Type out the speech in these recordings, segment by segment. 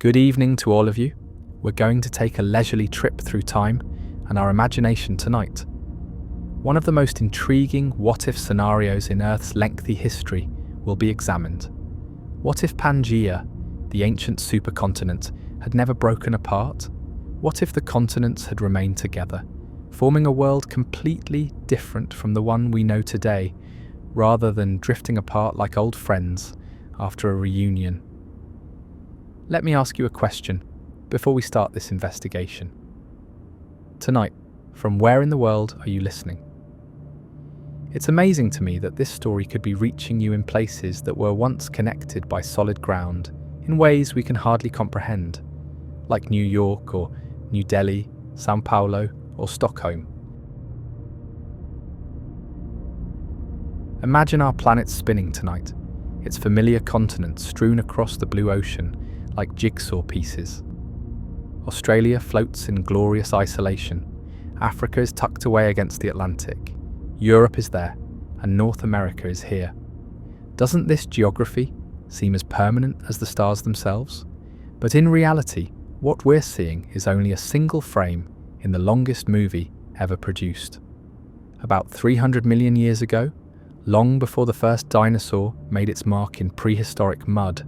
Good evening to all of you. We're going to take a leisurely trip through time and our imagination tonight. One of the most intriguing what-if scenarios in Earth's lengthy history will be examined. What if Pangea, the ancient supercontinent, had never broken apart? What if the continents had remained together, forming a world completely different from the one we know today, rather than drifting apart like old friends after a reunion? Let me ask you a question before we start this investigation. Tonight, from where in the world are you listening? It's amazing to me that this story could be reaching you in places that were once connected by solid ground in ways we can hardly comprehend, like New York or New Delhi, Sao Paulo or Stockholm. Imagine our planet spinning tonight, its familiar continents strewn across the blue ocean like jigsaw pieces. Australia floats in glorious isolation. Africa is tucked away against the Atlantic. Europe is there, and North America is here. Doesn't this geography seem as permanent as the stars themselves? But in reality, what we're seeing is only a single frame in the longest movie ever produced. About 300 million years ago, long before the first dinosaur made its mark in prehistoric mud,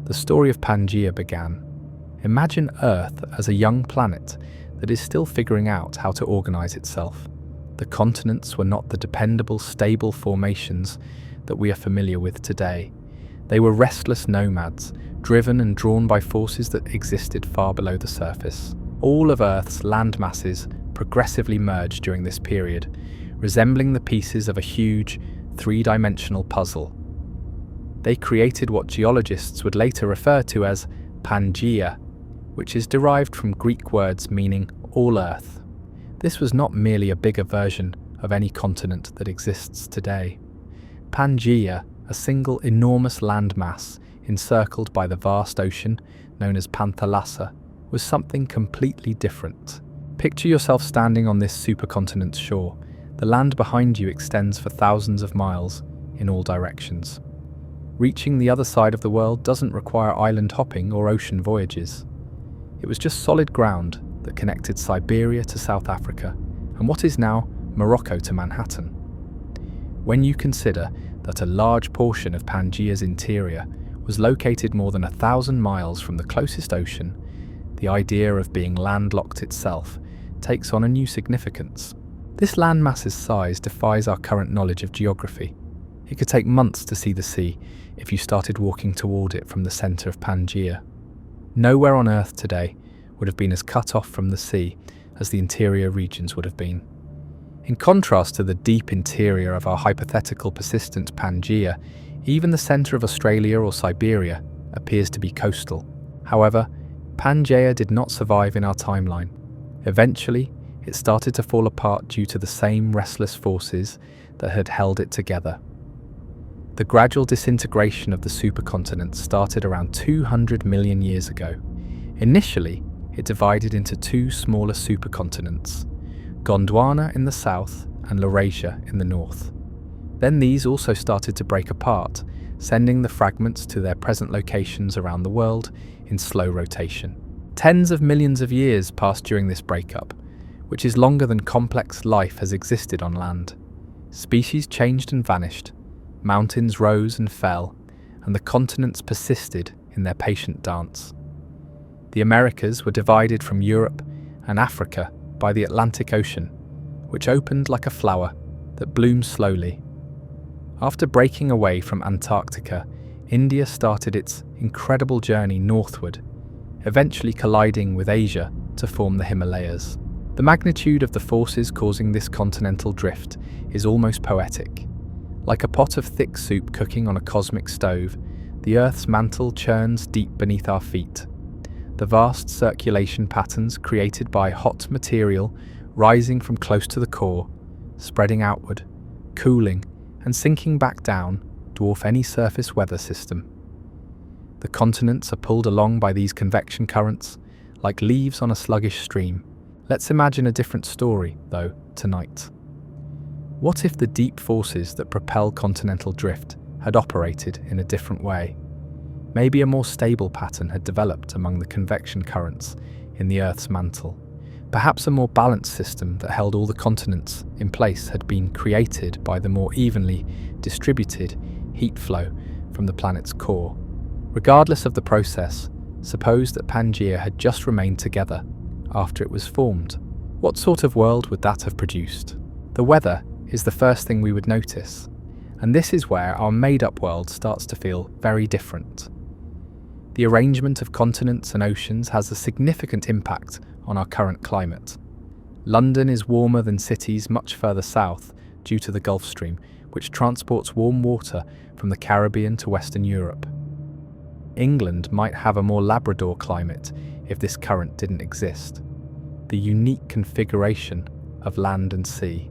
the story of Pangea began. Imagine Earth as a young planet that is still figuring out how to organize itself. The continents were not the dependable, stable formations that we are familiar with today. They were restless nomads, driven and drawn by forces that existed far below the surface. All of Earth's land masses progressively merged during this period, resembling the pieces of a huge, three-dimensional puzzle. They created what geologists would later refer to as Pangea, which is derived from Greek words meaning all Earth. This was not merely a bigger version of any continent that exists today. Pangea, a single enormous landmass encircled by the vast ocean known as Panthalassa, was something completely different. Picture yourself standing on this supercontinent's shore. The land behind you extends for thousands of miles in all directions. Reaching the other side of the world doesn't require island hopping or ocean voyages. It was just solid ground that connected Siberia to South Africa and what is now Morocco to Manhattan. When you consider that a large portion of Pangea's interior was located more than 1,000 miles from the closest ocean, the idea of being landlocked itself takes on a new significance. This landmass's size defies our current knowledge of geography. It could take months to see the sea if you started walking toward it from the centre of Pangea. Nowhere on Earth today would have been as cut off from the sea as the interior regions would have been. In contrast to the deep interior of our hypothetical persistent Pangea, even the centre of Australia or Siberia appears to be coastal. However, Pangea did not survive in our timeline. Eventually, it started to fall apart due to the same restless forces that had held it together. The gradual disintegration of the supercontinent started around 200 million years ago. Initially, it divided into two smaller supercontinents, Gondwana in the south and Laurasia in the north. Then these also started to break apart, sending the fragments to their present locations around the world in slow rotation. Tens of millions of years passed during this breakup, which is longer than complex life has existed on land. Species changed and vanished, mountains rose and fell, and the continents persisted in their patient dance. The Americas were divided from Europe and Africa by the Atlantic Ocean, which opened like a flower that blooms slowly. After breaking away from Antarctica, India started its incredible journey northward, eventually colliding with Asia to form the Himalayas. The magnitude of the forces causing this continental drift is almost poetic. Like a pot of thick soup cooking on a cosmic stove, the Earth's mantle churns deep beneath our feet. The vast circulation patterns created by hot material rising from close to the core, spreading outward, cooling, and sinking back down dwarf any surface weather system. The continents are pulled along by these convection currents, like leaves on a sluggish stream. Let's imagine a different story, though, tonight. What if the deep forces that propel continental drift had operated in a different way? Maybe a more stable pattern had developed among the convection currents in the Earth's mantle. Perhaps a more balanced system that held all the continents in place had been created by the more evenly distributed heat flow from the planet's core. Regardless of the process, suppose that Pangea had just remained together after it was formed. What sort of world would that have produced? The weather is the first thing we would notice, and this is where our made-up world starts to feel very different. The arrangement of continents and oceans has a significant impact on our current climate. London is warmer than cities much further south due to the Gulf Stream, which transports warm water from the Caribbean to Western Europe. England might have a more Labrador climate if this current didn't exist. The unique configuration of land and sea,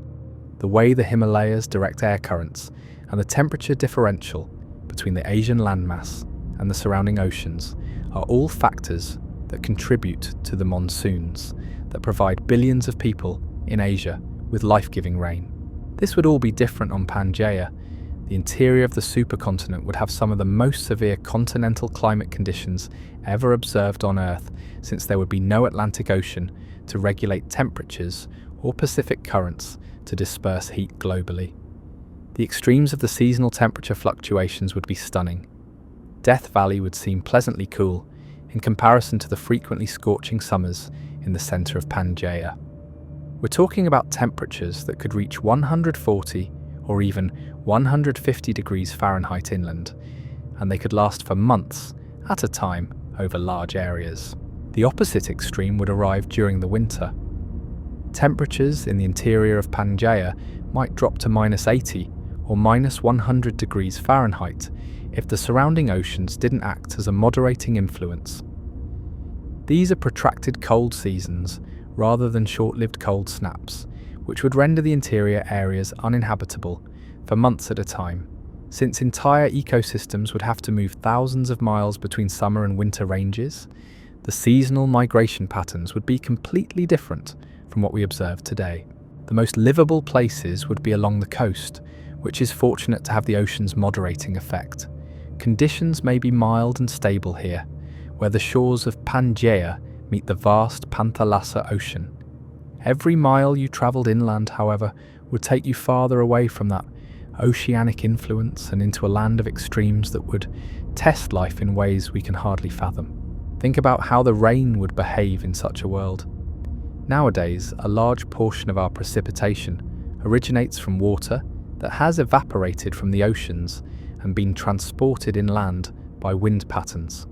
the way the Himalayas direct air currents, and the temperature differential between the Asian landmass and the surrounding oceans are all factors that contribute to the monsoons that provide billions of people in Asia with life-giving rain. This would all be different on Pangea. The interior of the supercontinent would have some of the most severe continental climate conditions ever observed on Earth, since there would be no Atlantic Ocean to regulate temperatures or Pacific currents to disperse heat globally. The extremes of the seasonal temperature fluctuations would be stunning. Death Valley would seem pleasantly cool in comparison to the frequently scorching summers in the center of Pangea. We're talking about temperatures that could reach 140 or even 150 degrees Fahrenheit inland, and they could last for months at a time over large areas. The opposite extreme would arrive during the winter. Temperatures in the interior of Pangea might drop to -80 or -100 degrees Fahrenheit if the surrounding oceans didn't act as a moderating influence. These are protracted cold seasons rather than short-lived cold snaps, which would render the interior areas uninhabitable for months at a time. Since entire ecosystems would have to move thousands of miles between summer and winter ranges, the seasonal migration patterns would be completely different from what we observe today. The most livable places would be along the coast, which is fortunate to have the ocean's moderating effect. Conditions may be mild and stable here, where the shores of Pangea meet the vast Panthalassa Ocean. Every mile you travelled inland, however, would take you farther away from that oceanic influence and into a land of extremes that would test life in ways we can hardly fathom. Think about how the rain would behave in such a world. Nowadays, a large portion of our precipitation originates from water that has evaporated from the oceans and been transported inland by wind patterns.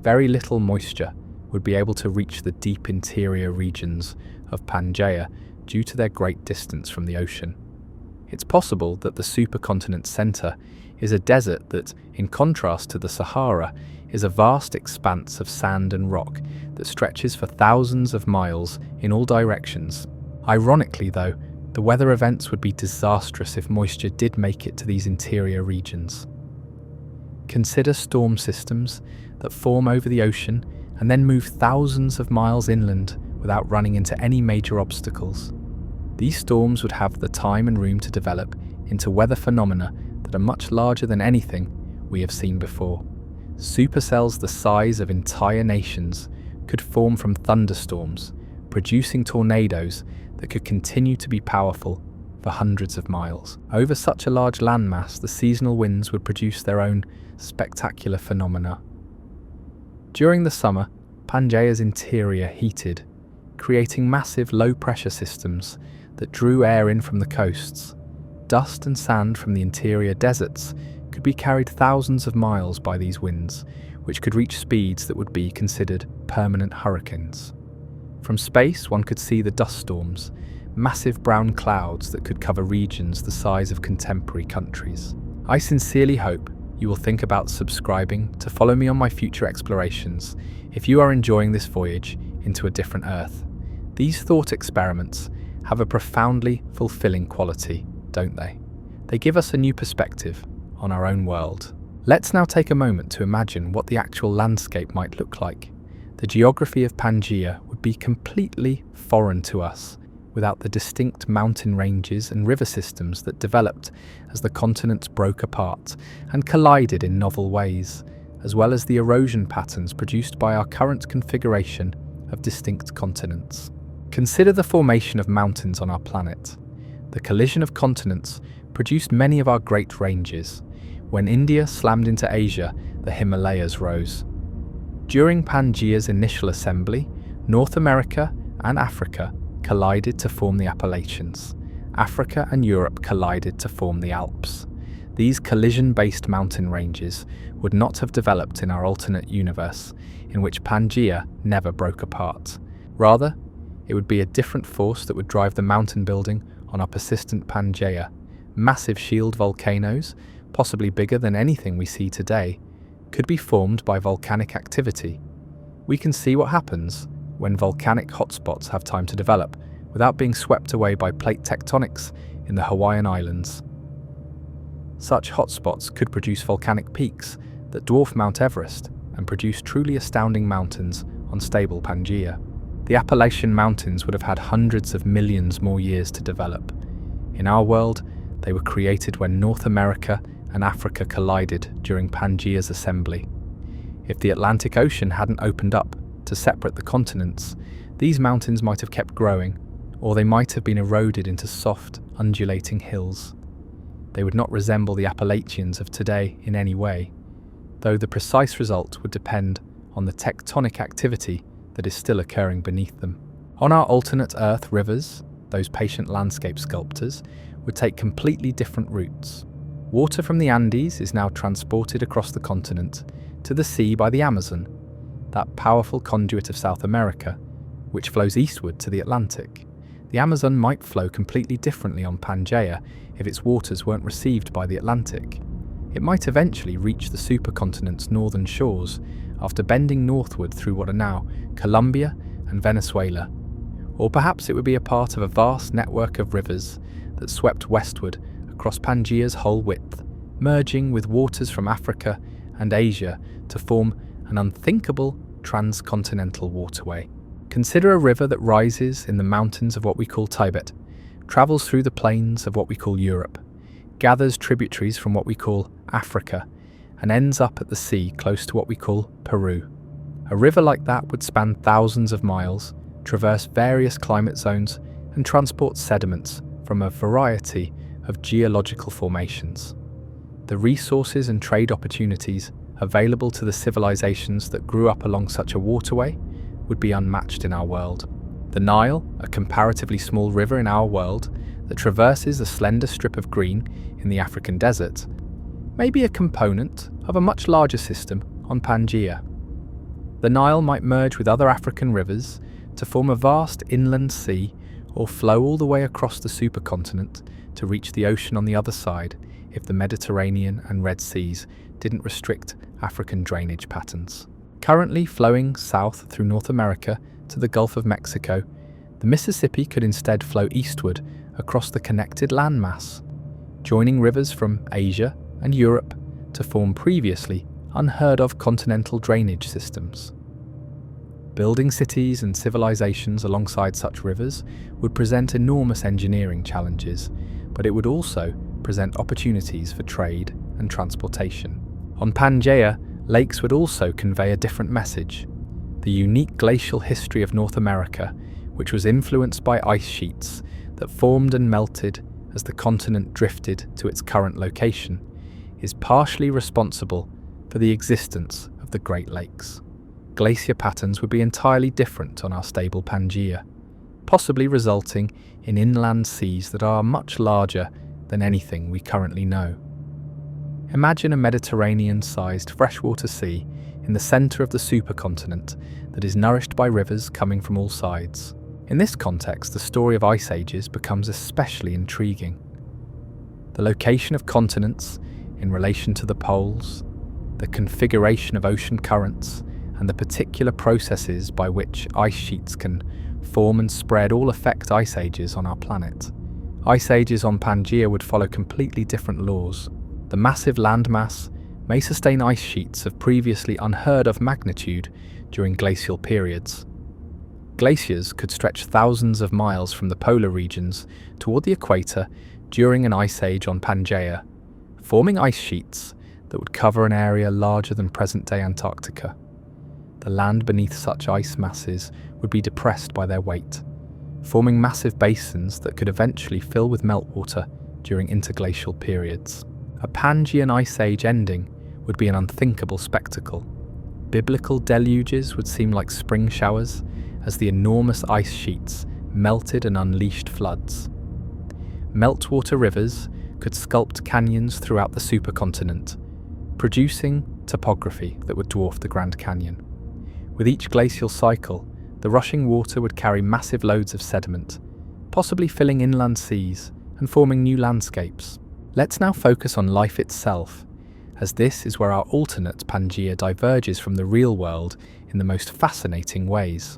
Very little moisture would be able to reach the deep interior regions of Pangea due to their great distance from the ocean. It's possible that the supercontinent's centre is a desert that, in contrast to the Sahara, is a vast expanse of sand and rock that stretches for thousands of miles in all directions. Ironically, though, the weather events would be disastrous if moisture did make it to these interior regions. Consider storm systems that form over the ocean and then move thousands of miles inland without running into any major obstacles. These storms would have the time and room to develop into weather phenomena that are much larger than anything we have seen before. Supercells the size of entire nations could form from thunderstorms, producing tornadoes that could continue to be powerful for hundreds of miles. Over such a large landmass, the seasonal winds would produce their own spectacular phenomena. During the summer, Pangea's interior heated, creating massive low-pressure systems that drew air in from the coasts. Dust and sand from the interior deserts could be carried thousands of miles by these winds, which could reach speeds that would be considered permanent hurricanes. From space, one could see the dust storms, massive brown clouds that could cover regions the size of contemporary countries. I sincerely hope you will think about subscribing to follow me on my future explorations if you are enjoying this voyage into a different Earth. These thought experiments have a profoundly fulfilling quality, don't they? They give us a new perspective on our own world. Let's now take a moment to imagine what the actual landscape might look like. The geography of Pangea would be completely foreign to us without the distinct mountain ranges and river systems that developed as the continents broke apart and collided in novel ways. as well as the erosion patterns produced by our current configuration of distinct continents. Consider the formation of mountains on our planet. The collision of continents produced many of our great ranges. When India slammed into Asia, the Himalayas rose. During Pangea's initial assembly, North America and Africa collided to form the Appalachians. Africa and Europe collided to form the Alps. These collision-based mountain ranges would not have developed in our alternate universe, in which Pangea never broke apart. Rather, it would be a different force that would drive the mountain building on our persistent Pangea. Massive shield volcanoes, possibly bigger than anything we see today, could be formed by volcanic activity. We can see what happens when volcanic hotspots have time to develop without being swept away by plate tectonics in the Hawaiian Islands. Such hotspots could produce volcanic peaks that dwarf Mount Everest and produce truly astounding mountains on stable Pangea. The Appalachian Mountains would have had hundreds of millions more years to develop. In our world, they were created when North America and Africa collided during Pangea's assembly. If the Atlantic Ocean hadn't opened up to separate the continents, these mountains might have kept growing, or they might have been eroded into soft, undulating hills. They would not resemble the Appalachians of today in any way, though the precise result would depend on the tectonic activity that is still occurring beneath them. On our alternate Earth, rivers, those patient landscape sculptors, would take completely different routes. Water from the Andes is now transported across the continent to the sea by the Amazon, that powerful conduit of South America, which flows eastward to the Atlantic. The Amazon might flow completely differently on Pangea if its waters weren't received by the Atlantic. It might eventually reach the supercontinent's northern shores after bending northward through what are now Colombia and Venezuela. Or perhaps it would be a part of a vast network of rivers that swept westward across Pangea's whole width, merging with waters from Africa and Asia to form an unthinkable transcontinental waterway. Consider a river that rises in the mountains of what we call Tibet, travels through the plains of what we call Europe, gathers tributaries from what we call Africa, and ends up at the sea close to what we call Peru. A river like that would span thousands of miles, traverse various climate zones, and transport sediments from a variety of geological formations. The resources and trade opportunities available to the civilizations that grew up along such a waterway would be unmatched in our world. The Nile, a comparatively small river in our world that traverses a slender strip of green in the African desert, may be a component of a much larger system on Pangea. The Nile might merge with other African rivers to form a vast inland sea or flow all the way across the supercontinent to reach the ocean on the other side if the Mediterranean and Red Seas didn't restrict African drainage patterns. Currently flowing south through North America to the Gulf of Mexico, the Mississippi could instead flow eastward across the connected landmass, joining rivers from Asia and Europe to form previously unheard of continental drainage systems. Building cities and civilizations alongside such rivers would present enormous engineering challenges, but it would also present opportunities for trade and transportation. On Pangea, lakes would also convey a different message. The unique glacial history of North America, which was influenced by ice sheets that formed and melted as the continent drifted to its current location, is partially responsible for the existence of the Great Lakes. Glacier patterns would be entirely different on our stable Pangea, possibly resulting in inland seas that are much larger than anything we currently know. Imagine a Mediterranean-sized freshwater sea in the centre of the supercontinent that is nourished by rivers coming from all sides. In this context, the story of ice ages becomes especially intriguing. The location of continents in relation to the poles, the configuration of ocean currents, and the particular processes by which ice sheets can form and spread all affect ice ages on our planet. Ice ages on Pangea would follow completely different laws. The massive landmass may sustain ice sheets of previously unheard of magnitude during glacial periods. Glaciers could stretch thousands of miles from the polar regions toward the equator during an ice age on Pangea, forming ice sheets that would cover an area larger than present-day Antarctica. The land beneath such ice masses would be depressed by their weight, forming massive basins that could eventually fill with meltwater during interglacial periods. A Pangean ice age ending would be an unthinkable spectacle. Biblical deluges would seem like spring showers as the enormous ice sheets melted and unleashed floods. Meltwater rivers could sculpt canyons throughout the supercontinent, producing topography that would dwarf the Grand Canyon. With each glacial cycle, the rushing water would carry massive loads of sediment, possibly filling inland seas and forming new landscapes. Let's now focus on life itself, as this is where our alternate Pangea diverges from the real world in the most fascinating ways.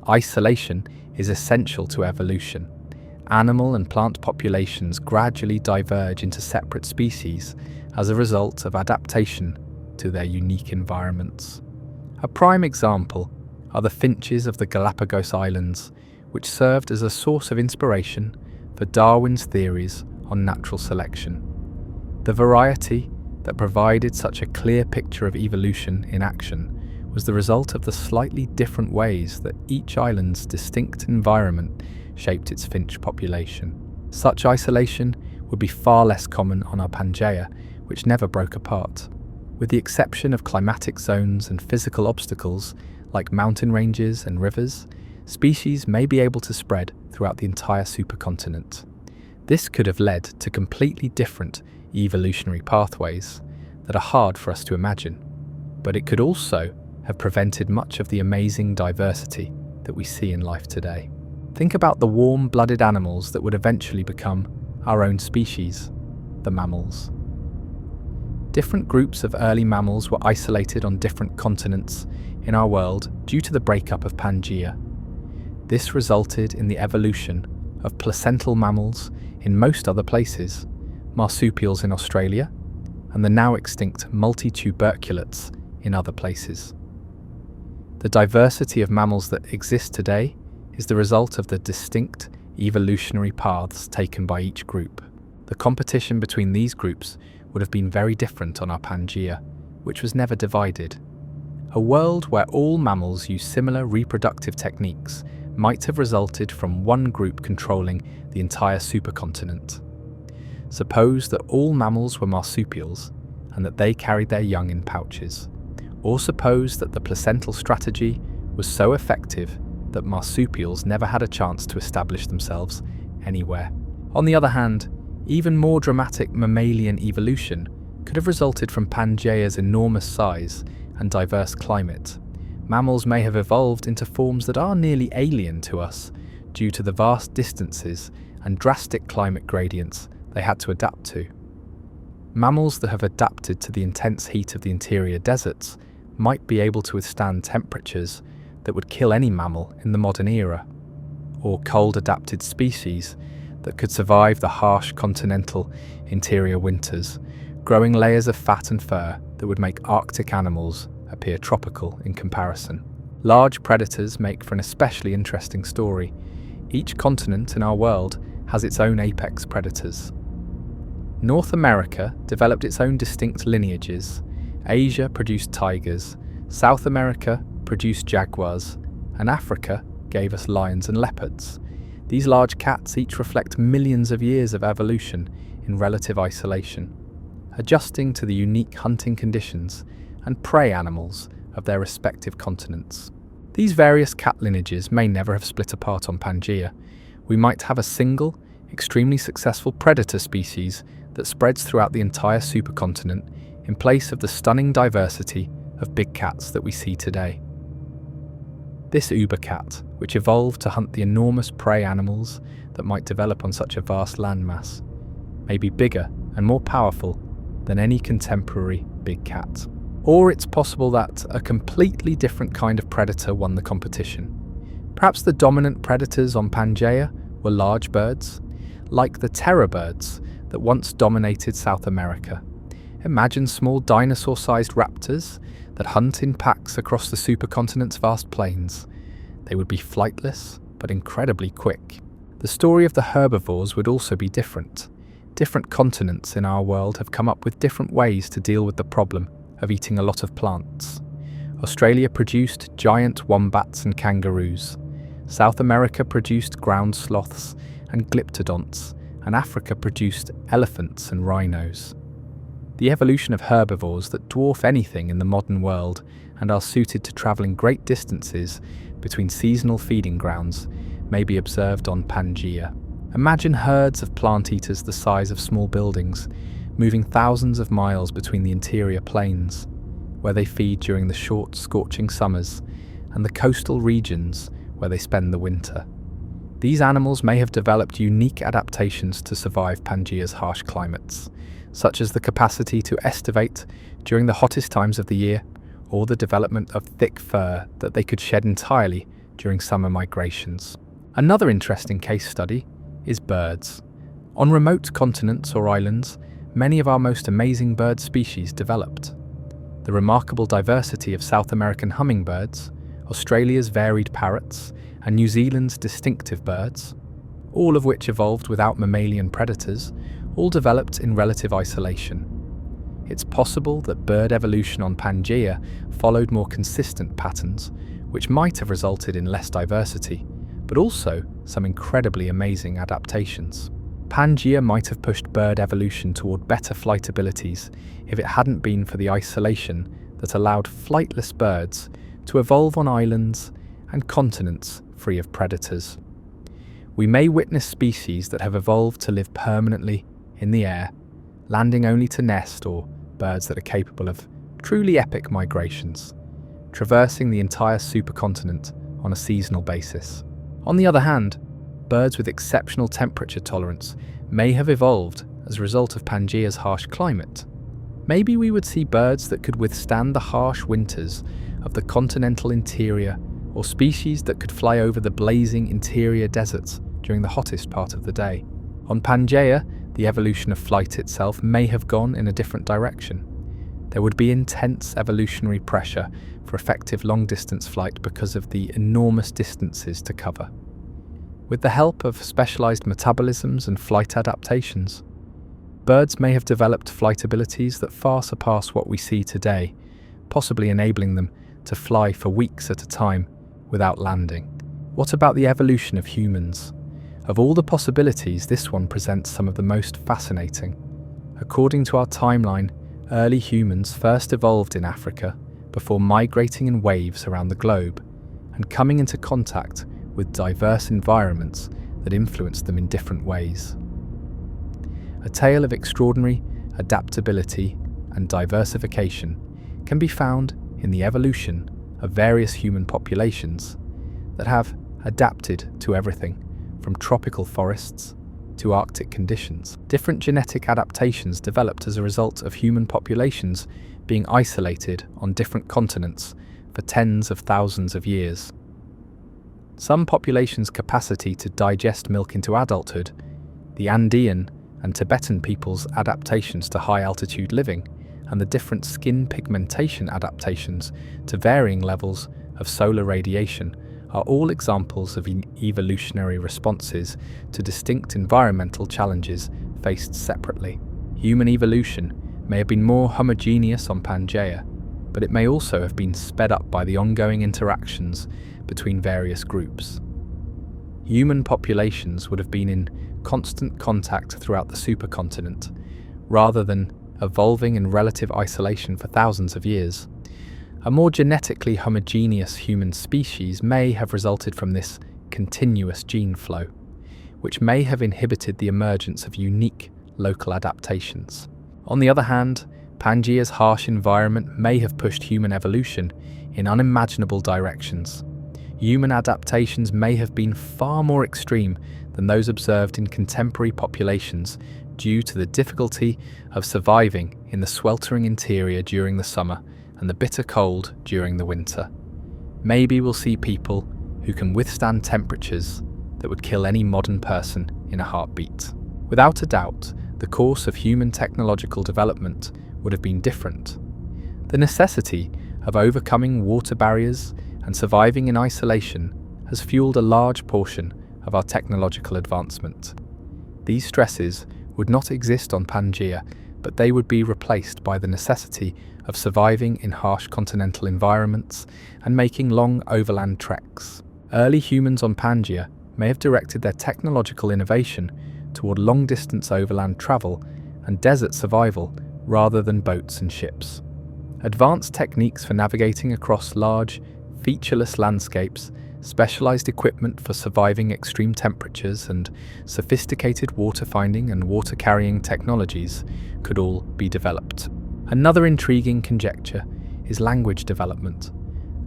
Isolation is essential to evolution. Animal and plant populations gradually diverge into separate species as a result of adaptation to their unique environments. A prime example are the finches of the Galapagos Islands, which served as a source of inspiration for Darwin's theories on natural selection. The variety that provided such a clear picture of evolution in action was the result of the slightly different ways that each island's distinct environment shaped its finch population. Such isolation would be far less common on our Pangea, which never broke apart. With the exception of climatic zones and physical obstacles like mountain ranges and rivers, species may be able to spread throughout the entire supercontinent. This could have led to completely different evolutionary pathways that are hard for us to imagine, but it could also have prevented much of the amazing diversity that we see in life today. Think about the warm-blooded animals that would eventually become our own species, the mammals. Different groups of early mammals were isolated on different continents in our world due to the breakup of Pangea. This resulted in the evolution of placental mammals in most other places, marsupials in Australia, and the now extinct multituberculates in other places. The diversity of mammals that exist today is the result of the distinct evolutionary paths taken by each group. The competition between these groups would have been very different on our Pangea, which was never divided. A world where all mammals use similar reproductive techniques might have resulted from one group controlling the entire supercontinent. Suppose that all mammals were marsupials and that they carried their young in pouches. Or suppose that the placental strategy was so effective that marsupials never had a chance to establish themselves anywhere. On the other hand, even more dramatic mammalian evolution could have resulted from Pangea's enormous size and diverse climate. Mammals may have evolved into forms that are nearly alien to us due to the vast distances and drastic climate gradients they had to adapt to. Mammals that have adapted to the intense heat of the interior deserts might be able to withstand temperatures that would kill any mammal in the modern era, or cold-adapted species that could survive the harsh continental interior winters, growing layers of fat and fur that would make Arctic animals appear tropical in comparison. Large predators make for an especially interesting story. Each continent in our world has its own apex predators. North America developed its own distinct lineages. Asia produced tigers, South America produced jaguars, and Africa gave us lions and leopards. These large cats each reflect millions of years of evolution in relative isolation, adjusting to the unique hunting conditions and prey animals of their respective continents. These various cat lineages may never have split apart on Pangea. We might have a single, extremely successful predator species that spreads throughout the entire supercontinent in place of the stunning diversity of big cats that we see today. This uber cat, which evolved to hunt the enormous prey animals that might develop on such a vast landmass, may be bigger and more powerful than any contemporary big cat. Or it's possible that a completely different kind of predator won the competition. Perhaps the dominant predators on Pangea were large birds, like the terror birds that once dominated South America. Imagine small dinosaur-sized raptors that hunt in packs across the supercontinent's vast plains. They would be flightless, but incredibly quick. The story of the herbivores would also be different. different continents in our world have come up with different ways to deal with the problem of eating a lot of plants. Australia produced giant wombats and kangaroos. South America produced ground sloths and glyptodonts, and Africa produced elephants and rhinos. The evolution of herbivores that dwarf anything in the modern world and are suited to travelling great distances between seasonal feeding grounds may be observed on Pangea. Imagine herds of plant eaters the size of small buildings, moving thousands of miles between the interior plains, where they feed during the short, scorching summers, and the coastal regions where they spend the winter. These animals may have developed unique adaptations to survive Pangea's harsh climates, such as the capacity to estivate during the hottest times of the year, or the development of thick fur that they could shed entirely during summer migrations. Another interesting case study is birds. On remote continents or islands, many of our most amazing bird species developed. The remarkable diversity of South American hummingbirds, Australia's varied parrots, and New Zealand's distinctive birds, all of which evolved without mammalian predators, all developed in relative isolation. It's possible that bird evolution on Pangea followed more consistent patterns, which might have resulted in less diversity, but also some incredibly amazing adaptations. Pangea might have pushed bird evolution toward better flight abilities if it hadn't been for the isolation that allowed flightless birds to evolve on islands and continents free of predators. We may witness species that have evolved to live permanently in the air, landing only to nest, or birds that are capable of truly epic migrations, traversing the entire supercontinent on a seasonal basis. On the other hand, birds with exceptional temperature tolerance may have evolved as a result of Pangea's harsh climate. Maybe we would see birds that could withstand the harsh winters of the continental interior, or species that could fly over the blazing interior deserts during the hottest part of the day. On Pangea, the evolution of flight itself may have gone in a different direction. There would be intense evolutionary pressure for effective long-distance flight because of the enormous distances to cover. With the help of specialized metabolisms and flight adaptations, birds may have developed flight abilities that far surpass what we see today, possibly enabling them to fly for weeks at a time without landing. What about the evolution of humans? Of all the possibilities, this one presents some of the most fascinating. According to our timeline, early humans first evolved in Africa before migrating in waves around the globe and coming into contact with diverse environments that influenced them in different ways. A tale of extraordinary adaptability and diversification can be found in the evolution of various human populations that have adapted to everything from tropical forests to Arctic conditions. Different genetic adaptations developed as a result of human populations being isolated on different continents for tens of thousands of years. Some populations' capacity to digest milk into adulthood, the Andean and Tibetan peoples' adaptations to high-altitude living, and the different skin pigmentation adaptations to varying levels of solar radiation are all examples of evolutionary responses to distinct environmental challenges faced separately. Human evolution may have been more homogeneous on Pangea, but it may also have been sped up by the ongoing interactions between various groups. Human populations would have been in constant contact throughout the supercontinent, rather than evolving in relative isolation for thousands of years. A more genetically homogeneous human species may have resulted from this continuous gene flow, which may have inhibited the emergence of unique local adaptations. On the other hand, Pangea's harsh environment may have pushed human evolution in unimaginable directions. Human adaptations may have been far more extreme than those observed in contemporary populations due to the difficulty of surviving in the sweltering interior during the summer and the bitter cold during the winter. Maybe we'll see people who can withstand temperatures that would kill any modern person in a heartbeat. Without a doubt, the course of human technological development would have been different. The necessity of overcoming water barriers and surviving in isolation has fueled a large portion of our technological advancement. These stresses would not exist on Pangea, but they would be replaced by the necessity of surviving in harsh continental environments and making long overland treks. Early humans on Pangea may have directed their technological innovation toward long-distance overland travel and desert survival rather than boats and ships. Advanced techniques for navigating across large, featureless landscapes, specialized equipment for surviving extreme temperatures, and sophisticated water-finding and water-carrying technologies could all be developed. Another intriguing conjecture is language development.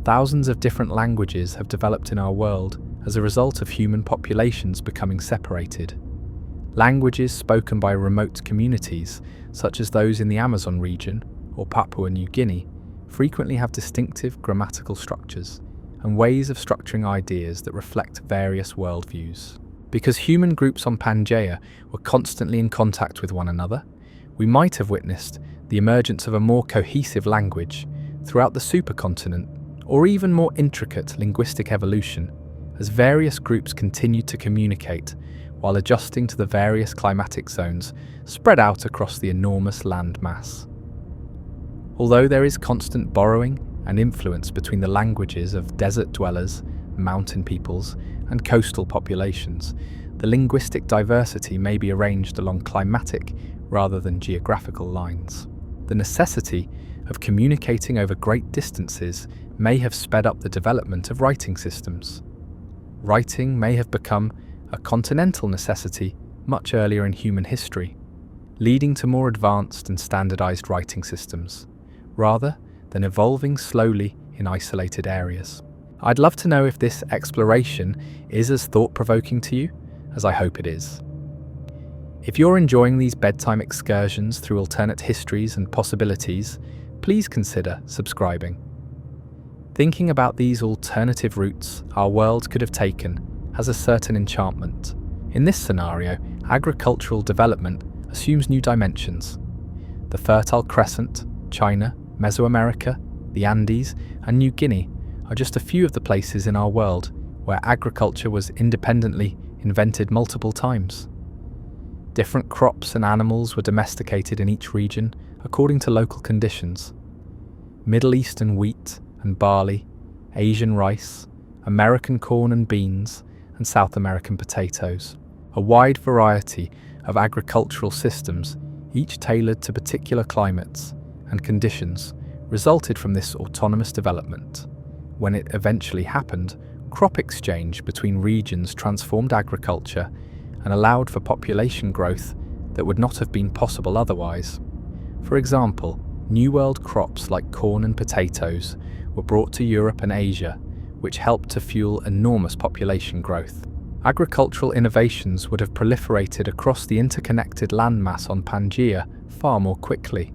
Thousands of different languages have developed in our world as a result of human populations becoming separated. Languages spoken by remote communities, such as those in the Amazon region or Papua New Guinea, frequently have distinctive grammatical structures and ways of structuring ideas that reflect various worldviews. Because human groups on Pangea were constantly in contact with one another, we might have witnessed the emergence of a more cohesive language throughout the supercontinent, or even more intricate linguistic evolution, as various groups continued to communicate while adjusting to the various climatic zones spread out across the enormous land mass. Although there is constant borrowing and influence between the languages of desert dwellers, mountain peoples, and coastal populations, the linguistic diversity may be arranged along climatic rather than geographical lines. The necessity of communicating over great distances may have sped up the development of writing systems. Writing may have become a continental necessity much earlier in human history, leading to more advanced and standardized writing systems, rather than evolving slowly in isolated areas. I'd love to know if this exploration is as thought-provoking to you as I hope it is. If you're enjoying these bedtime excursions through alternate histories and possibilities, please consider subscribing. Thinking about these alternative routes our world could have taken has a certain enchantment. In this scenario, agricultural development assumes new dimensions. The Fertile Crescent, China, Mesoamerica, the Andes, and New Guinea are just a few of the places in our world where agriculture was independently invented multiple times. Different crops and animals were domesticated in each region according to local conditions. Middle Eastern wheat and barley, Asian rice, American corn and beans, and South American potatoes. A wide variety of agricultural systems, each tailored to particular climates and conditions, resulted from this autonomous development. When it eventually happened, crop exchange between regions transformed agriculture and allowed for population growth that would not have been possible otherwise. For example, New World crops like corn and potatoes were brought to Europe and Asia, which helped to fuel enormous population growth. Agricultural innovations would have proliferated across the interconnected landmass on Pangea far more quickly.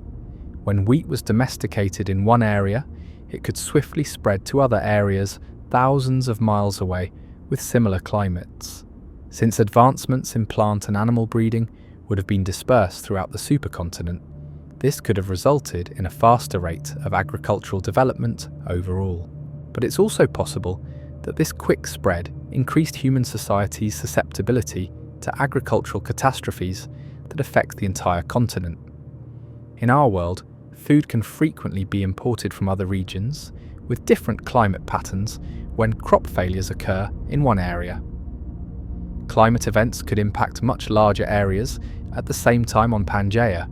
When wheat was domesticated in one area, it could swiftly spread to other areas thousands of miles away with similar climates. Since advancements in plant and animal breeding would have been dispersed throughout the supercontinent, this could have resulted in a faster rate of agricultural development overall. But it's also possible that this quick spread increased human society's susceptibility to agricultural catastrophes that affect the entire continent. In our world, food can frequently be imported from other regions with different climate patterns when crop failures occur in one area. Climate events could impact much larger areas at the same time on Pangea.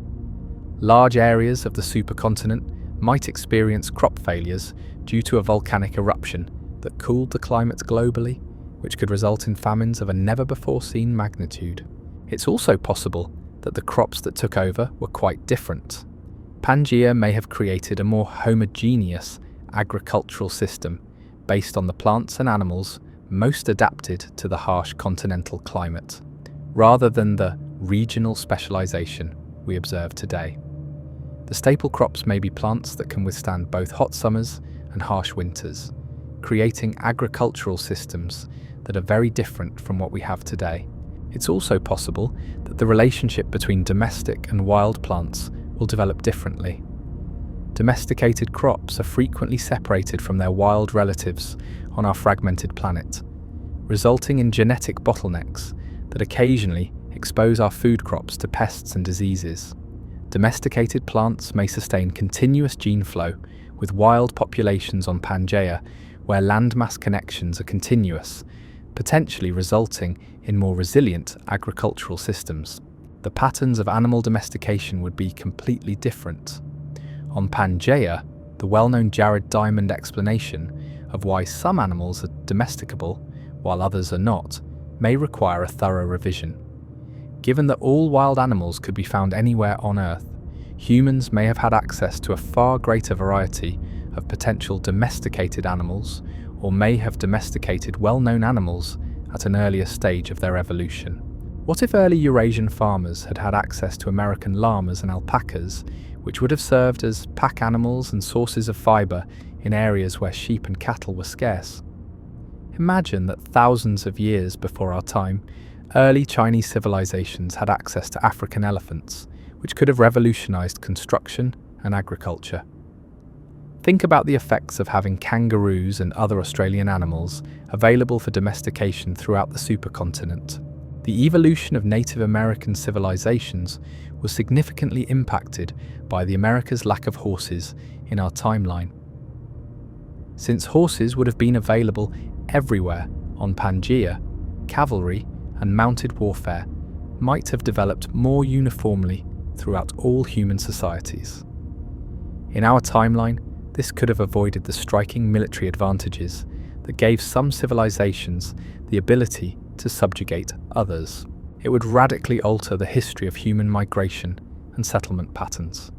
Large areas of the supercontinent might experience crop failures due to a volcanic eruption that cooled the climate globally, which could result in famines of a never-before-seen magnitude. It's also possible that the crops that took over were quite different. Pangea may have created a more homogeneous agricultural system based on the plants and animals most adapted to the harsh continental climate, rather than the regional specialization we observe today. The staple crops may be plants that can withstand both hot summers and harsh winters, creating agricultural systems that are very different from what we have today. It's also possible that the relationship between domestic and wild plants will develop differently. Domesticated crops are frequently separated from their wild relatives on our fragmented planet, resulting in genetic bottlenecks that occasionally expose our food crops to pests and diseases. Domesticated plants may sustain continuous gene flow with wild populations on Pangea, where landmass connections are continuous, potentially resulting in more resilient agricultural systems. The patterns of animal domestication would be completely different. On Pangea, the well-known Jared Diamond explanation of why some animals are domesticable while others are not may require a thorough revision. Given that all wild animals could be found anywhere on Earth, humans may have had access to a far greater variety of potential domesticated animals, or may have domesticated well-known animals at an earlier stage of their evolution. What if early Eurasian farmers had had access to American llamas and alpacas, which would have served as pack animals and sources of fibre in areas where sheep and cattle were scarce? Imagine that thousands of years before our time, early Chinese civilizations had access to African elephants, which could have revolutionized construction and agriculture. Think about the effects of having kangaroos and other Australian animals available for domestication throughout the supercontinent. The evolution of Native American civilizations was significantly impacted by the Americas' lack of horses in our timeline. Since horses would have been available everywhere on Pangea, cavalry and mounted warfare might have developed more uniformly throughout all human societies. In our timeline, this could have avoided the striking military advantages that gave some civilizations the ability to subjugate others. It would radically alter the history of human migration and settlement patterns.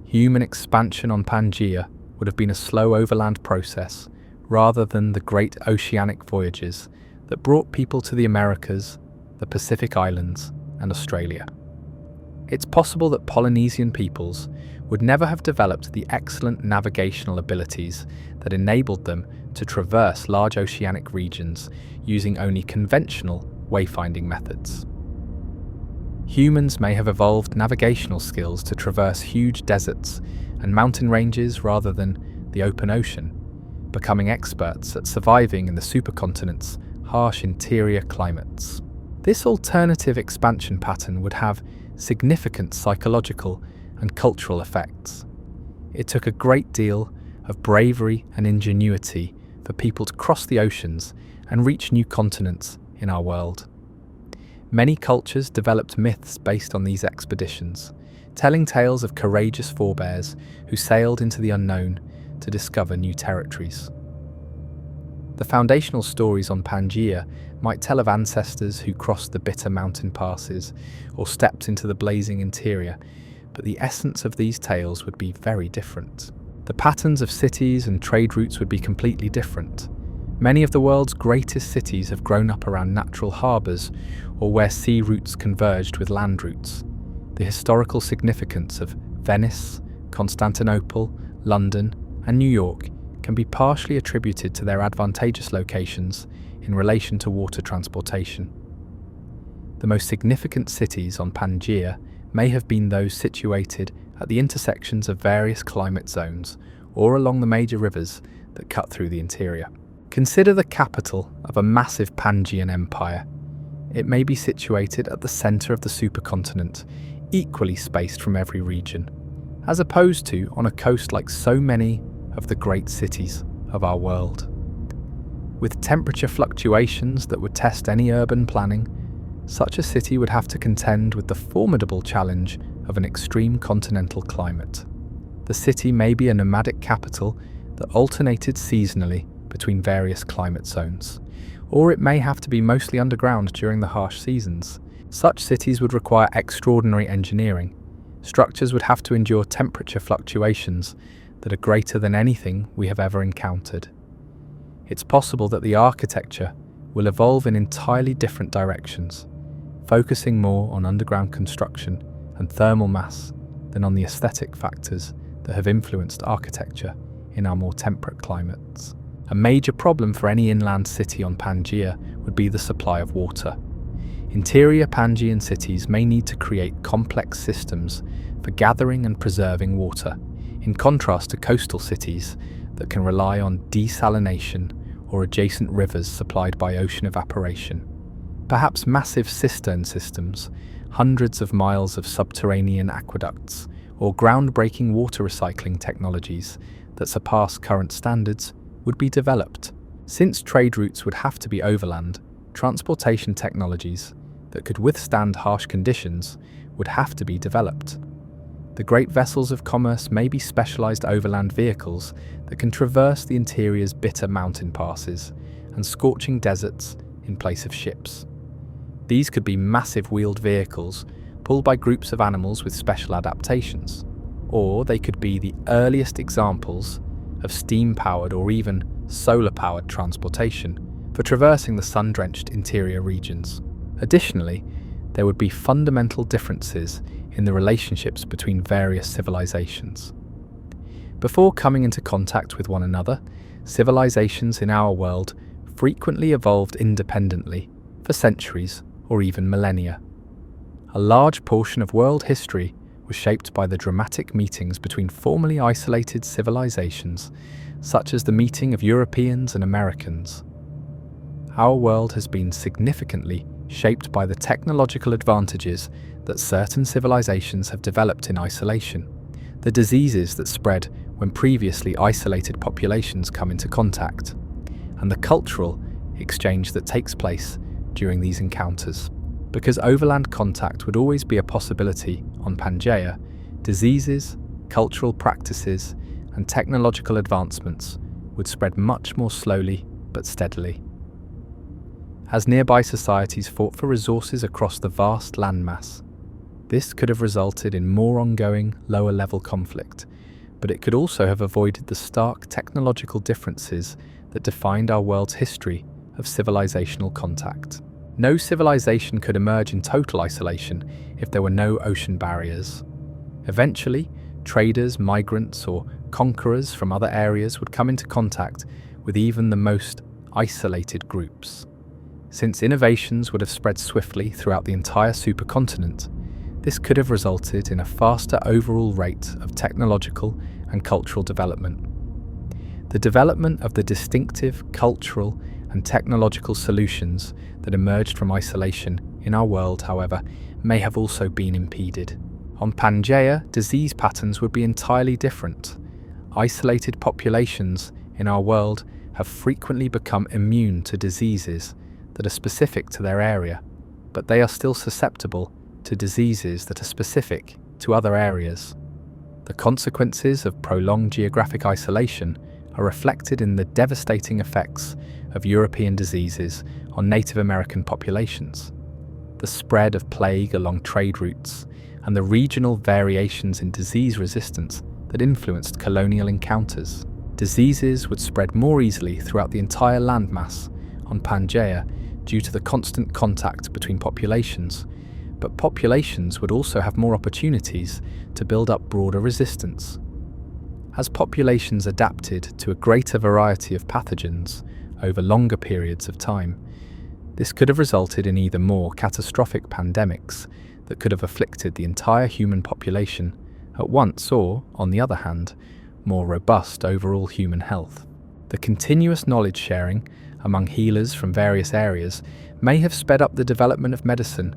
Human expansion on Pangea would have been a slow overland process rather than the great oceanic voyages that brought people to the Americas, the Pacific Islands, and Australia. It's possible that Polynesian peoples would never have developed the excellent navigational abilities that enabled them to traverse large oceanic regions using only conventional wayfinding methods. Humans may have evolved navigational skills to traverse huge deserts and mountain ranges rather than the open ocean, becoming experts at surviving in the supercontinent's harsh interior climates. This alternative expansion pattern would have significant psychological and cultural effects. It took a great deal of bravery and ingenuity for people to cross the oceans and reach new continents in our world. Many cultures developed myths based on these expeditions, telling tales of courageous forebears who sailed into the unknown to discover new territories. The foundational stories on Pangea might tell of ancestors who crossed the bitter mountain passes or stepped into the blazing interior, but the essence of these tales would be very different. The patterns of cities and trade routes would be completely different. Many of the world's greatest cities have grown up around natural harbours or where sea routes converged with land routes. The historical significance of Venice, Constantinople, London, and New York can be partially attributed to their advantageous locations in relation to water transportation. The most significant cities on Pangea may have been those situated at the intersections of various climate zones or along the major rivers that cut through the interior. Consider the capital of a massive Pangean empire. It may be situated at the centre of the supercontinent, equally spaced from every region, as opposed to on a coast like so many of the great cities of our world. With temperature fluctuations that would test any urban planning, such a city would have to contend with the formidable challenge of an extreme continental climate. The city may be a nomadic capital that alternated seasonally between various climate zones, or it may have to be mostly underground during the harsh seasons. Such cities would require extraordinary engineering. Structures would have to endure temperature fluctuations that are greater than anything we have ever encountered. It's possible that the architecture will evolve in entirely different directions, focusing more on underground construction and thermal mass than on the aesthetic factors that have influenced architecture in our more temperate climates. A major problem for any inland city on Pangea would be the supply of water. Interior Pangean cities may need to create complex systems for gathering and preserving water, in contrast to coastal cities that can rely on desalination or adjacent rivers supplied by ocean evaporation. Perhaps massive cistern systems, hundreds of miles of subterranean aqueducts, or groundbreaking water recycling technologies that surpass current standards would be developed. Since trade routes would have to be overland, transportation technologies that could withstand harsh conditions would have to be developed. The great vessels of commerce may be specialized overland vehicles that can traverse the interior's bitter mountain passes and scorching deserts in place of ships. These could be massive wheeled vehicles pulled by groups of animals with special adaptations, or they could be the earliest examples of steam-powered or even solar-powered transportation for traversing the sun-drenched interior regions. Additionally, there would be fundamental differences in the relationships between various civilizations. Before coming into contact with one another, civilizations in our world frequently evolved independently for centuries or even millennia. A large portion of world history was shaped by the dramatic meetings between formerly isolated civilizations, such as the meeting of Europeans and Americans. Our world has been significantly shaped by the technological advantages that certain civilizations have developed in isolation, the diseases that spread when previously isolated populations come into contact, and the cultural exchange that takes place during these encounters. Because overland contact would always be a possibility on Pangea, diseases, cultural practices, and technological advancements would spread much more slowly but steadily. As nearby societies fought for resources across the vast landmass, this could have resulted in more ongoing, lower-level conflict, but it could also have avoided the stark technological differences that defined our world's history of civilizational contact. No civilization could emerge in total isolation if there were no ocean barriers. Eventually, traders, migrants, or conquerors from other areas would come into contact with even the most isolated groups. Since innovations would have spread swiftly throughout the entire supercontinent, this could have resulted in a faster overall rate of technological and cultural development. The development of the distinctive cultural and technological solutions that emerged from isolation in our world, however, may have also been impeded. On Pangea, disease patterns would be entirely different. Isolated populations in our world have frequently become immune to diseases that are specific to their area, but they are still susceptible to diseases that are specific to other areas. The consequences of prolonged geographic isolation are reflected in the devastating effects of European diseases on Native American populations, the spread of plague along trade routes, and the regional variations in disease resistance that influenced colonial encounters. Diseases would spread more easily throughout the entire landmass on Pangea due to the constant contact between populations, but populations would also have more opportunities to build up broader resistance. As populations adapted to a greater variety of pathogens over longer periods of time, this could have resulted in either more catastrophic pandemics that could have afflicted the entire human population at once or, on the other hand, more robust overall human health. The continuous knowledge sharing among healers from various areas may have sped up the development of medicine,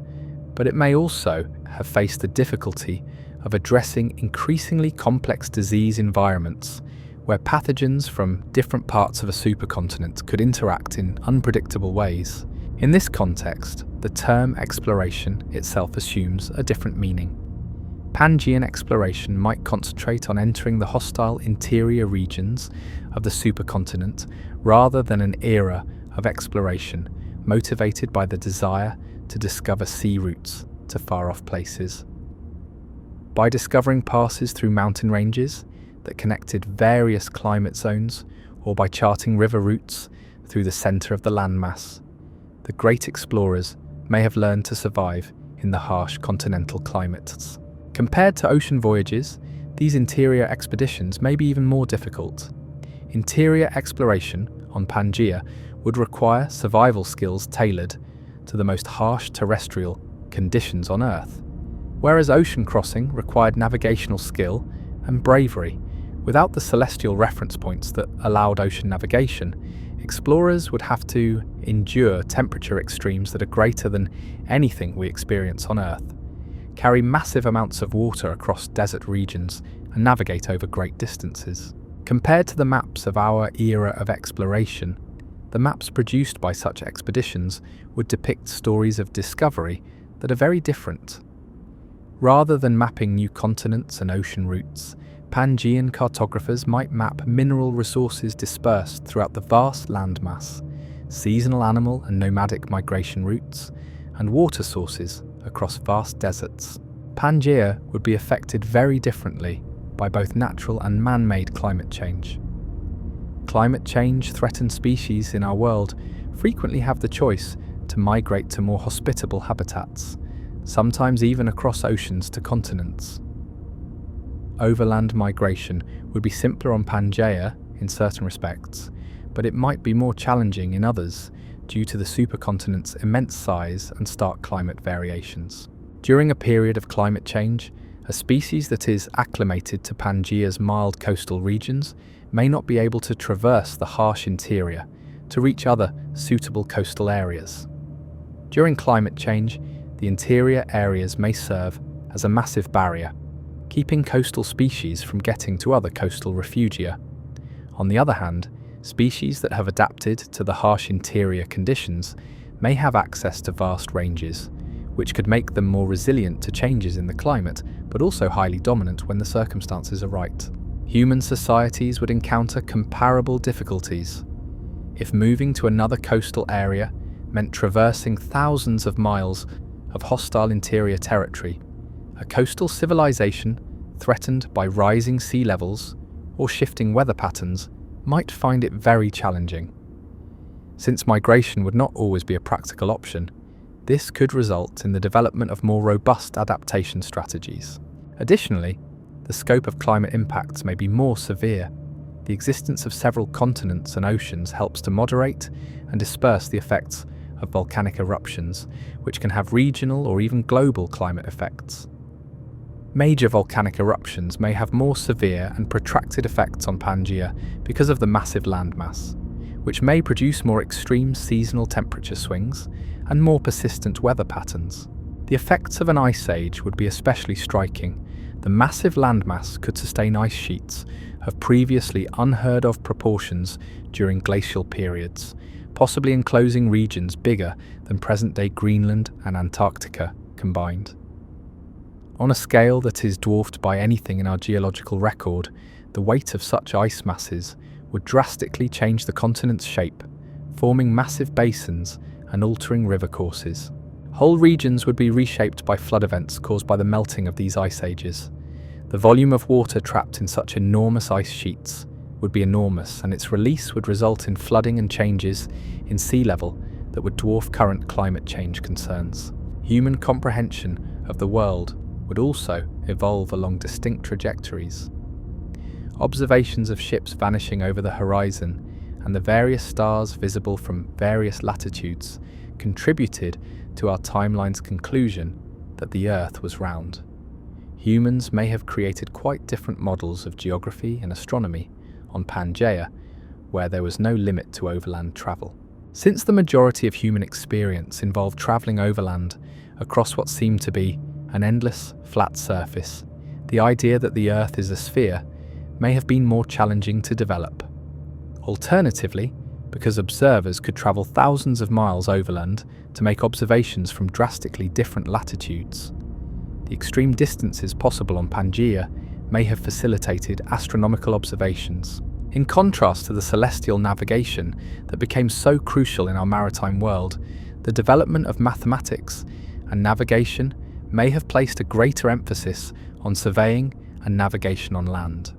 but it may also have faced the difficulty of addressing increasingly complex disease environments where pathogens from different parts of a supercontinent could interact in unpredictable ways. In this context, the term exploration itself assumes a different meaning. Pangean exploration might concentrate on entering the hostile interior regions of the supercontinent rather than an era of exploration motivated by the desire to discover sea routes to far-off places. By discovering passes through mountain ranges that connected various climate zones, or by charting river routes through the centre of the landmass, the great explorers may have learned to survive in the harsh continental climates. Compared to ocean voyages, these interior expeditions may be even more difficult. Interior exploration on Pangea would require survival skills tailored to the most harsh terrestrial conditions on Earth, whereas ocean crossing required navigational skill and bravery. Without the celestial reference points that allowed ocean navigation, explorers would have to endure temperature extremes that are greater than anything we experience on Earth, carry massive amounts of water across desert regions, and navigate over great distances. Compared to the maps of our era of exploration, the maps produced by such expeditions would depict stories of discovery that are very different. Rather than mapping new continents and ocean routes, Pangean cartographers might map mineral resources dispersed throughout the vast landmass, seasonal animal and nomadic migration routes, and water sources across vast deserts. Pangea would be affected very differently by both natural and man-made climate change. Climate change-threatened species in our world frequently have the choice to migrate to more hospitable habitats, sometimes even across oceans to continents. Overland migration would be simpler on Pangea in certain respects, but it might be more challenging in others due to the supercontinent's immense size and stark climate variations. During a period of climate change, a species that is acclimated to Pangea's mild coastal regions may not be able to traverse the harsh interior to reach other suitable coastal areas. During climate change, the interior areas may serve as a massive barrier, keeping coastal species from getting to other coastal refugia. On the other hand, species that have adapted to the harsh interior conditions may have access to vast ranges, which could make them more resilient to changes in the climate, but also highly dominant when the circumstances are right. Human societies would encounter comparable difficulties. If moving to another coastal area meant traversing thousands of miles of hostile interior territory, a coastal civilization threatened by rising sea levels or shifting weather patterns might find it very challenging. Since migration would not always be a practical option, this could result in the development of more robust adaptation strategies. Additionally, the scope of climate impacts may be more severe. The existence of several continents and oceans helps to moderate and disperse the effects of volcanic eruptions, which can have regional or even global climate effects. Major volcanic eruptions may have more severe and protracted effects on Pangea because of the massive landmass, which may produce more extreme seasonal temperature swings and more persistent weather patterns. The effects of an ice age would be especially striking. The massive landmass could sustain ice sheets of previously unheard of proportions during glacial periods, possibly enclosing regions bigger than present-day Greenland and Antarctica combined. On a scale that is dwarfed by anything in our geological record, the weight of such ice masses would drastically change the continent's shape, forming massive basins and altering river courses. Whole regions would be reshaped by flood events caused by the melting of these ice ages. The volume of water trapped in such enormous ice sheets would be enormous, and its release would result in flooding and changes in sea level that would dwarf current climate change concerns. Human comprehension of the world would also evolve along distinct trajectories. Observations of ships vanishing over the horizon and the various stars visible from various latitudes contributed to our timeline's conclusion that the Earth was round. Humans may have created quite different models of geography and astronomy on Pangea, where there was no limit to overland travel. Since the majority of human experience involved travelling overland across what seemed to be an endless, flat surface, the idea that the Earth is a sphere may have been more challenging to develop. Alternatively, because observers could travel thousands of miles overland to make observations from drastically different latitudes, the extreme distances possible on Pangea may have facilitated astronomical observations. In contrast to the celestial navigation that became so crucial in our maritime world, the development of mathematics and navigation may have placed a greater emphasis on surveying and navigation on land.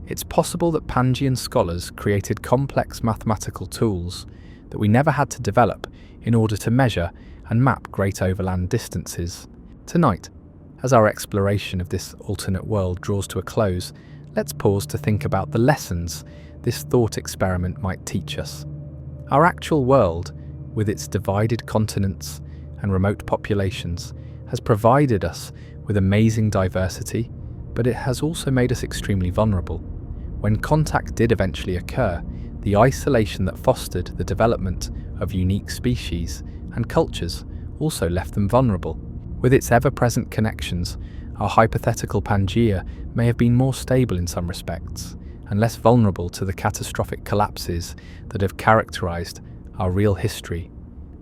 It's possible that Pangean scholars created complex mathematical tools that we never had to develop in order to measure and map great overland distances. Tonight, as our exploration of this alternate world draws to a close, let's pause to think about the lessons this thought experiment might teach us. Our actual world, with its divided continents and remote populations, has provided us with amazing diversity, but it has also made us extremely vulnerable. When contact did eventually occur, the isolation that fostered the development of unique species and cultures also left them vulnerable. With its ever-present connections, our hypothetical Pangea may have been more stable in some respects, and less vulnerable to the catastrophic collapses that have characterized our real history,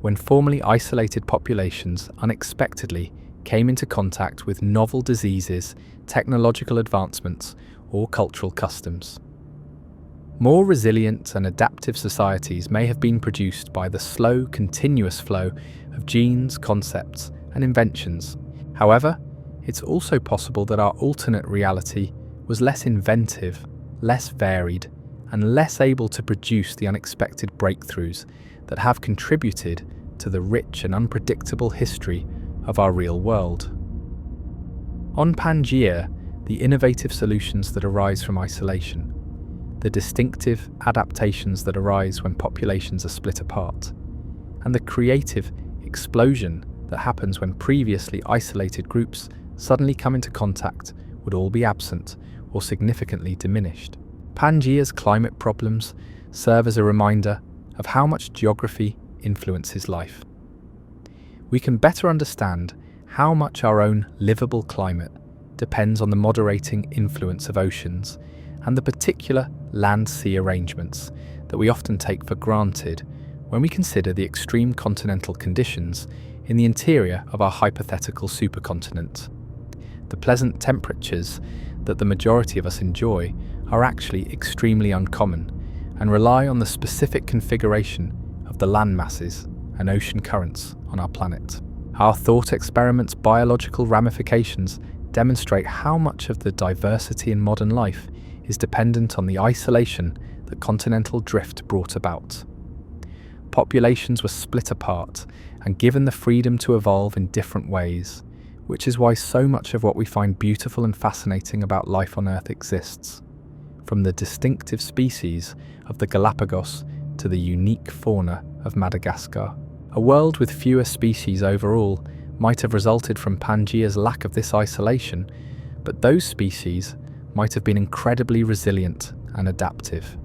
when formerly isolated populations unexpectedly came into contact with novel diseases, technological advancements, or cultural customs. More resilient and adaptive societies may have been produced by the slow, continuous flow of genes, concepts, and inventions. However, it's also possible that our alternate reality was less inventive, less varied, and less able to produce the unexpected breakthroughs that have contributed to the rich and unpredictable history of our real world. On Pangea, the innovative solutions that arise from isolation, the distinctive adaptations that arise when populations are split apart, and the creative explosion that happens when previously isolated groups suddenly come into contact would all be absent or significantly diminished. Pangea's climate problems serve as a reminder of how much geography influences life. We can better understand how much our own livable climate depends on the moderating influence of oceans and the particular land-sea arrangements that we often take for granted when we consider the extreme continental conditions in the interior of our hypothetical supercontinent. The pleasant temperatures that the majority of us enjoy are actually extremely uncommon and rely on the specific configuration of the land masses and ocean currents on our planet. Our thought experiment's biological ramifications demonstrate how much of the diversity in modern life is dependent on the isolation that continental drift brought about. Populations were split apart and given the freedom to evolve in different ways, which is why so much of what we find beautiful and fascinating about life on Earth exists. From the distinctive species of the Galapagos to the unique fauna of Madagascar. A world with fewer species overall might have resulted from Pangea's lack of this isolation, but those species might have been incredibly resilient and adaptive.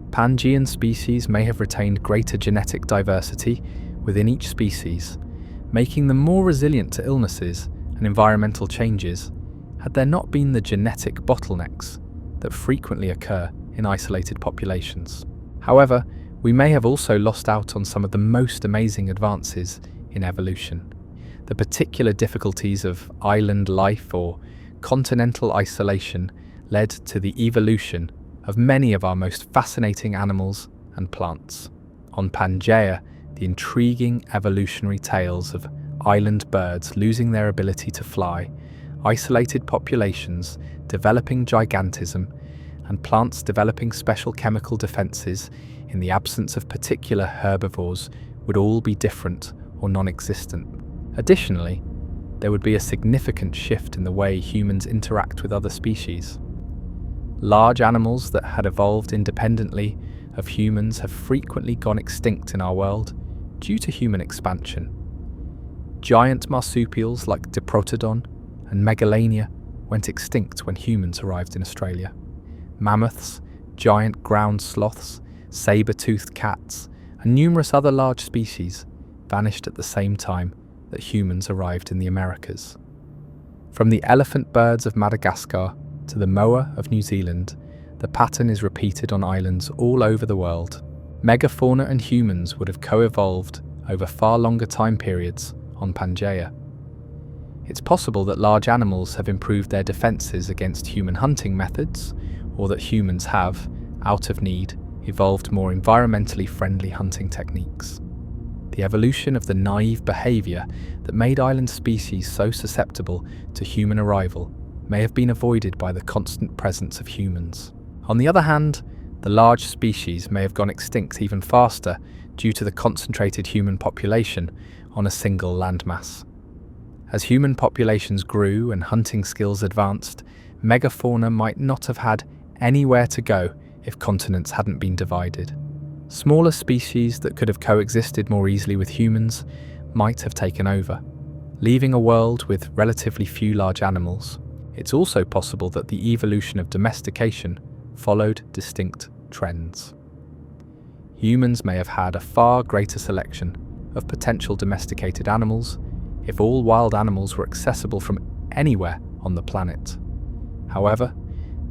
Pangean species may have retained greater genetic diversity within each species, making them more resilient to illnesses and environmental changes, had there not been the genetic bottlenecks that frequently occur in isolated populations. However, we may have also lost out on some of the most amazing advances in evolution. The particular difficulties of island life or continental isolation led to the evolution of many of our most fascinating animals and plants. On Pangea, the intriguing evolutionary tales of island birds losing their ability to fly, isolated populations developing gigantism, and plants developing special chemical defenses in the absence of particular herbivores would all be different or non-existent. Additionally, there would be a significant shift in the way humans interact with other species. Large animals that had evolved independently of humans have frequently gone extinct in our world due to human expansion. Giant marsupials like Diprotodon and Megalania went extinct when humans arrived in Australia. Mammoths, giant ground sloths, saber-toothed cats, and numerous other large species vanished at the same time that humans arrived in the Americas. From the elephant birds of Madagascar to the moa of New Zealand, the pattern is repeated on islands all over the world. Megafauna and humans would have co-evolved over far longer time periods on Pangea. It's possible that large animals have improved their defenses against human hunting methods, or that humans have, out of need, evolved more environmentally friendly hunting techniques. The evolution of the naive behaviour that made island species so susceptible to human arrival may have been avoided by the constant presence of humans. On the other hand, the large species may have gone extinct even faster due to the concentrated human population on a single landmass. As human populations grew and hunting skills advanced, megafauna might not have had anywhere to go if continents hadn't been divided. Smaller species that could have coexisted more easily with humans might have taken over, leaving a world with relatively few large animals. It's also possible that the evolution of domestication followed distinct trends. humans may have had a far greater selection of potential domesticated animals if all wild animals were accessible from anywhere on the planet. However,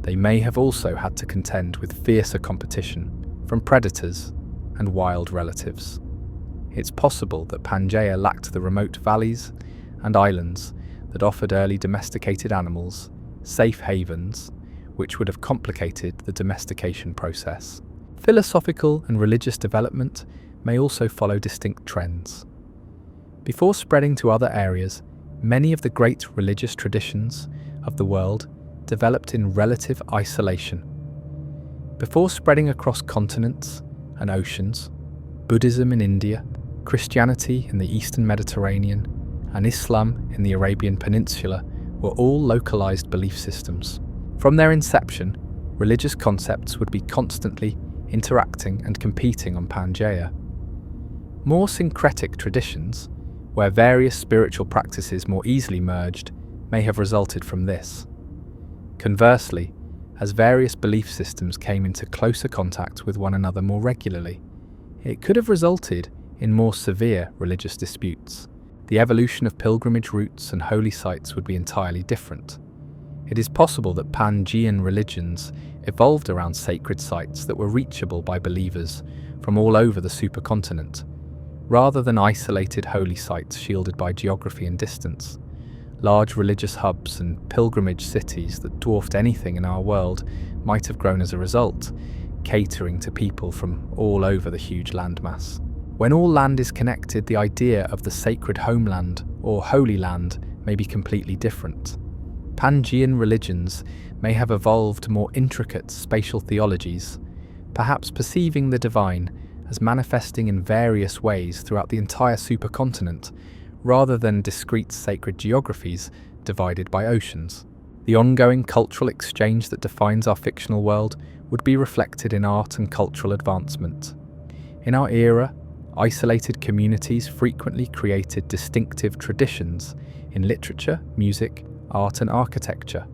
they may have also had to contend with fiercer competition from predators and wild relatives. It's possible that Pangea lacked the remote valleys and islands that offered early domesticated animals safe havens, which would have complicated the domestication process. Philosophical and religious development may also follow distinct trends. Before spreading to other areas, many of the great religious traditions of the world developed in relative isolation. Before spreading across continents and oceans, Buddhism in India, Christianity in the Eastern Mediterranean, and Islam in the Arabian Peninsula were all localized belief systems. From their inception, religious concepts would be constantly interacting and competing on Pangea. More syncretic traditions, where various spiritual practices more easily merged, may have resulted from this. Conversely, as various belief systems came into closer contact with one another more regularly, it could have resulted in more severe religious disputes. The evolution of pilgrimage routes and holy sites would be entirely different. It is possible that Pangean religions evolved around sacred sites that were reachable by believers from all over the supercontinent, rather than isolated holy sites shielded by geography and distance. Large religious hubs and pilgrimage cities that dwarfed anything in our world might have grown as a result, catering to people from all over the huge landmass. When all land is connected, the idea of the sacred homeland or holy land may be completely different. Pangean religions may have evolved more intricate spatial theologies, perhaps perceiving the divine as manifesting in various ways throughout the entire supercontinent, rather than discrete sacred geographies divided by oceans. The ongoing cultural exchange that defines our fictional world would be reflected in art and cultural advancement. In our era, isolated communities frequently created distinctive traditions in literature, music, art and architecture.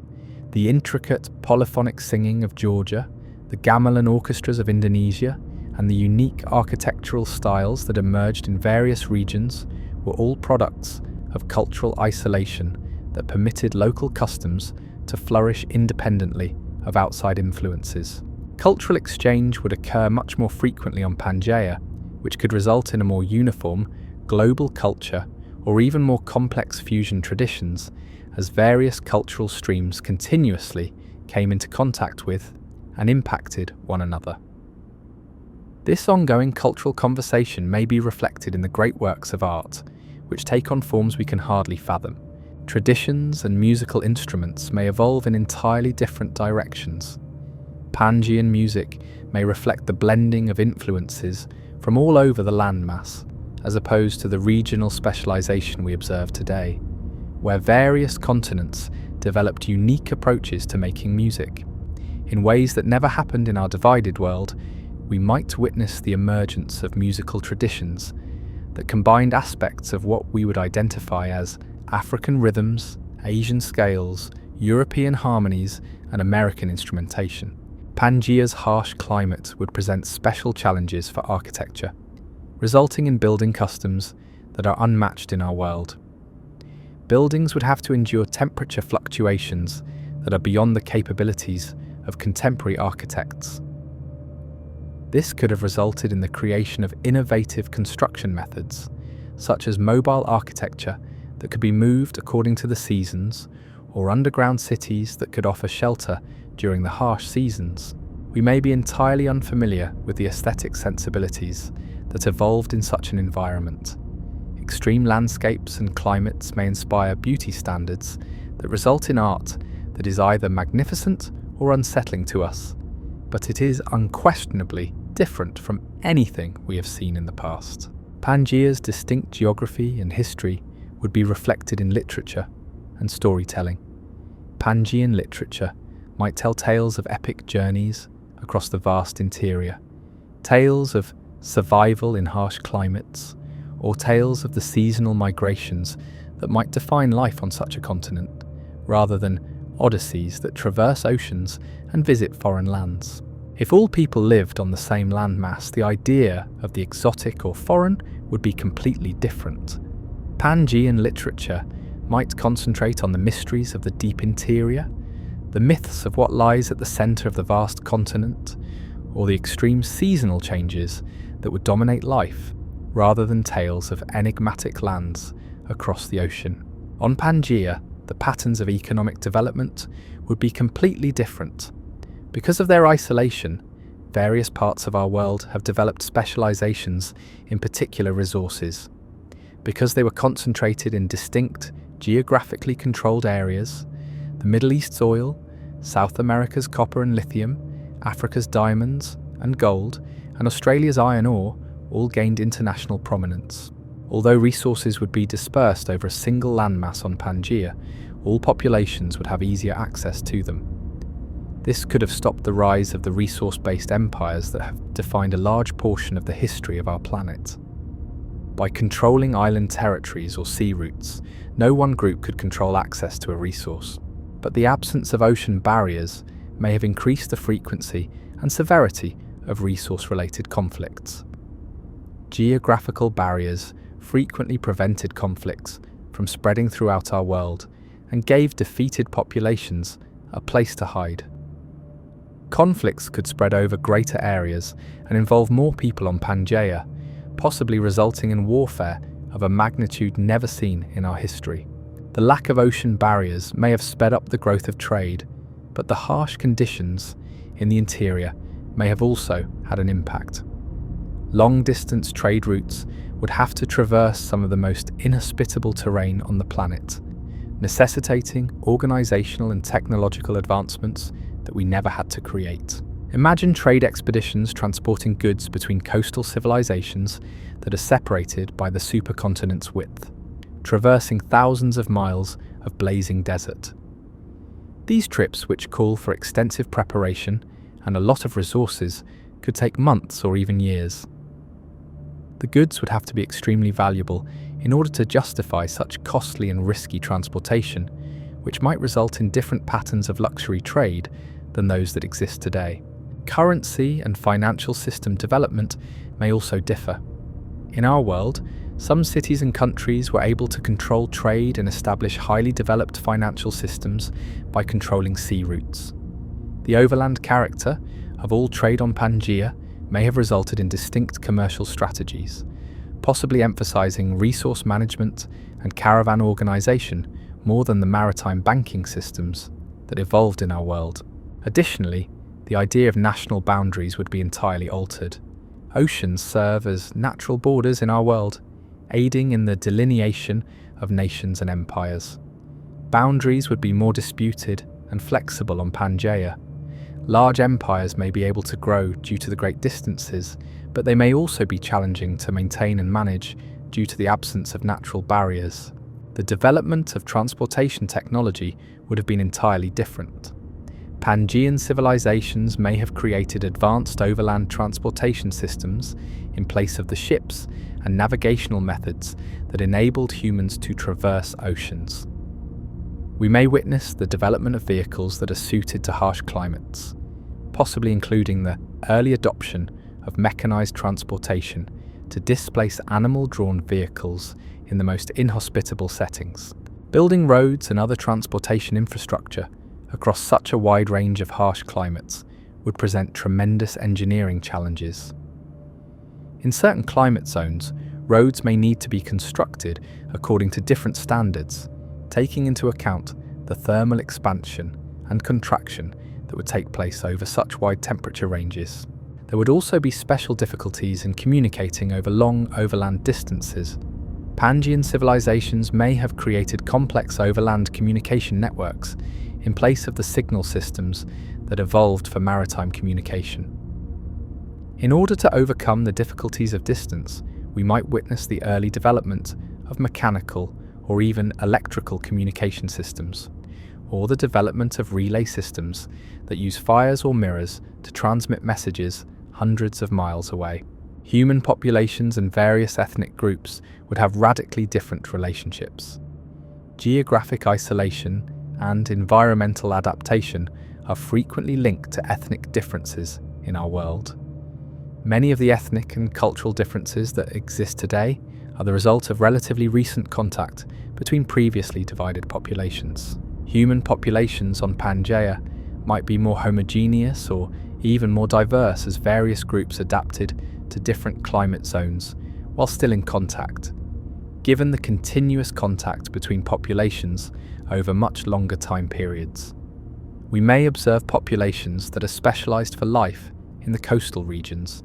The intricate polyphonic singing of Georgia, the gamelan orchestras of Indonesia, and the unique architectural styles that emerged in various regions were all products of cultural isolation that permitted local customs to flourish independently of outside influences. Cultural exchange would occur much more frequently on Pangea, which could result in a more uniform, global culture or even more complex fusion traditions as various cultural streams continuously came into contact with and impacted one another. This ongoing cultural conversation may be reflected in the great works of art, which take on forms we can hardly fathom. Traditions and musical instruments may evolve in entirely different directions. Pangean music may reflect the blending of influences from all over the landmass, as opposed to the regional specialization we observe today, where various continents developed unique approaches to making music. In ways that never happened in our divided world, we might witness the emergence of musical traditions that combined aspects of what we would identify as African rhythms, Asian scales, European harmonies, and American instrumentation. Pangea's harsh climate would present special challenges for architecture, resulting in building customs that are unmatched in our world. Buildings would have to endure temperature fluctuations that are beyond the capabilities of contemporary architects. This could have resulted in the creation of innovative construction methods, such as mobile architecture that could be moved according to the seasons, or underground cities that could offer shelter during the harsh seasons. We may be entirely unfamiliar with the aesthetic sensibilities that evolved in such an environment. Extreme landscapes and climates may inspire beauty standards that result in art that is either magnificent or unsettling to us, but it is unquestionably different from anything we have seen in the past. Pangea's distinct geography and history would be reflected in literature and storytelling. Pangean literature might tell tales of epic journeys across the vast interior, tales of survival in harsh climates, or tales of the seasonal migrations that might define life on such a continent, rather than odysseys that traverse oceans and visit foreign lands. If all people lived on the same landmass, the idea of the exotic or foreign would be completely different. Pangean literature might concentrate on the mysteries of the deep interior, the myths of what lies at the centre of the vast continent, or the extreme seasonal changes that would dominate life, rather than tales of enigmatic lands across the ocean. On Pangea, the patterns of economic development would be completely different. Because of their isolation, various parts of our world have developed specializations in particular resources. Because they were concentrated in distinct, geographically controlled areas, the Middle East's oil, South America's copper and lithium, Africa's diamonds and gold, and Australia's iron ore all gained international prominence. Although resources would be dispersed over a single landmass on Pangea, all populations would have easier access to them. This could have stopped the rise of the resource-based empires that have defined a large portion of the history of our planet. By controlling island territories or sea routes, no one group could control access to a resource. But the absence of ocean barriers may have increased the frequency and severity of resource-related conflicts. Geographical barriers frequently prevented conflicts from spreading throughout our world and gave defeated populations a place to hide. Conflicts could spread over greater areas and involve more people on Pangea, possibly resulting in warfare of a magnitude never seen in our history. The lack of ocean barriers may have sped up the growth of trade, but the harsh conditions in the interior may have also had an impact. Long-distance trade routes would have to traverse some of the most inhospitable terrain on the planet, necessitating organizational and technological advancements that we never had to create. Imagine trade expeditions transporting goods between coastal civilizations that are separated by the supercontinent's width, traversing thousands of miles of blazing desert. These trips, which call for extensive preparation and a lot of resources, could take months or even years. The goods would have to be extremely valuable in order to justify such costly and risky transportation, which might result in different patterns of luxury trade than those that exist today. Currency and financial system development may also differ. In our world, some cities and countries were able to control trade and establish highly developed financial systems by controlling sea routes. The overland character of all trade on Pangea may have resulted in distinct commercial strategies, possibly emphasizing resource management and caravan organization more than the maritime banking systems that evolved in our world. Additionally, the idea of national boundaries would be entirely altered. Oceans serve as natural borders in our world, aiding in the delineation of nations and empires. Boundaries would be more disputed and flexible on Pangea. Large empires may be able to grow due to the great distances, but they may also be challenging to maintain and manage due to the absence of natural barriers. The development of transportation technology would have been entirely different. Pangean civilizations may have created advanced overland transportation systems in place of the ships and navigational methods that enabled humans to traverse oceans. We may witness the development of vehicles that are suited to harsh climates, possibly including the early adoption of mechanized transportation to displace animal-drawn vehicles in the most inhospitable settings. Building roads and other transportation infrastructure across such a wide range of harsh climates would present tremendous engineering challenges. In certain climate zones, roads may need to be constructed according to different standards, taking into account the thermal expansion and contraction that would take place over such wide temperature ranges. There would also be special difficulties in communicating over long overland distances. Pangean civilizations may have created complex overland communication networks in place of the signal systems that evolved for maritime communication. In order to overcome the difficulties of distance, we might witness the early development of mechanical or even electrical communication systems, or the development of relay systems that use fires or mirrors to transmit messages hundreds of miles away. Human populations and various ethnic groups would have radically different relationships. Geographic isolation and environmental adaptation are frequently linked to ethnic differences in our world. Many of the ethnic and cultural differences that exist today are the result of relatively recent contact between previously divided populations. Human populations on Pangea might be more homogeneous or even more diverse as various groups adapted to different climate zones while still in contact. Given the continuous contact between populations over much longer time periods, we may observe populations that are specialized for life in the coastal regions,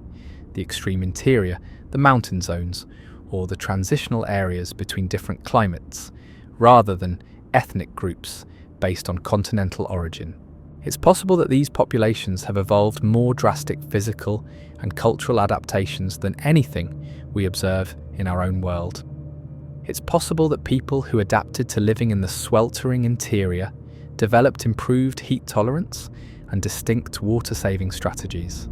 the extreme interior, the mountain zones, or the transitional areas between different climates, rather than ethnic groups based on continental origin. It's possible that these populations have evolved more drastic physical and cultural adaptations than anything we observe in our own world. It's possible that people who adapted to living in the sweltering interior developed improved heat tolerance and distinct water-saving strategies.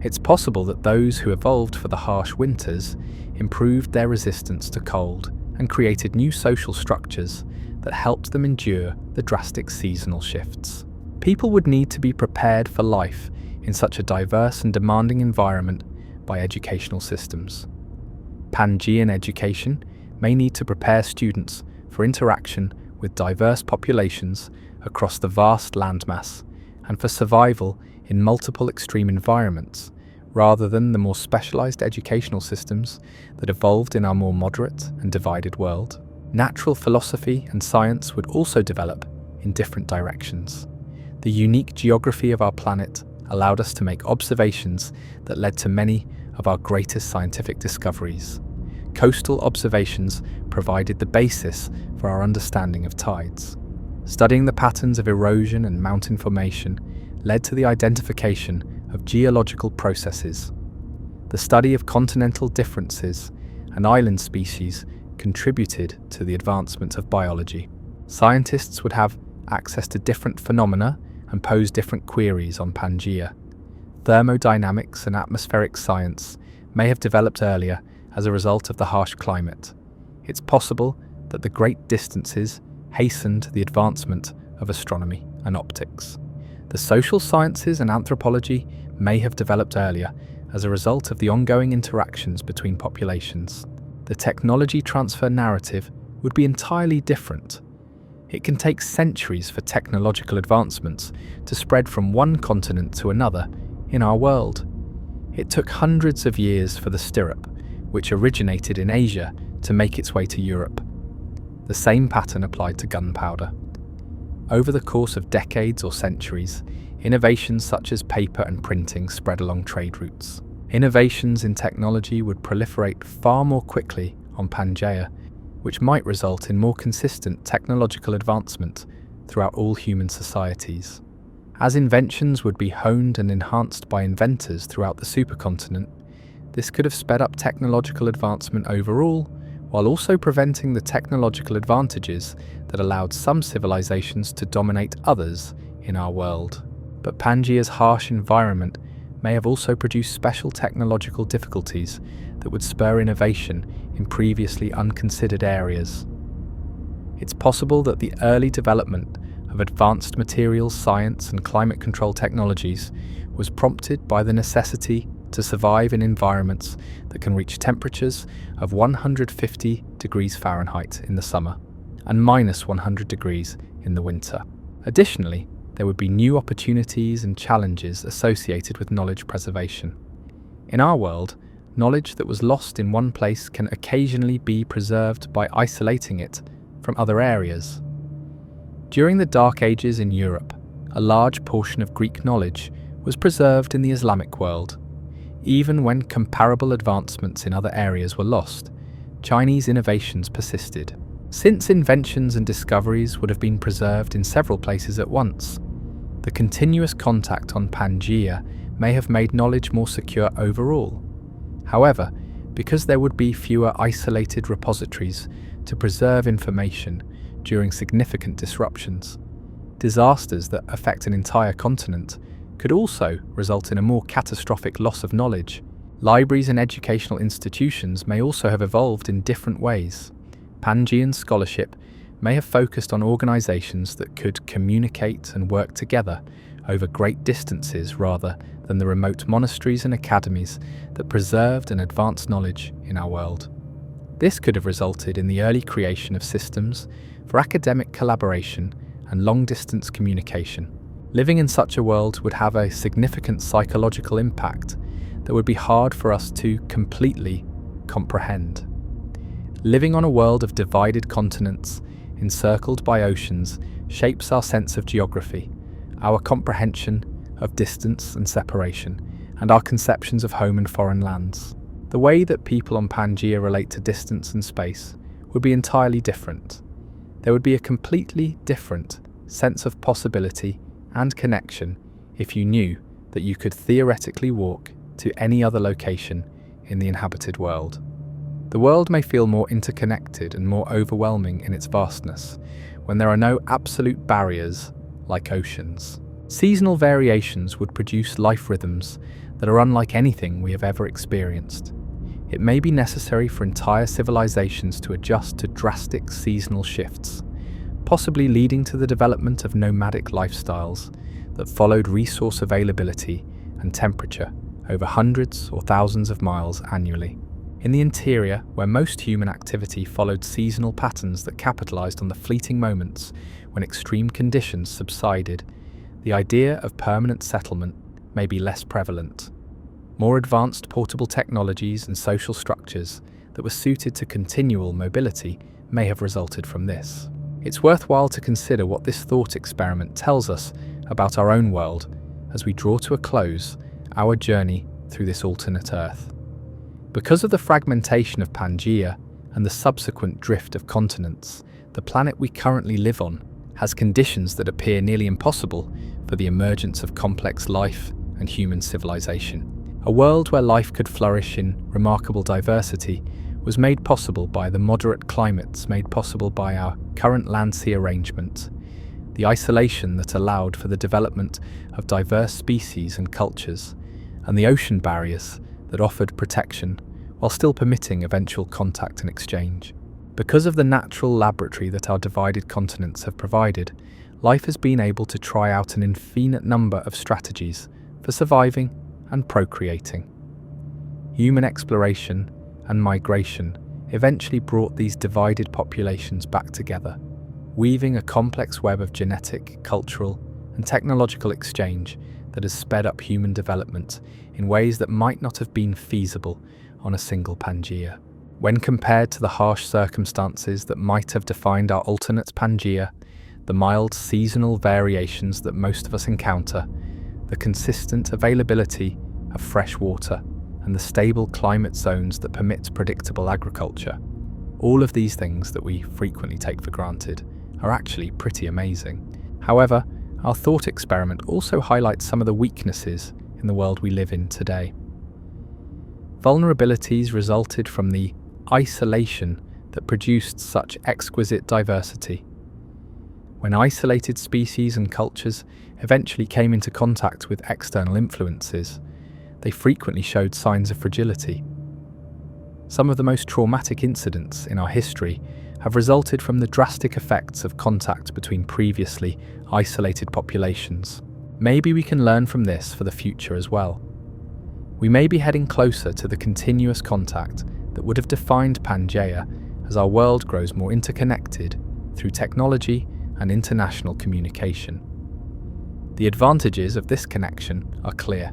It's possible that those who evolved for the harsh winters improved their resistance to cold and created new social structures that helped them endure the drastic seasonal shifts. People would need to be prepared for life in such a diverse and demanding environment by educational systems. Pangean education may need to prepare students for interaction with diverse populations across the vast landmass and for survival in multiple extreme environments, rather than the more specialized educational systems that evolved in our more moderate and divided world. Natural philosophy and science would also develop in different directions. The unique geography of our planet allowed us to make observations that led to many of our greatest scientific discoveries. Coastal observations provided the basis for our understanding of tides. Studying the patterns of erosion and mountain formation led to the identification of geological processes. The study of continental differences and island species contributed to the advancement of biology. Scientists would have access to different phenomena and pose different queries on Pangea. Thermodynamics and atmospheric science may have developed earlier as a result of the harsh climate. It's possible that the great distances hastened the advancement of astronomy and optics. The social sciences and anthropology may have developed earlier as a result of the ongoing interactions between populations. The technology transfer narrative would be entirely different. It can take centuries for technological advancements to spread from one continent to another in our world. It took hundreds of years for the stirrup, which originated in Asia, to make its way to Europe. The same pattern applied to gunpowder. Over the course of decades or centuries, innovations such as paper and printing spread along trade routes. Innovations in technology would proliferate far more quickly on Pangea, which might result in more consistent technological advancement throughout all human societies. As inventions would be honed and enhanced by inventors throughout the supercontinent, this could have sped up technological advancement overall, while also preventing the technological advantages that allowed some civilizations to dominate others in our world. But Pangea's harsh environment may have also produced special technological difficulties that would spur innovation in previously unconsidered areas. It's possible that the early development of advanced materials science and climate control technologies was prompted by the necessity to survive in environments that can reach temperatures of 150 degrees Fahrenheit in the summer and minus 100 degrees in the winter. Additionally, there would be new opportunities and challenges associated with knowledge preservation. In our world, knowledge that was lost in one place can occasionally be preserved by isolating it from other areas. During the Dark Ages in Europe, a large portion of Greek knowledge was preserved in the Islamic world. Even when comparable advancements in other areas were lost, Chinese innovations persisted. Since inventions and discoveries would have been preserved in several places at once, the continuous contact on Pangea may have made knowledge more secure overall. However, because there would be fewer isolated repositories to preserve information during significant disruptions, disasters that affect an entire continent could also result in a more catastrophic loss of knowledge. Libraries and educational institutions may also have evolved in different ways. Pangean scholarship may have focused on organizations that could communicate and work together over great distances rather than the remote monasteries and academies that preserved and advanced knowledge in our world. This could have resulted in the early creation of systems for academic collaboration and long-distance communication. Living in such a world would have a significant psychological impact that would be hard for us to completely comprehend. Living on a world of divided continents, encircled by oceans, shapes our sense of geography, our comprehension of distance and separation, and our conceptions of home and foreign lands. The way that people on Pangea relate to distance and space would be entirely different. There would be a completely different sense of possibility and connection if you knew that you could theoretically walk to any other location in the inhabited world. The world may feel more interconnected and more overwhelming in its vastness when there are no absolute barriers like oceans. Seasonal variations would produce life rhythms that are unlike anything we have ever experienced. It may be necessary for entire civilizations to adjust to drastic seasonal shifts, possibly leading to the development of nomadic lifestyles that followed resource availability and temperature over hundreds or thousands of miles annually. In the interior, where most human activity followed seasonal patterns that capitalized on the fleeting moments when extreme conditions subsided, the idea of permanent settlement may be less prevalent. More advanced portable technologies and social structures that were suited to continual mobility may have resulted from this. It's worthwhile to consider what this thought experiment tells us about our own world as we draw to a close our journey through this alternate Earth. Because of the fragmentation of Pangea and the subsequent drift of continents, the planet we currently live on has conditions that appear nearly impossible for the emergence of complex life and human civilization. A world where life could flourish in remarkable diversity was made possible by the moderate climates made possible by our current land-sea arrangement, the isolation that allowed for the development of diverse species and cultures, and the ocean barriers that offered protection while still permitting eventual contact and exchange. Because of the natural laboratory that our divided continents have provided, life has been able to try out an infinite number of strategies for surviving and procreating. Human exploration and migration eventually brought these divided populations back together, weaving a complex web of genetic, cultural, and technological exchange that has sped up human development in ways that might not have been feasible on a single Pangea. When compared to the harsh circumstances that might have defined our alternate Pangea, the mild seasonal variations that most of us encounter, the consistent availability of fresh water, and the stable climate zones that permit predictable agriculture, all of these things that we frequently take for granted are actually pretty amazing. However, our thought experiment also highlights some of the weaknesses in the world we live in today. Vulnerabilities resulted from the isolation that produced such exquisite diversity. When isolated species and cultures eventually came into contact with external influences, they frequently showed signs of fragility. Some of the most traumatic incidents in our history have resulted from the drastic effects of contact between previously isolated populations. Maybe we can learn from this for the future as well. We may be heading closer to the continuous contact that would have defined Pangea as our world grows more interconnected through technology and international communication. The advantages of this connection are clear: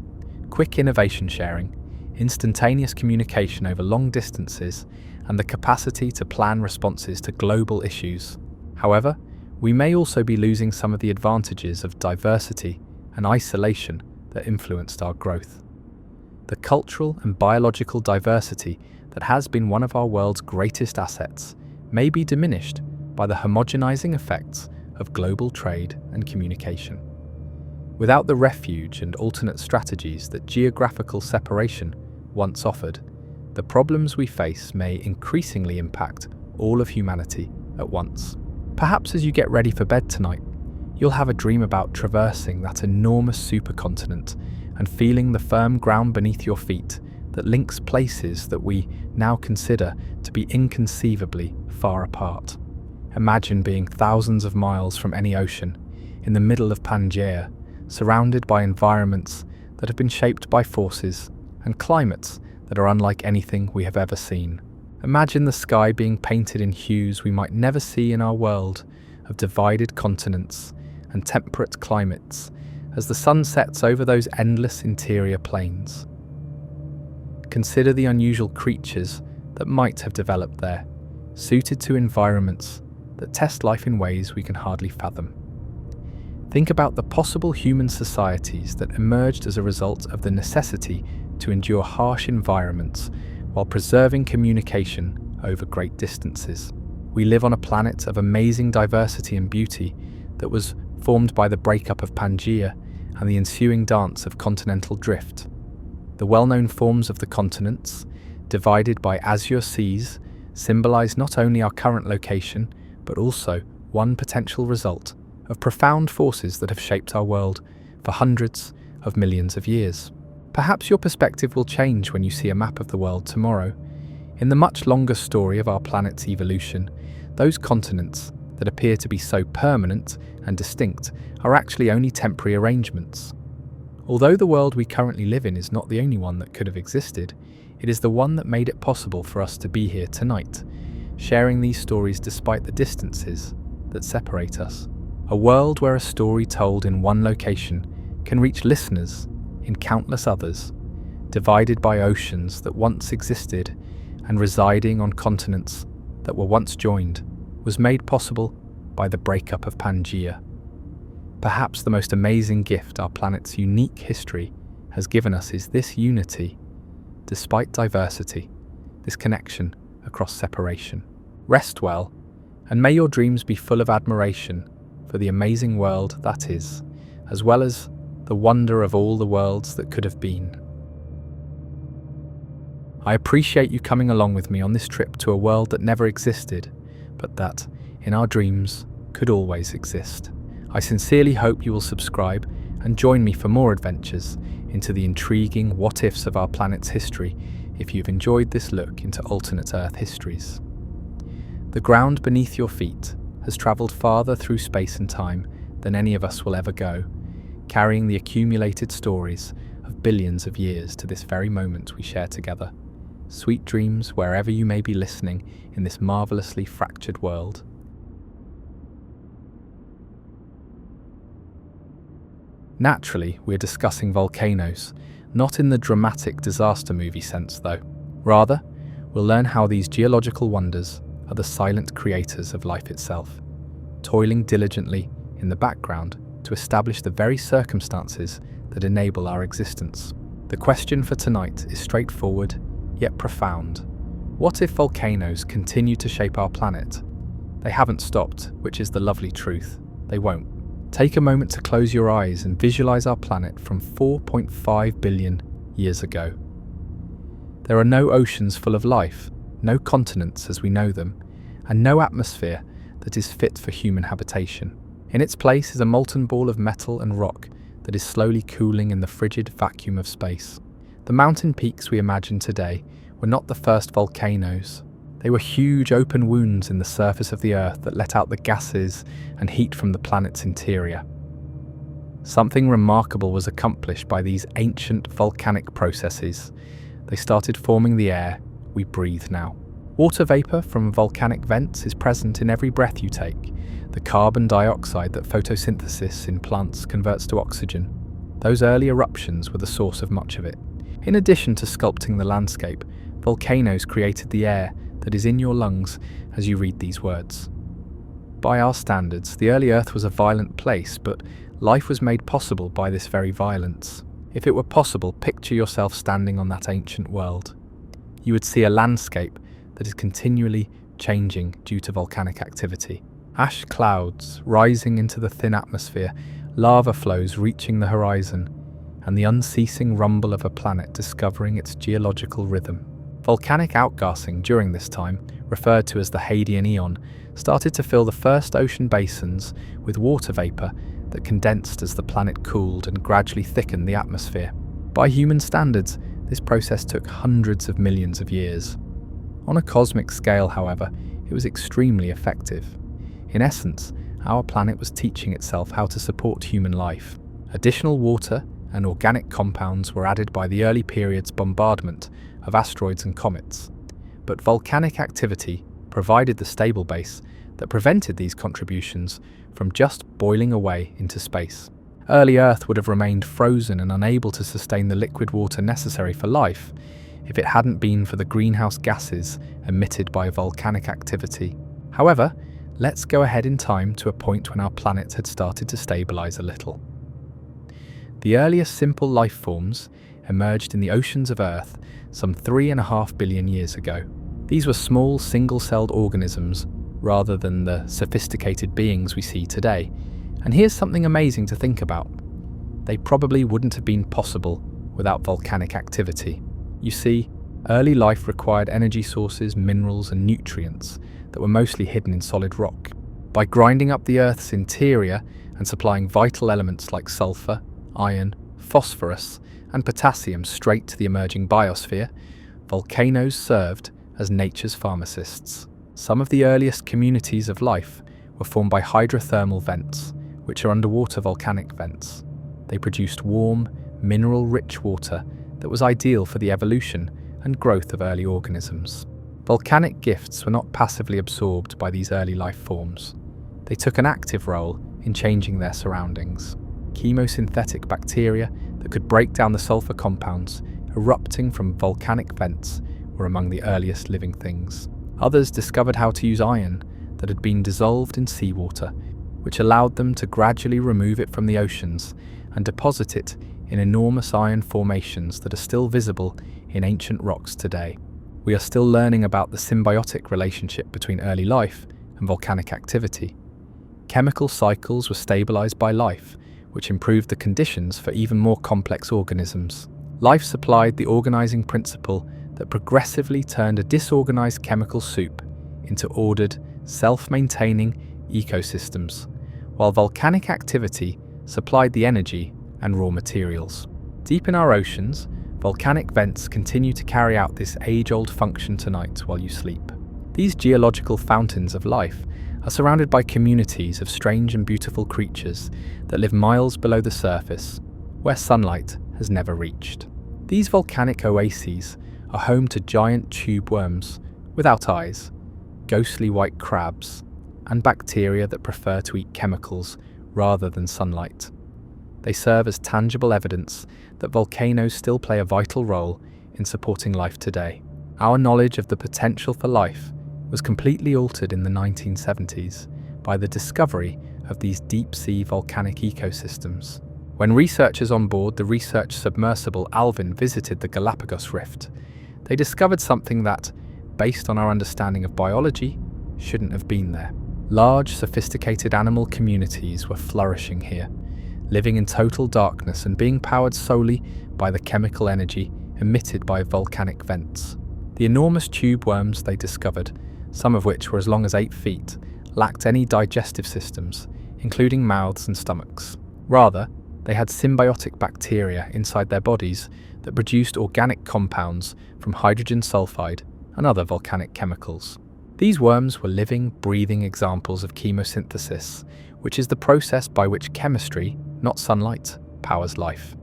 quick innovation sharing, instantaneous communication over long distances, and the capacity to plan responses to global issues. However, we may also be losing some of the advantages of diversity and isolation that influenced our growth. The cultural and biological diversity that has been one of our world's greatest assets may be diminished by the homogenizing effects of global trade and communication. Without the refuge and alternate strategies that geographical separation once offered, the problems we face may increasingly impact all of humanity at once. Perhaps as you get ready for bed tonight, you'll have a dream about traversing that enormous supercontinent and feeling the firm ground beneath your feet that links places that we now consider to be inconceivably far apart. Imagine being thousands of miles from any ocean, in the middle of Pangea, surrounded by environments that have been shaped by forces and climates that are unlike anything we have ever seen. Imagine the sky being painted in hues we might never see in our world of divided continents and temperate climates as the sun sets over those endless interior plains. Consider the unusual creatures that might have developed there, suited to environments that test life in ways we can hardly fathom. Think about the possible human societies that emerged as a result of the necessity to endure harsh environments while preserving communication over great distances. We live on a planet of amazing diversity and beauty that was formed by the breakup of Pangea and the ensuing dance of continental drift. The well-known forms of the continents, divided by azure seas, symbolize not only our current location, but also one potential result of profound forces that have shaped our world for hundreds of millions of years. Perhaps your perspective will change when you see a map of the world tomorrow. In the much longer story of our planet's evolution, those continents that appear to be so permanent and distinct are actually only temporary arrangements. Although the world we currently live in is not the only one that could have existed, it is the one that made it possible for us to be here tonight, sharing these stories despite the distances that separate us. A world where a story told in one location can reach listeners in countless others, divided by oceans that once existed and residing on continents that were once joined, was made possible by the breakup of Pangea. Perhaps the most amazing gift our planet's unique history has given us is this unity, despite diversity, this connection across separation. Rest well, and may your dreams be full of admiration for the amazing world that is, as well as the wonder of all the worlds that could have been. I appreciate you coming along with me on this trip to a world that never existed, but that, in our dreams, could always exist. I sincerely hope you will subscribe and join me for more adventures into the intriguing what-ifs of our planet's history if you've enjoyed this look into alternate Earth histories. The ground beneath your feet has travelled farther through space and time than any of us will ever go, carrying the accumulated stories of billions of years to this very moment we share together. Sweet dreams wherever you may be listening in this marvellously fractured world. Naturally, we're discussing volcanoes, not in the dramatic disaster movie sense though. Rather, we'll learn how these geological wonders are the silent creators of life itself, toiling diligently in the background to establish the very circumstances that enable our existence. The question for tonight is straightforward, yet profound. What if volcanoes continue to shape our planet? They haven't stopped, which is the lovely truth. They won't. Take a moment to close your eyes and visualize our planet from 4.5 billion years ago. There are no oceans full of life, no continents as we know them, and no atmosphere that is fit for human habitation. In its place is a molten ball of metal and rock that is slowly cooling in the frigid vacuum of space. The mountain peaks we imagine today were not the first volcanoes. They were huge open wounds in the surface of the Earth that let out the gases and heat from the planet's interior. Something remarkable was accomplished by these ancient volcanic processes. They started forming the air we breathe now. Water vapor from volcanic vents is present in every breath you take, the carbon dioxide that photosynthesis in plants converts to oxygen. Those early eruptions were the source of much of it. In addition to sculpting the landscape, volcanoes created the air that is in your lungs as you read these words. By our standards, the early Earth was a violent place, but life was made possible by this very violence. If it were possible, picture yourself standing on that ancient world. You would see a landscape that is continually changing due to volcanic activity. Ash clouds rising into the thin atmosphere, lava flows reaching the horizon, and the unceasing rumble of a planet discovering its geological rhythm. Volcanic outgassing during this time, referred to as the Hadean Eon, started to fill the first ocean basins with water vapor that condensed as the planet cooled and gradually thickened the atmosphere. By human standards, this process took hundreds of millions of years. On a cosmic scale, however, it was extremely effective. In essence, our planet was teaching itself how to support human life. Additional water and organic compounds were added by the early period's bombardment of asteroids and comets, but volcanic activity provided the stable base that prevented these contributions from just boiling away into space. Early Earth would have remained frozen and unable to sustain the liquid water necessary for life if it hadn't been for the greenhouse gases emitted by volcanic activity. However, let's go ahead in time to a point when our planet had started to stabilize a little. The earliest simple life forms emerged in the oceans of Earth some 3.5 billion years ago. These were small, single-celled organisms rather than the sophisticated beings we see today. And here's something amazing to think about. They probably wouldn't have been possible without volcanic activity. You see, early life required energy sources, minerals, and nutrients that were mostly hidden in solid rock. By grinding up the Earth's interior and supplying vital elements like sulfur, iron, phosphorus, and potassium straight to the emerging biosphere, volcanoes served as nature's pharmacists. Some of the earliest communities of life were formed by hydrothermal vents, which are underwater volcanic vents. They produced warm, mineral-rich water that was ideal for the evolution and growth of early organisms. Volcanic gifts were not passively absorbed by these early life forms. They took an active role in changing their surroundings. Chemosynthetic bacteria that could break down the sulfur compounds erupting from volcanic vents were among the earliest living things. Others discovered how to use iron that had been dissolved in seawater, which allowed them to gradually remove it from the oceans and deposit it in enormous iron formations that are still visible in ancient rocks today. We are still learning about the symbiotic relationship between early life and volcanic activity. Chemical cycles were stabilized by life, which improved the conditions for even more complex organisms. Life supplied the organizing principle that progressively turned a disorganized chemical soup into ordered, self-maintaining ecosystems, while volcanic activity supplied the energy and raw materials. Deep in our oceans, volcanic vents continue to carry out this age-old function tonight while you sleep. These geological fountains of life are surrounded by communities of strange and beautiful creatures that live miles below the surface, where sunlight has never reached. These volcanic oases are home to giant tube worms without eyes, ghostly white crabs, and bacteria that prefer to eat chemicals rather than sunlight. They serve as tangible evidence that volcanoes still play a vital role in supporting life today. Our knowledge of the potential for life was completely altered in the 1970s by the discovery of these deep-sea volcanic ecosystems. When researchers on board the research submersible Alvin visited the Galapagos Rift, they discovered something that, based on our understanding of biology, shouldn't have been there. Large, sophisticated animal communities were flourishing here, living in total darkness and being powered solely by the chemical energy emitted by volcanic vents. The enormous tube worms they discovered, some of which were as long as 8 feet, lacked any digestive systems, including mouths and stomachs. Rather, they had symbiotic bacteria inside their bodies that produced organic compounds from hydrogen sulfide and other volcanic chemicals. These worms were living, breathing examples of chemosynthesis, which is the process by which chemistry, not sunlight, powers life.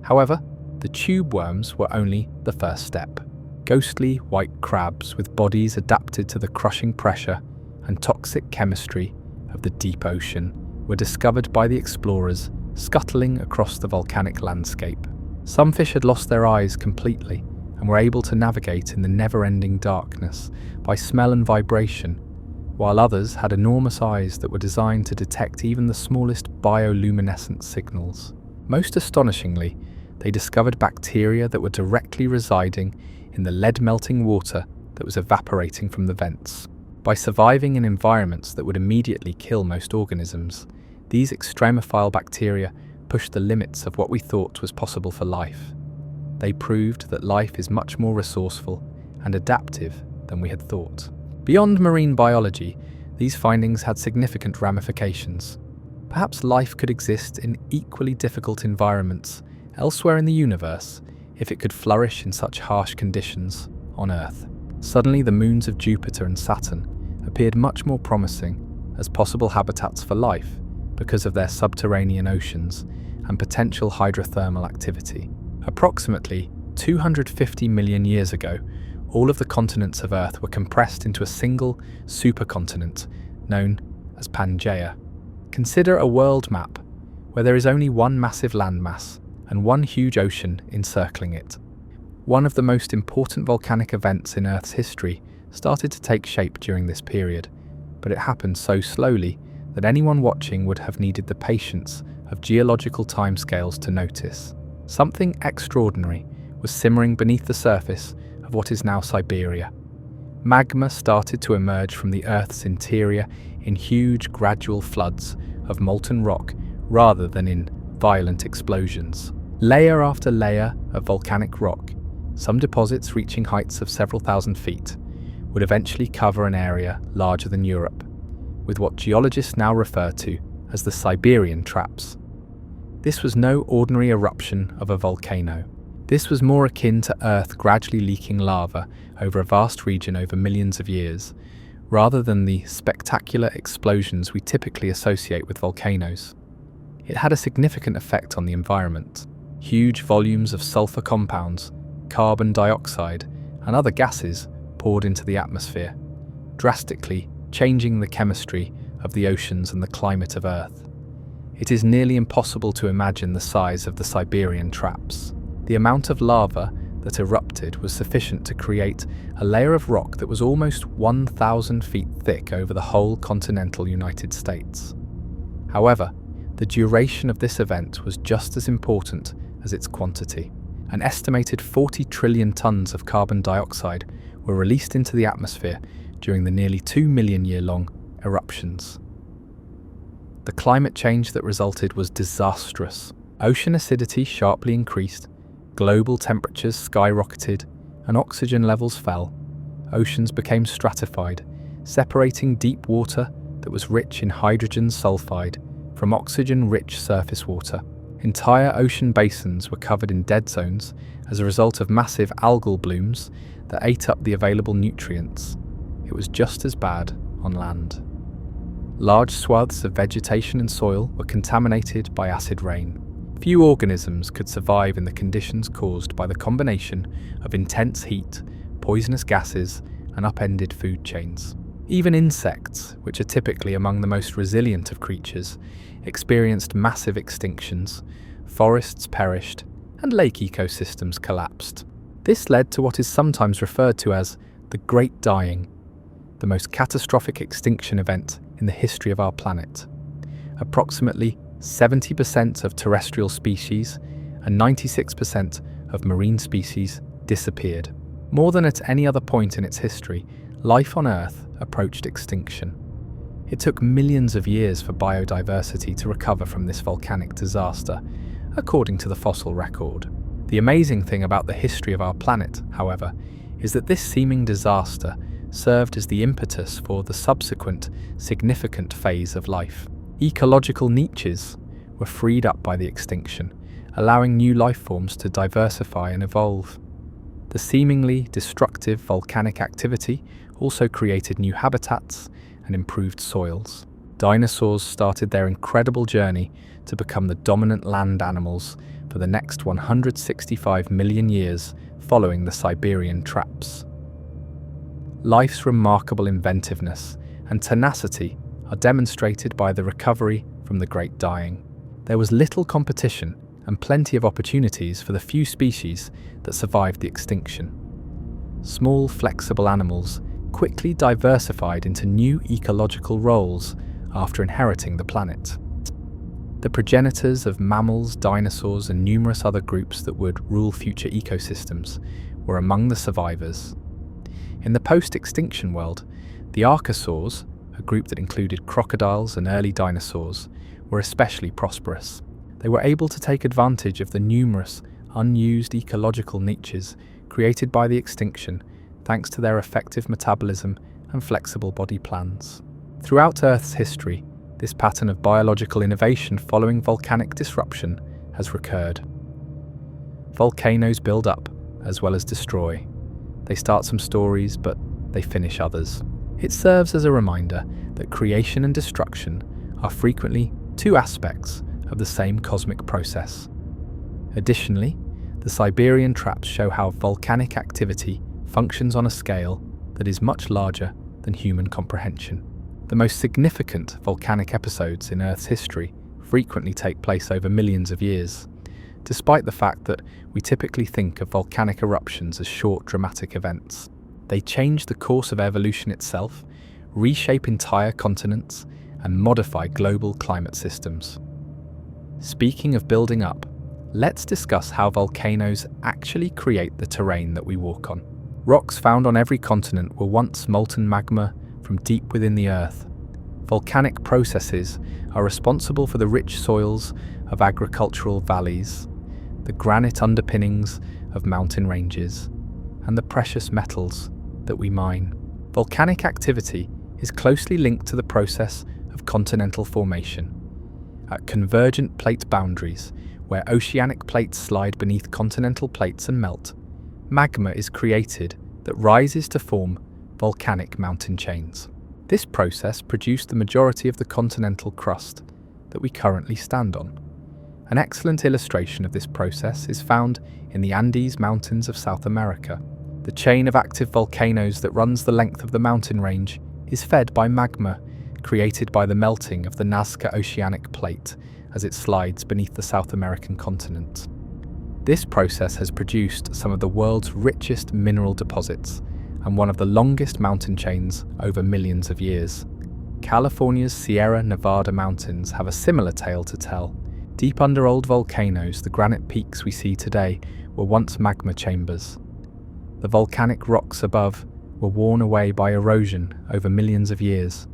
However, the tube worms were only the first step. Ghostly white crabs with bodies adapted to the crushing pressure and toxic chemistry of the deep ocean were discovered by the explorers scuttling across the volcanic landscape. Some fish had lost their eyes completely and were able to navigate in the never-ending darkness by smell and vibration, while others had enormous eyes that were designed to detect even the smallest bioluminescent signals. Most astonishingly, they discovered bacteria that were directly residing in the lead-melting water that was evaporating from the vents. By surviving in environments that would immediately kill most organisms, these extremophile bacteria pushed the limits of what we thought was possible for life. They proved that life is much more resourceful and adaptive than we had thought. Beyond marine biology, these findings had significant ramifications. Perhaps life could exist in equally difficult environments elsewhere in the universe if it could flourish in such harsh conditions on Earth. Suddenly, the moons of Jupiter and Saturn appeared much more promising as possible habitats for life because of their subterranean oceans and potential hydrothermal activity. Approximately 250 million years ago, all of the continents of Earth were compressed into a single supercontinent known as Pangea. Consider a world map where there is only one massive landmass and one huge ocean encircling it. One of the most important volcanic events in Earth's history started to take shape during this period, but it happened so slowly that anyone watching would have needed the patience of geological timescales to notice. Something extraordinary was simmering beneath the surface of what is now Siberia. Magma started to emerge from the Earth's interior in huge, gradual floods of molten rock rather than in violent explosions. Layer after layer of volcanic rock, some deposits reaching heights of several thousand feet, would eventually cover an area larger than Europe, with what geologists now refer to as the Siberian Traps. This was no ordinary eruption of a volcano. This was more akin to Earth gradually leaking lava over a vast region over millions of years, rather than the spectacular explosions we typically associate with volcanoes. It had a significant effect on the environment. Huge volumes of sulfur compounds, carbon dioxide, and other gases poured into the atmosphere, drastically changing the chemistry of the oceans and the climate of Earth. It is nearly impossible to imagine the size of the Siberian Traps. The amount of lava that erupted was sufficient to create a layer of rock that was almost 1,000 feet thick over the whole continental United States. However, the duration of this event was just as important as its quantity. An estimated 40 trillion tons of carbon dioxide were released into the atmosphere during the nearly 2 million year long eruptions. The climate change that resulted was disastrous. Ocean acidity sharply increased, global temperatures skyrocketed, and oxygen levels fell. Oceans became stratified, separating deep water that was rich in hydrogen sulfide from oxygen-rich surface water. Entire ocean basins were covered in dead zones as a result of massive algal blooms that ate up the available nutrients. It was just as bad on land. Large swaths of vegetation and soil were contaminated by acid rain. Few organisms could survive in the conditions caused by the combination of intense heat, poisonous gases, and upended food chains. Even insects, which are typically among the most resilient of creatures, experienced massive extinctions, forests perished, and lake ecosystems collapsed. This led to what is sometimes referred to as the Great Dying, the most catastrophic extinction event in the history of our planet. Approximately 70% of terrestrial species and 96% of marine species disappeared. More than at any other point in its history, life on Earth approached extinction. It took millions of years for biodiversity to recover from this volcanic disaster, according to the fossil record. The amazing thing about the history of our planet, however, is that this seeming disaster served as the impetus for the subsequent significant phase of life. Ecological niches were freed up by the extinction, allowing new life forms to diversify and evolve. The seemingly destructive volcanic activity also created new habitats and improved soils. Dinosaurs started their incredible journey to become the dominant land animals for the next 165 million years following the Siberian Traps. Life's remarkable inventiveness and tenacity are demonstrated by the recovery from the Great Dying. There was little competition and plenty of opportunities for the few species that survived the extinction. Small, flexible animals quickly diversified into new ecological roles after inheriting the planet. The progenitors of mammals, dinosaurs, and numerous other groups that would rule future ecosystems were among the survivors. In the post-extinction world, the archosaurs, a group that included crocodiles and early dinosaurs, were especially prosperous. They were able to take advantage of the numerous unused ecological niches created by the extinction thanks to their effective metabolism and flexible body plans. Throughout Earth's history, this pattern of biological innovation following volcanic disruption has recurred. Volcanoes build up as well as destroy. They start some stories, but they finish others. It serves as a reminder that creation and destruction are frequently two aspects of the same cosmic process. Additionally, the Siberian traps show how volcanic activity functions on a scale that is much larger than human comprehension. The most significant volcanic episodes in Earth's history frequently take place over millions of years, despite the fact that we typically think of volcanic eruptions as short, dramatic events. They change the course of evolution itself, reshape entire continents, and modify global climate systems. Speaking of building up, let's discuss how volcanoes actually create the terrain that we walk on. Rocks found on every continent were once molten magma from deep within the Earth. Volcanic processes are responsible for the rich soils of agricultural valleys, the granite underpinnings of mountain ranges, and the precious metals that we mine. Volcanic activity is closely linked to the process of continental formation. At convergent plate boundaries, where oceanic plates slide beneath continental plates and melt, magma is created that rises to form volcanic mountain chains. This process produced the majority of the continental crust that we currently stand on. An excellent illustration of this process is found in the Andes Mountains of South America. The chain of active volcanoes that runs the length of the mountain range is fed by magma created by the melting of the Nazca Oceanic Plate as it slides beneath the South American continent. This process has produced some of the world's richest mineral deposits and one of the longest mountain chains over millions of years. California's Sierra Nevada mountains have a similar tale to tell. Deep under old volcanoes, the granite peaks we see today were once magma chambers. The volcanic rocks above were worn away by erosion over millions of years,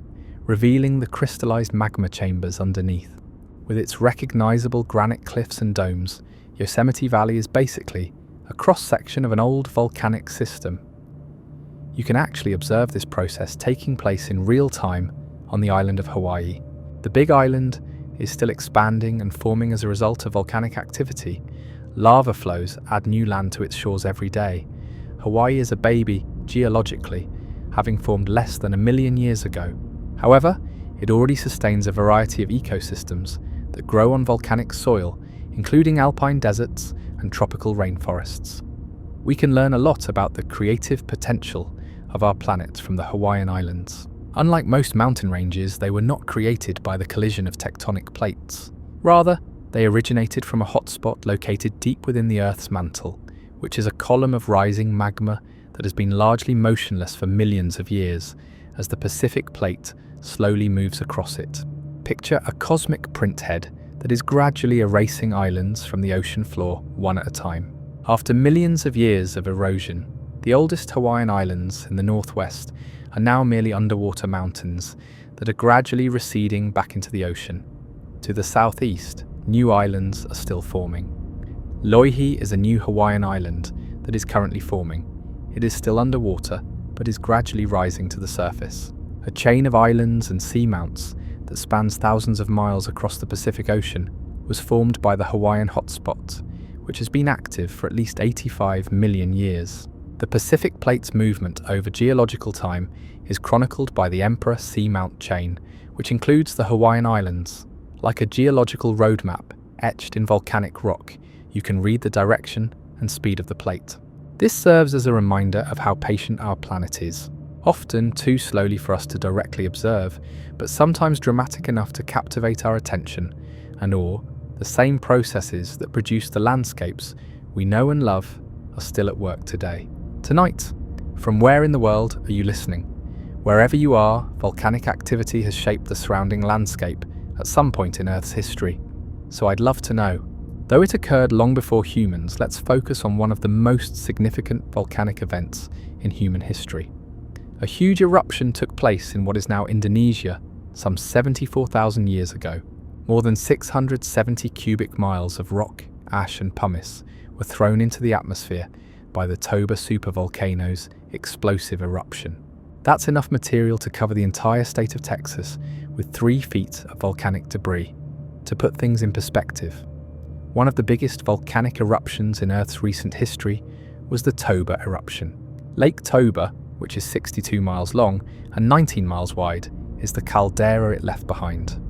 revealing the crystallized magma chambers underneath. With its recognizable granite cliffs and domes, Yosemite Valley is basically a cross-section of an old volcanic system. You can actually observe this process taking place in real time on the island of Hawaii. The Big Island is still expanding and forming as a result of volcanic activity. Lava flows add new land to its shores every day. Hawaii is a baby geologically, having formed less than 1 million years ago. However, it already sustains a variety of ecosystems that grow on volcanic soil, including alpine deserts and tropical rainforests. We can learn a lot about the creative potential of our planet from the Hawaiian Islands. Unlike most mountain ranges, they were not created by the collision of tectonic plates. Rather, they originated from a hotspot located deep within the Earth's mantle, which is a column of rising magma that has been largely motionless for millions of years as the Pacific Plate slowly moves across it. Picture a cosmic printhead that is gradually erasing islands from the ocean floor one at a time. After millions of years of erosion, the oldest Hawaiian islands in the northwest are now merely underwater mountains that are gradually receding back into the ocean. To the southeast, new islands are still forming. Loihi is a new Hawaiian island that is currently forming. It is still underwater, but is gradually rising to the surface. A chain of islands and seamounts that spans thousands of miles across the Pacific Ocean was formed by the Hawaiian hotspot, which has been active for at least 85 million years. The Pacific Plate's movement over geological time is chronicled by the Emperor Seamount Chain, which includes the Hawaiian Islands. Like a geological roadmap etched in volcanic rock, you can read the direction and speed of the plate. This serves as a reminder of how patient our planet is, often too slowly for us to directly observe, but sometimes dramatic enough to captivate our attention, and the same processes that produce the landscapes we know and love are still at work today. Tonight, from where in the world are you listening? Wherever you are, volcanic activity has shaped the surrounding landscape at some point in Earth's history. So I'd love to know. Though it occurred long before humans, let's focus on one of the most significant volcanic events in human history. A huge eruption took place in what is now Indonesia some 74,000 years ago. More than 670 cubic miles of rock, ash and pumice were thrown into the atmosphere by the Toba supervolcano's explosive eruption. That's enough material to cover the entire state of Texas with 3 feet of volcanic debris. To put things in perspective, one of the biggest volcanic eruptions in Earth's recent history was the Toba eruption. Lake Toba, which is 62 miles long and 19 miles wide, is the caldera it left behind.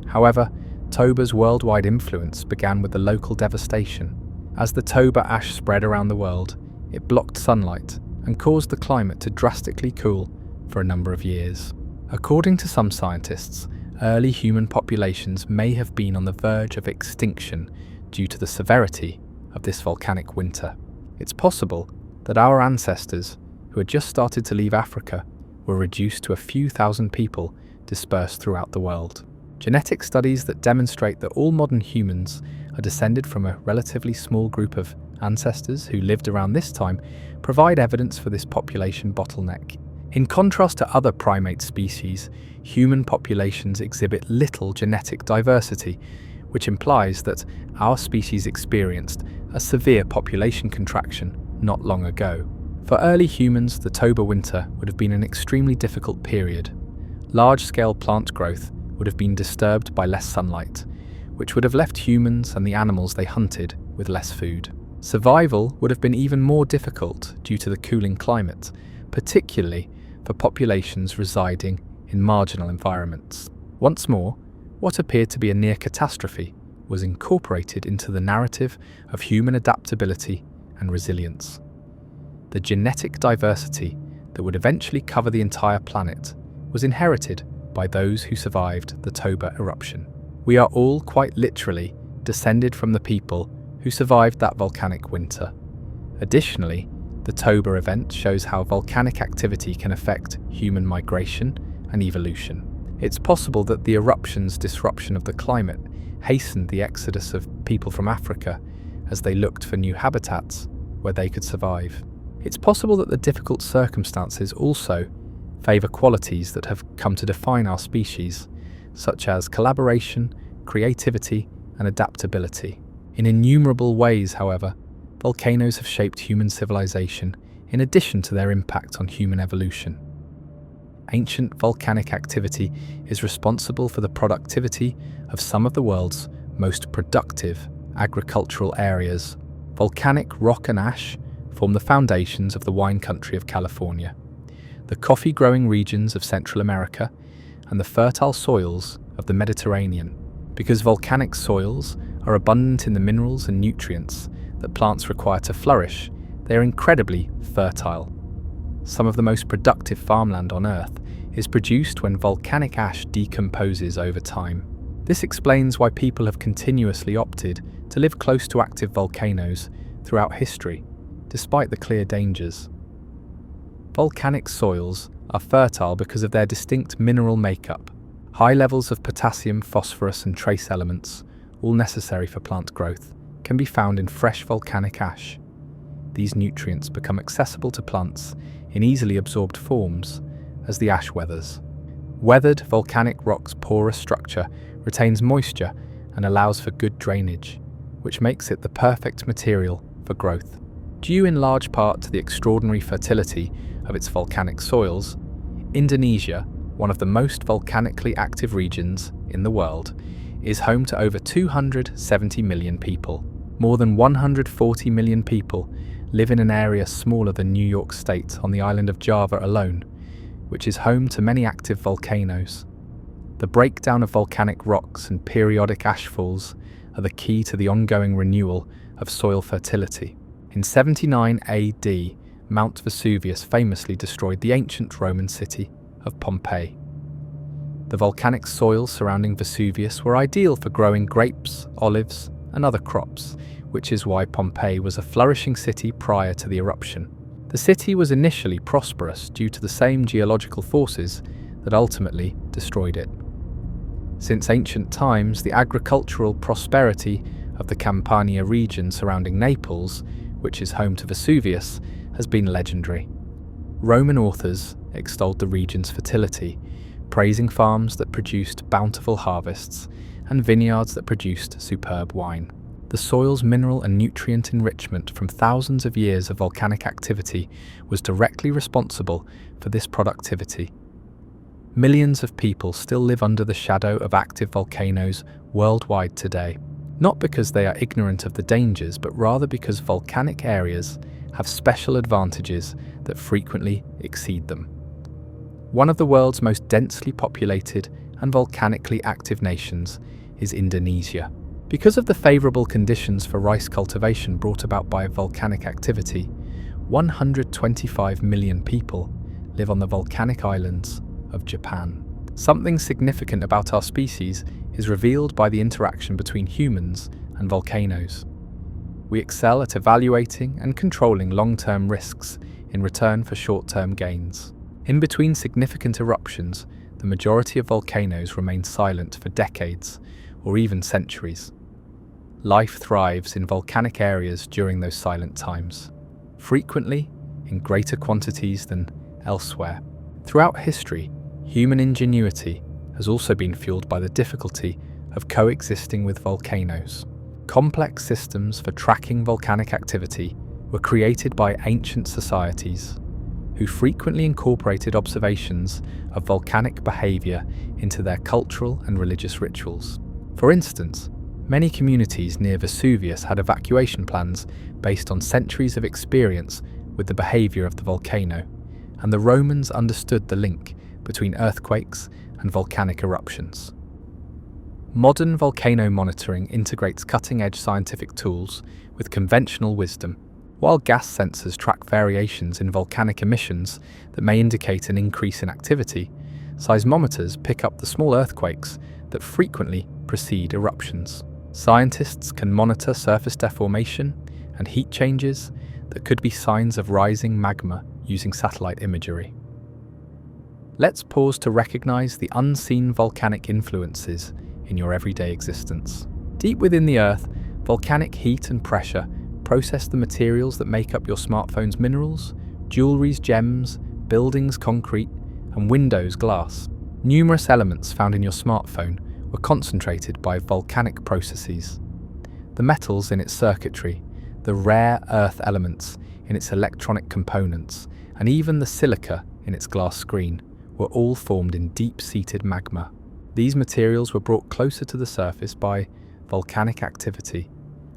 However, Toba's worldwide influence began with the local devastation. As the Toba ash spread around the world, it blocked sunlight and caused the climate to drastically cool for a number of years. According to some scientists, early human populations may have been on the verge of extinction due to the severity of this volcanic winter. It's possible that our ancestors, who had just started to leave Africa, were reduced to a few thousand people dispersed throughout the world. Genetic studies that demonstrate that all modern humans are descended from a relatively small group of ancestors who lived around this time provide evidence for this population bottleneck. In contrast to other primate species, human populations exhibit little genetic diversity, which implies that our species experienced a severe population contraction not long ago. For early humans, the Toba winter would have been an extremely difficult period. Large-scale plant growth would have been disturbed by less sunlight, which would have left humans and the animals they hunted with less food. Survival would have been even more difficult due to the cooling climate, particularly for populations residing in marginal environments. Once more, what appeared to be a near catastrophe was incorporated into the narrative of human adaptability and resilience. The genetic diversity that would eventually cover the entire planet was inherited by those who survived the Toba eruption. We are all quite literally descended from the people who survived that volcanic winter. Additionally, the Toba event shows how volcanic activity can affect human migration and evolution. It's possible that the eruption's disruption of the climate hastened the exodus of people from Africa as they looked for new habitats where they could survive. It's possible that the difficult circumstances also favour qualities that have come to define our species, such as collaboration, creativity, and adaptability. In innumerable ways, however, volcanoes have shaped human civilization in addition to their impact on human evolution. Ancient volcanic activity is responsible for the productivity of some of the world's most productive agricultural areas. Volcanic rock and ash form the foundations of the wine country of California, the coffee-growing regions of Central America, and the fertile soils of the Mediterranean. Because volcanic soils are abundant in the minerals and nutrients that plants require to flourish, they are incredibly fertile. Some of the most productive farmland on Earth is produced when volcanic ash decomposes over time. This explains why people have continuously opted to live close to active volcanoes throughout history, despite the clear dangers. Volcanic soils are fertile because of their distinct mineral makeup. High levels of potassium, phosphorus, and trace elements, all necessary for plant growth, can be found in fresh volcanic ash. These nutrients become accessible to plants in easily absorbed forms as the ash weathers. Weathered volcanic rock's porous structure retains moisture and allows for good drainage, which makes it the perfect material for growth. Due in large part to the extraordinary fertility of its volcanic soils, Indonesia, one of the most volcanically active regions in the world, is home to over 270 million people. More than 140 million people live in an area smaller than New York State on the island of Java alone, which is home to many active volcanoes. The breakdown of volcanic rocks and periodic ashfalls are the key to the ongoing renewal of soil fertility. In 79 AD, Mount Vesuvius famously destroyed the ancient Roman city of Pompeii. The volcanic soils surrounding Vesuvius were ideal for growing grapes, olives, and other crops, which is why Pompeii was a flourishing city prior to the eruption. The city was initially prosperous due to the same geological forces that ultimately destroyed it. Since ancient times, the agricultural prosperity of the Campania region surrounding Naples, which is home to Vesuvius, has been legendary. Roman authors extolled the region's fertility, praising farms that produced bountiful harvests and vineyards that produced superb wine. The soil's mineral and nutrient enrichment from thousands of years of volcanic activity was directly responsible for this productivity. Millions of people still live under the shadow of active volcanoes worldwide today, not because they are ignorant of the dangers, but rather because volcanic areas have special advantages that frequently exceed them. One of the world's most densely populated and volcanically active nations is Indonesia. Because of the favorable conditions for rice cultivation brought about by volcanic activity, 125 million people live on the volcanic islands of Japan. Something significant about our species is revealed by the interaction between humans and volcanoes. We excel at evaluating and controlling long-term risks in return for short-term gains. In between significant eruptions, the majority of volcanoes remain silent for decades or even centuries. Life thrives in volcanic areas during those silent times, frequently in greater quantities than elsewhere. Throughout history, human ingenuity has also been fueled by the difficulty of coexisting with volcanoes. Complex systems for tracking volcanic activity were created by ancient societies, who frequently incorporated observations of volcanic behavior into their cultural and religious rituals. For instance, many communities near Vesuvius had evacuation plans based on centuries of experience with the behavior of the volcano, and the Romans understood the link between earthquakes and volcanic eruptions. Modern volcano monitoring integrates cutting-edge scientific tools with conventional wisdom. While gas sensors track variations in volcanic emissions that may indicate an increase in activity, seismometers pick up the small earthquakes that frequently precede eruptions. Scientists can monitor surface deformation and heat changes that could be signs of rising magma using satellite imagery. Let's pause to recognize the unseen volcanic influences in your everyday existence. Deep within the Earth, volcanic heat and pressure process the materials that make up your smartphone's minerals, jewelry's gems, buildings' concrete, and windows' glass. Numerous elements found in your smartphone were concentrated by volcanic processes. The metals in its circuitry, the rare earth elements in its electronic components, and even the silica in its glass screen were all formed in deep-seated magma. These materials were brought closer to the surface by volcanic activity,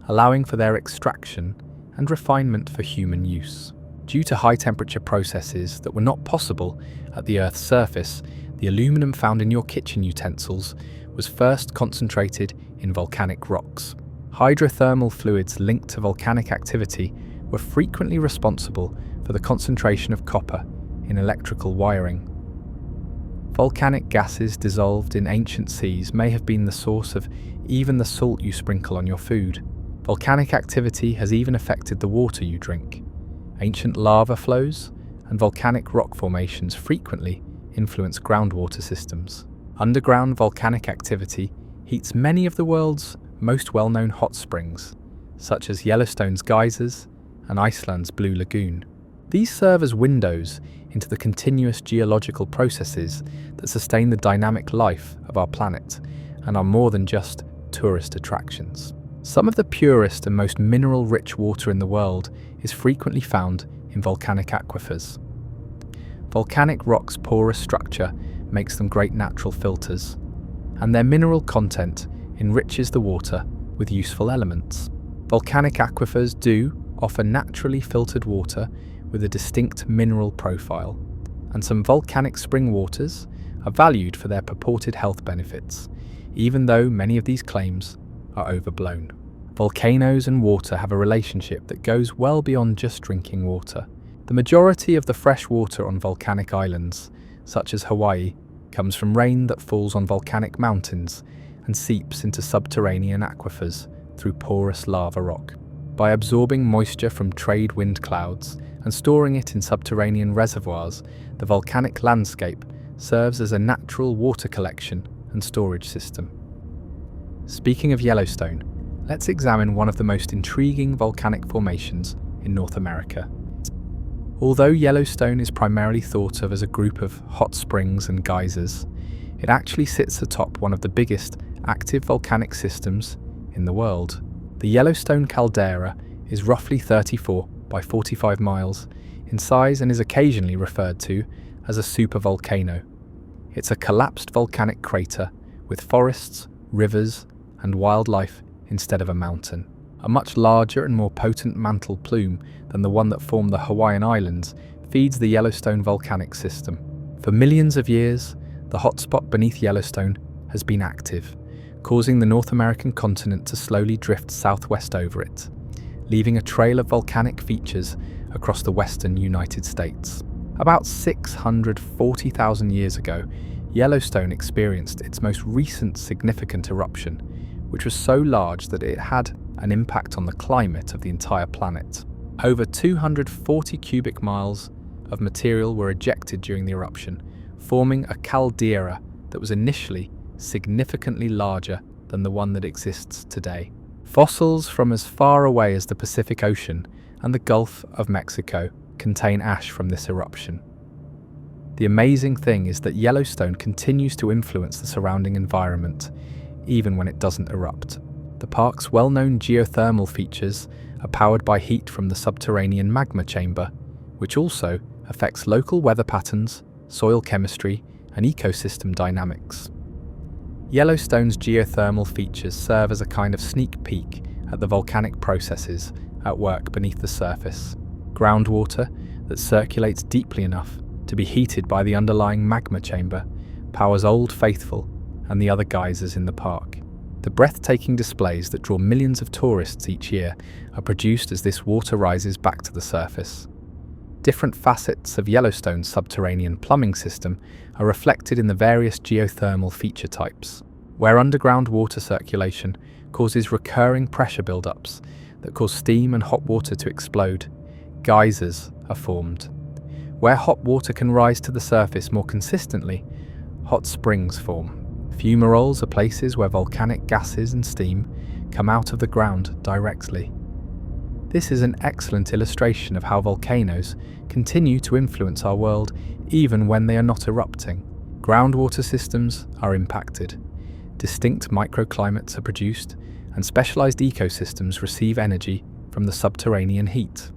allowing for their extraction and refinement for human use. Due to high-temperature processes that were not possible at the Earth's surface, the aluminum found in your kitchen utensils was first concentrated in volcanic rocks. Hydrothermal fluids linked to volcanic activity were frequently responsible for the concentration of copper in electrical wiring. Volcanic gases dissolved in ancient seas may have been the source of even the salt you sprinkle on your food. Volcanic activity has even affected the water you drink. Ancient lava flows and volcanic rock formations frequently influence groundwater systems. Underground volcanic activity heats many of the world's most well-known hot springs, such as Yellowstone's geysers and Iceland's Blue Lagoon. These serve as windows into the continuous geological processes that sustain the dynamic life of our planet and are more than just tourist attractions. Some of the purest and most mineral-rich water in the world is frequently found in volcanic aquifers. Volcanic rock's porous structure makes them great natural filters, and their mineral content enriches the water with useful elements. Volcanic aquifers do offer naturally filtered water with a distinct mineral profile, and some volcanic spring waters are valued for their purported health benefits, even though many of these claims are overblown. Volcanoes and water have a relationship that goes well beyond just drinking water. The majority of the fresh water on volcanic islands, such as Hawaii, comes from rain that falls on volcanic mountains and seeps into subterranean aquifers through porous lava rock. By absorbing moisture from trade wind clouds and storing it in subterranean reservoirs, the volcanic landscape serves as a natural water collection and storage system. Speaking of Yellowstone, let's examine one of the most intriguing volcanic formations in North America. Although Yellowstone is primarily thought of as a group of hot springs and geysers, it actually sits atop one of the biggest active volcanic systems in the world. The Yellowstone caldera is roughly 34 by 45 miles in size and is occasionally referred to as a supervolcano. It's a collapsed volcanic crater with forests, rivers, and wildlife instead of a mountain. A much larger and more potent mantle plume than the one that formed the Hawaiian Islands feeds the Yellowstone volcanic system. For millions of years, the hotspot beneath Yellowstone has been active, causing the North American continent to slowly drift southwest over it, leaving a trail of volcanic features across the western United States. About 640,000 years ago, Yellowstone experienced its most recent significant eruption, which was so large that it had an impact on the climate of the entire planet. Over 240 cubic miles of material were ejected during the eruption, forming a caldera that was initially significantly larger than the one that exists today. Fossils from as far away as the Pacific Ocean and the Gulf of Mexico contain ash from this eruption. The amazing thing is that Yellowstone continues to influence the surrounding environment, even when it doesn't erupt. The park's well-known geothermal features are powered by heat from the subterranean magma chamber, which also affects local weather patterns, soil chemistry, and ecosystem dynamics. Yellowstone's geothermal features serve as a kind of sneak peek at the volcanic processes at work beneath the surface. Groundwater that circulates deeply enough to be heated by the underlying magma chamber powers Old Faithful and the other geysers in the park. The breathtaking displays that draw millions of tourists each year are produced as this water rises back to the surface. Different facets of Yellowstone's subterranean plumbing system are reflected in the various geothermal feature types, where underground water circulation causes recurring pressure buildups that cause steam and hot water to explode. Geysers are formed. Where hot water can rise to the surface more consistently, hot springs form. Fumaroles are places where volcanic gases and steam come out of the ground directly. This is an excellent illustration of how volcanoes continue to influence our world even when they are not erupting. Groundwater systems are impacted. Distinct microclimates are produced, and specialized ecosystems receive energy from the subterranean heat.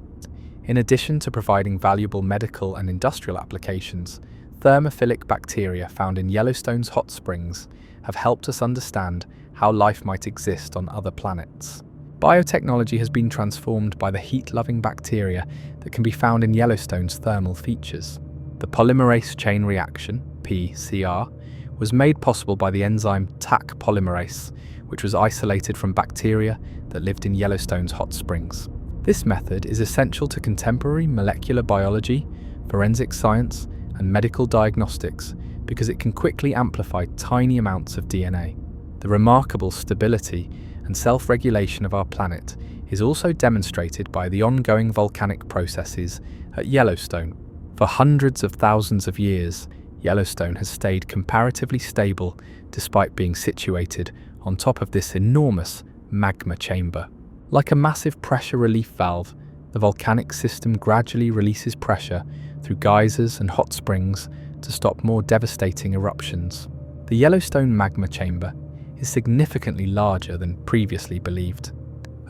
In addition to providing valuable medical and industrial applications, thermophilic bacteria found in Yellowstone's hot springs have helped us understand how life might exist on other planets. Biotechnology has been transformed by the heat-loving bacteria that can be found in Yellowstone's thermal features. The polymerase chain reaction, PCR, was made possible by the enzyme Taq polymerase, which was isolated from bacteria that lived in Yellowstone's hot springs. This method is essential to contemporary molecular biology, forensic science, and medical diagnostics because it can quickly amplify tiny amounts of DNA. The remarkable stability and self-regulation of our planet is also demonstrated by the ongoing volcanic processes at Yellowstone. For hundreds of thousands of years, Yellowstone has stayed comparatively stable despite being situated on top of this enormous magma chamber. Like a massive pressure relief valve, the volcanic system gradually releases pressure through geysers and hot springs to stop more devastating eruptions. The Yellowstone magma chamber is significantly larger than previously believed,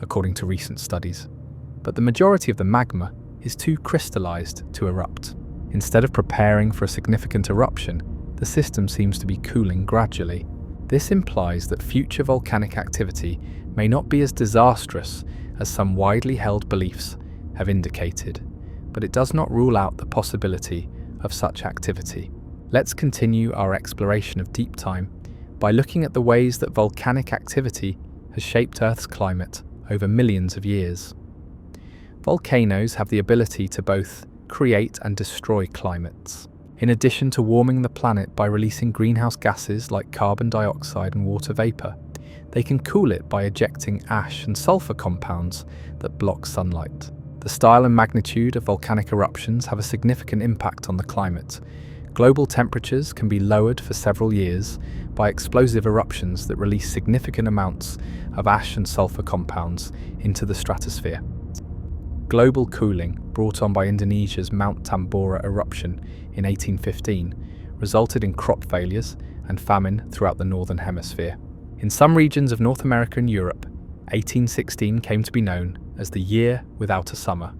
according to recent studies, but the majority of the magma is too crystallized to erupt. Instead of preparing for a significant eruption, the system seems to be cooling gradually. This implies that future volcanic activity may not be as disastrous as some widely held beliefs have indicated, but it does not rule out the possibility of such activity. Let's continue our exploration of deep time by looking at the ways that volcanic activity has shaped Earth's climate over millions of years. Volcanoes have the ability to both create and destroy climates. In addition to warming the planet by releasing greenhouse gases like carbon dioxide and water vapor, they can cool it by ejecting ash and sulfur compounds that block sunlight. The style and magnitude of volcanic eruptions have a significant impact on the climate. Global temperatures can be lowered for several years by explosive eruptions that release significant amounts of ash and sulfur compounds into the stratosphere. Global cooling, brought on by Indonesia's Mount Tambora eruption in 1815, resulted in crop failures and famine throughout the Northern Hemisphere. In some regions of North America and Europe, 1816 came to be known as the year without a summer.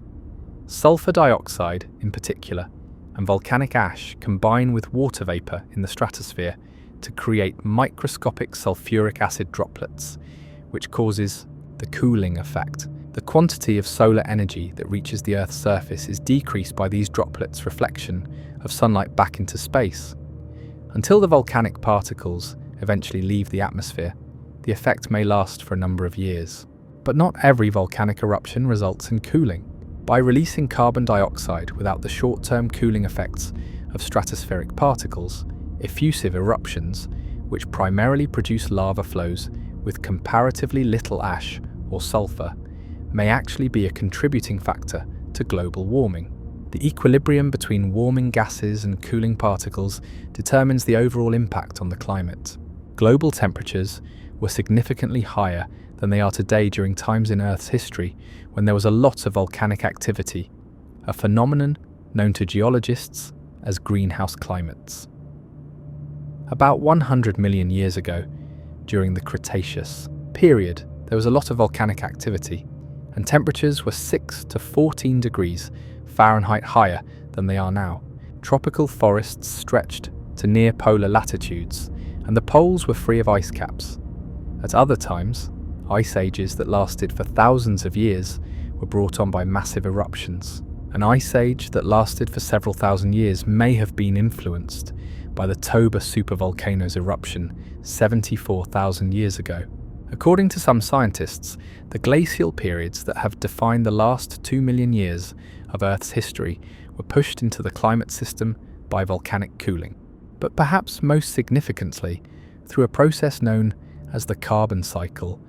Sulfur dioxide, in particular, and volcanic ash combine with water vapor in the stratosphere to create microscopic sulfuric acid droplets, which causes the cooling effect. The quantity of solar energy that reaches the Earth's surface is decreased by these droplets' reflection of sunlight back into space. Until the volcanic particles eventually leave the atmosphere, the effect may last for a number of years. But not every volcanic eruption results in cooling. By releasing carbon dioxide without the short-term cooling effects of stratospheric particles, effusive eruptions, which primarily produce lava flows with comparatively little ash or sulfur, may actually be a contributing factor to global warming. The equilibrium between warming gases and cooling particles determines the overall impact on the climate. Global temperatures were significantly higher than they are today during times in Earth's history when there was a lot of volcanic activity, a phenomenon known to geologists as greenhouse climates. About 100 million years ago, during the Cretaceous period, there was a lot of volcanic activity, and temperatures were 6 to 14 degrees Fahrenheit higher than they are now. Tropical forests stretched to near polar latitudes, and the poles were free of ice caps. At other times, ice ages that lasted for thousands of years were brought on by massive eruptions. An ice age that lasted for several thousand years may have been influenced by the Toba supervolcano's eruption 74,000 years ago. According to some scientists, the glacial periods that have defined the last 2 million years of Earth's history were pushed into the climate system by volcanic cooling. But perhaps most significantly, through a process known as the carbon cycle,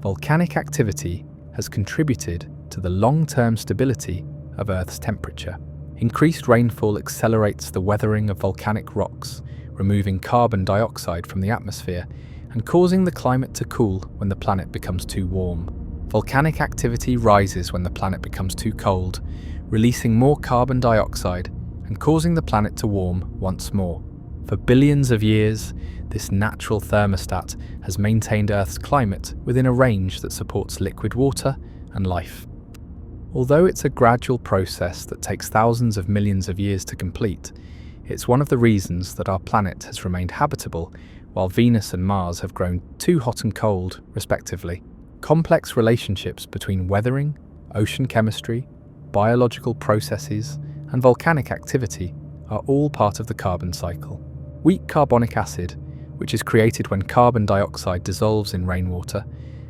volcanic activity has contributed to the long-term stability of Earth's temperature. Increased rainfall accelerates the weathering of volcanic rocks, removing carbon dioxide from the atmosphere and causing the climate to cool when the planet becomes too warm. Volcanic activity rises when the planet becomes too cold, releasing more carbon dioxide and causing the planet to warm once more. For billions of years, this natural thermostat has maintained Earth's climate within a range that supports liquid water and life. Although it's a gradual process that takes thousands of millions of years to complete, it's one of the reasons that our planet has remained habitable while Venus and Mars have grown too hot and cold, respectively. Complex relationships between weathering, ocean chemistry, biological processes, and volcanic activity are all part of the carbon cycle. Weak carbonic acid, which is created when carbon dioxide dissolves in rainwater,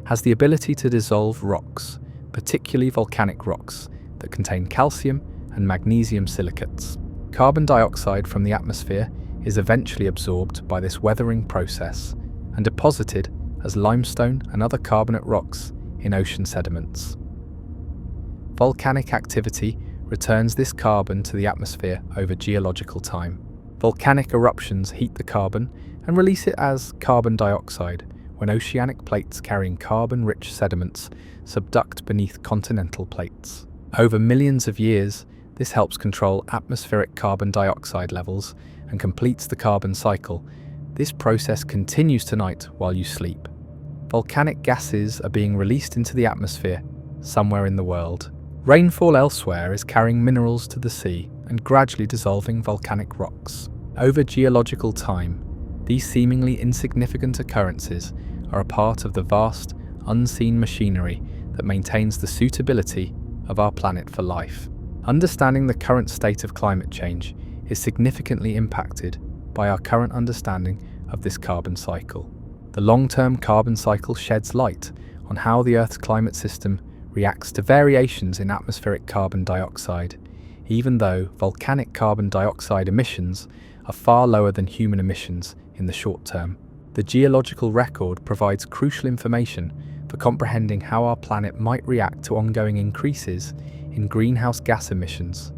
has the ability to dissolve rocks, particularly volcanic rocks that contain calcium and magnesium silicates. Carbon dioxide from the atmosphere is eventually absorbed by this weathering process and deposited as limestone and other carbonate rocks in ocean sediments. Volcanic activity returns this carbon to the atmosphere over geological time. Volcanic eruptions heat the carbon and release it as carbon dioxide when oceanic plates carrying carbon-rich sediments subduct beneath continental plates. Over millions of years, this helps control atmospheric carbon dioxide levels and completes the carbon cycle. This process continues tonight while you sleep. Volcanic gases are being released into the atmosphere somewhere in the world. Rainfall elsewhere is carrying minerals to the sea and gradually dissolving volcanic rocks. Over geological time, these seemingly insignificant occurrences are a part of the vast, unseen machinery that maintains the suitability of our planet for life. Understanding the current state of climate change is significantly impacted by our current understanding of this carbon cycle. The long-term carbon cycle sheds light on how the Earth's climate system reacts to variations in atmospheric carbon dioxide, even though volcanic carbon dioxide emissions are far lower than human emissions in the short term. The geological record provides crucial information for comprehending how our planet might react to ongoing increases in greenhouse gas emissions,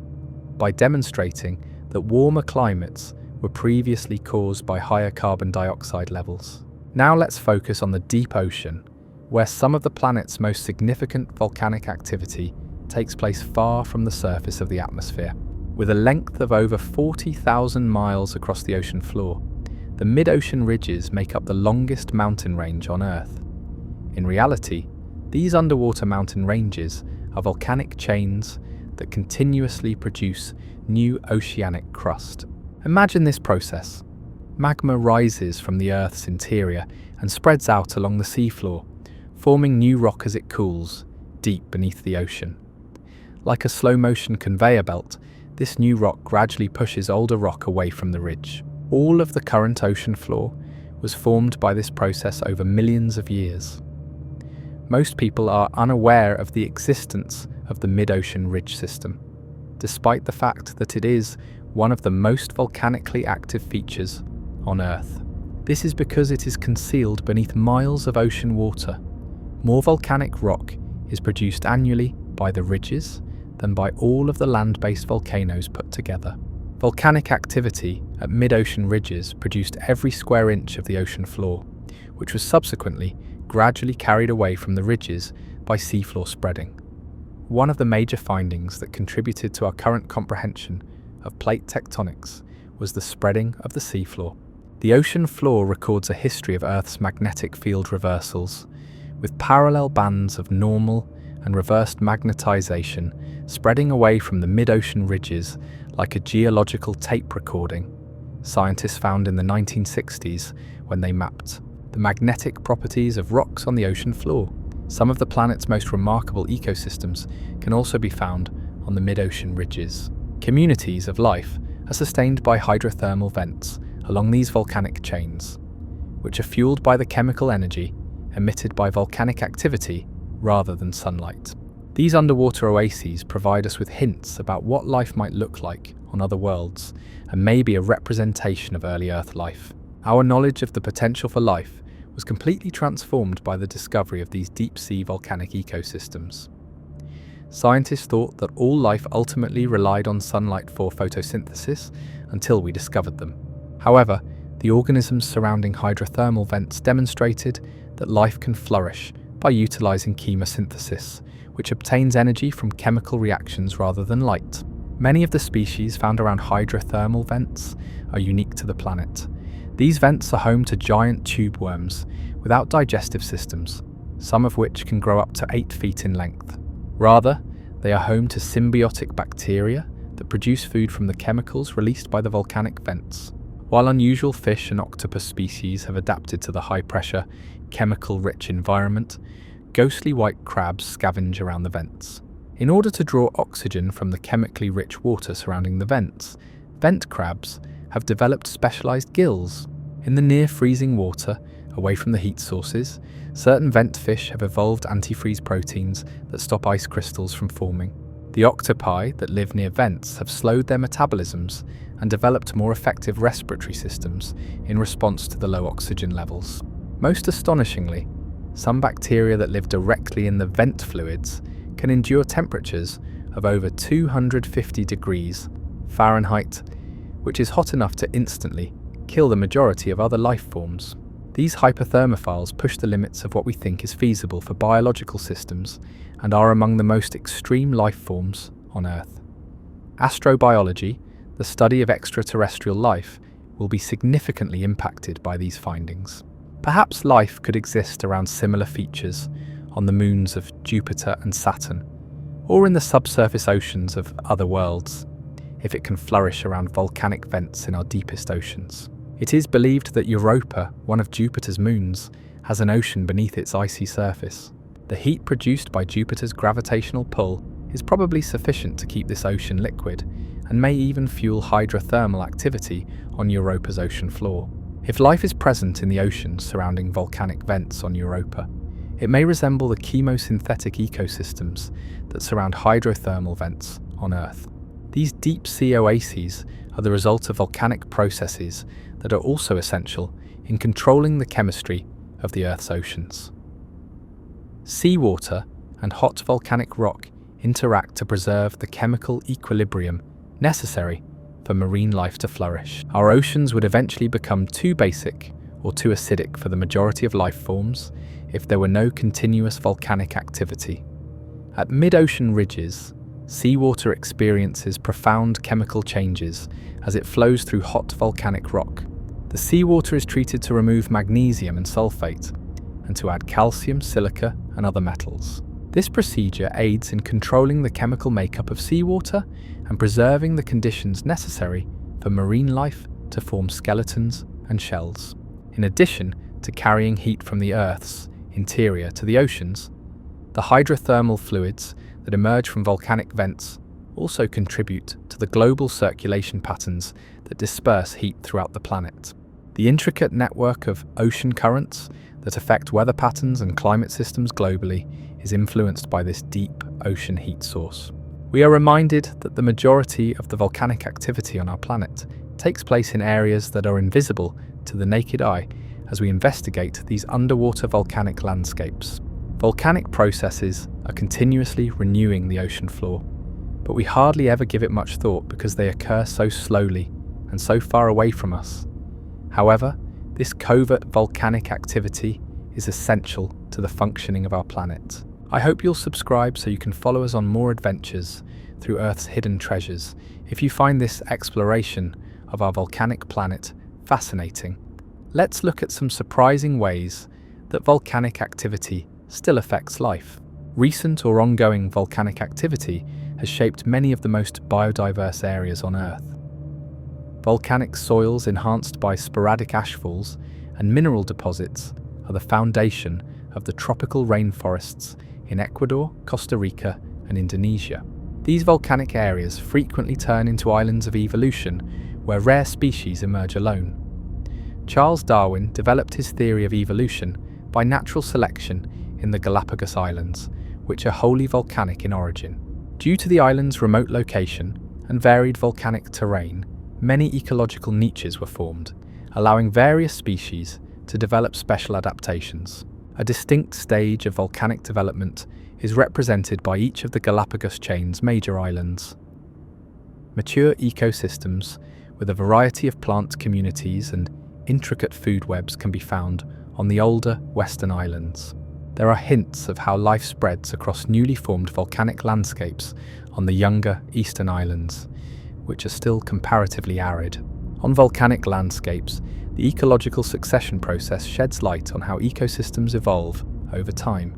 by demonstrating that warmer climates were previously caused by higher carbon dioxide levels. Now let's focus on the deep ocean, where some of the planet's most significant volcanic activity takes place far from the surface of the atmosphere. With a length of over 40,000 miles across the ocean floor, the mid-ocean ridges make up the longest mountain range on Earth. In reality, these underwater mountain ranges are volcanic chains that continuously produce new oceanic crust. Imagine this process. Magma rises from the Earth's interior and spreads out along the seafloor, forming new rock as it cools, deep beneath the ocean. Like a slow-motion conveyor belt, this new rock gradually pushes older rock away from the ridge. All of the current ocean floor, was formed by this process over millions of years. Most people are unaware of the existence of the mid-ocean ridge system, despite the fact that it is one of the most volcanically active features on Earth. This is because it is concealed beneath miles of ocean water. More volcanic rock is produced annually by the ridges than by all of the land-based volcanoes put together. Volcanic activity at mid-ocean ridges produced every square inch of the ocean floor, which was subsequently gradually carried away from the ridges by seafloor spreading. One of the major findings that contributed to our current comprehension of plate tectonics was the spreading of the seafloor. The ocean floor records a history of Earth's magnetic field reversals, with parallel bands of normal and reversed magnetization spreading away from the mid-ocean ridges like a geological tape recording. Scientists found in the 1960s when they mapped the magnetic properties of rocks on the ocean floor. Some of the planet's most remarkable ecosystems can also be found on the mid-ocean ridges. Communities of life are sustained by hydrothermal vents along these volcanic chains, which are fueled by the chemical energy emitted by volcanic activity rather than sunlight. These underwater oases provide us with hints about what life might look like on other worlds and may be a representation of early Earth life. Our knowledge of the potential for life was completely transformed by the discovery of these deep-sea volcanic ecosystems. Scientists thought that all life ultimately relied on sunlight for photosynthesis until we discovered them. However, the organisms surrounding hydrothermal vents demonstrated that life can flourish by utilizing chemosynthesis, which obtains energy from chemical reactions rather than light. Many of the species found around hydrothermal vents are unique to the planet. These vents are home to giant tube worms without digestive systems, some of which can grow up to 8 feet in length. Rather, they are home to symbiotic bacteria that produce food from the chemicals released by the volcanic vents. While unusual fish and octopus species have adapted to the high-pressure, chemical-rich environment, ghostly white crabs scavenge around the vents. In order to draw oxygen from the chemically rich water surrounding the vents, vent crabs have developed specialized gills. In the near-freezing water, away from the heat sources, certain vent fish have evolved antifreeze proteins that stop ice crystals from forming. The octopi that live near vents have slowed their metabolisms and developed more effective respiratory systems in response to the low oxygen levels. Most astonishingly, some bacteria that live directly in the vent fluids can endure temperatures of over 250 degrees Fahrenheit, which is hot enough to instantly kill the majority of other life forms. These hyperthermophiles push the limits of what we think is feasible for biological systems and are among the most extreme life forms on Earth. Astrobiology, the study of extraterrestrial life, will be significantly impacted by these findings. Perhaps life could exist around similar features on the moons of Jupiter and Saturn, or in the subsurface oceans of other worlds, if it can flourish around volcanic vents in our deepest oceans. It is believed that Europa, one of Jupiter's moons, has an ocean beneath its icy surface. The heat produced by Jupiter's gravitational pull is probably sufficient to keep this ocean liquid, and may even fuel hydrothermal activity on Europa's ocean floor. If life is present in the oceans surrounding volcanic vents on Europa, it may resemble the chemosynthetic ecosystems that surround hydrothermal vents on Earth. These deep-sea oases are the result of volcanic processes that are also essential in controlling the chemistry of the Earth's oceans. Seawater and hot volcanic rock interact to preserve the chemical equilibrium necessary for marine life to flourish. Our oceans would eventually become too basic or too acidic for the majority of life forms if there were no continuous volcanic activity. At mid-ocean ridges, seawater experiences profound chemical changes as it flows through hot volcanic rock. The seawater is treated to remove magnesium and sulfate, and to add calcium, silica, and other metals. This procedure aids in controlling the chemical makeup of seawater and preserving the conditions necessary for marine life to form skeletons and shells. In addition to carrying heat from the Earth's interior to the oceans, the hydrothermal fluids that emerge from volcanic vents also contribute to the global circulation patterns that disperse heat throughout the planet. The intricate network of ocean currents that affect weather patterns and climate systems globally is influenced by this deep ocean heat source. We are reminded that the majority of the volcanic activity on our planet takes place in areas that are invisible to the naked eye as we investigate these underwater volcanic landscapes. Volcanic processes are continuously renewing the ocean floor, but we hardly ever give it much thought because they occur so slowly and so far away from us. However, this covert volcanic activity is essential to the functioning of our planet. I hope you'll subscribe so you can follow us on more adventures through Earth's hidden treasures. If you find this exploration of our volcanic planet fascinating, let's look at some surprising ways that volcanic activity still affects life. Recent or ongoing volcanic activity has shaped many of the most biodiverse areas on Earth. Volcanic soils enhanced by sporadic ashfalls and mineral deposits are the foundation of the tropical rainforests in Ecuador, Costa Rica, and Indonesia. These volcanic areas frequently turn into islands of evolution where rare species emerge alone. Charles Darwin developed his theory of evolution by natural selection in the Galapagos Islands, which are wholly volcanic in origin. Due to the island's remote location and varied volcanic terrain, many ecological niches were formed, allowing various species to develop special adaptations. A distinct stage of volcanic development is represented by each of the Galapagos chain's major islands. Mature ecosystems with a variety of plant communities and intricate food webs can be found on the older western islands. There are hints of how life spreads across newly formed volcanic landscapes on the younger eastern islands, which are still comparatively arid. On volcanic landscapes, the ecological succession process sheds light on how ecosystems evolve over time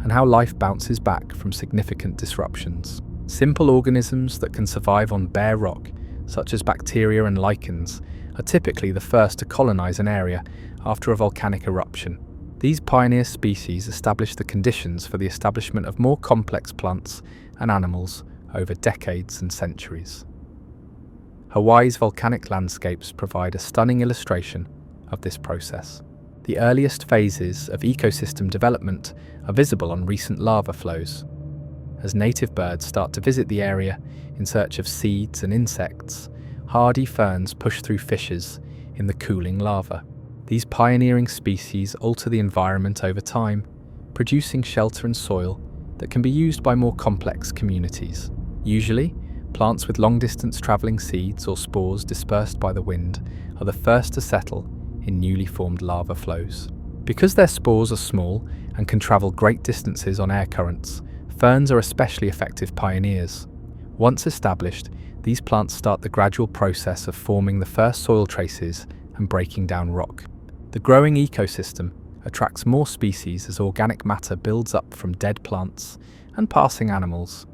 and how life bounces back from significant disruptions. Simple organisms that can survive on bare rock, such as bacteria and lichens, are typically the first to colonize an area after a volcanic eruption. These pioneer species establish the conditions for the establishment of more complex plants and animals over decades and centuries. Hawaii's volcanic landscapes provide a stunning illustration of this process. The earliest phases of ecosystem development are visible on recent lava flows. As native birds start to visit the area in search of seeds and insects, hardy ferns push through fissures in the cooling lava. These pioneering species alter the environment over time, producing shelter and soil that can be used by more complex communities. Usually, plants with long-distance travelling seeds or spores dispersed by the wind are the first to settle in newly formed lava flows. Because their spores are small and can travel great distances on air currents, ferns are especially effective pioneers. Once established, these plants start the gradual process of forming the first soil traces and breaking down rock. The growing ecosystem attracts more species as organic matter builds up from dead plants and passing animals.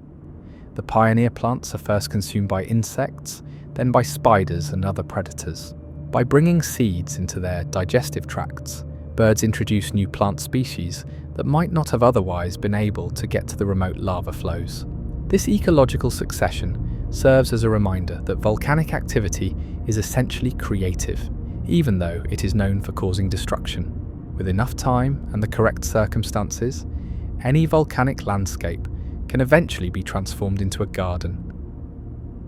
The pioneer plants are first consumed by insects, then by spiders and other predators. By bringing seeds into their digestive tracts, birds introduce new plant species that might not have otherwise been able to get to the remote lava flows. This ecological succession serves as a reminder that volcanic activity is essentially creative, even though it is known for causing destruction. With enough time and the correct circumstances, any volcanic landscape can eventually be transformed into a garden.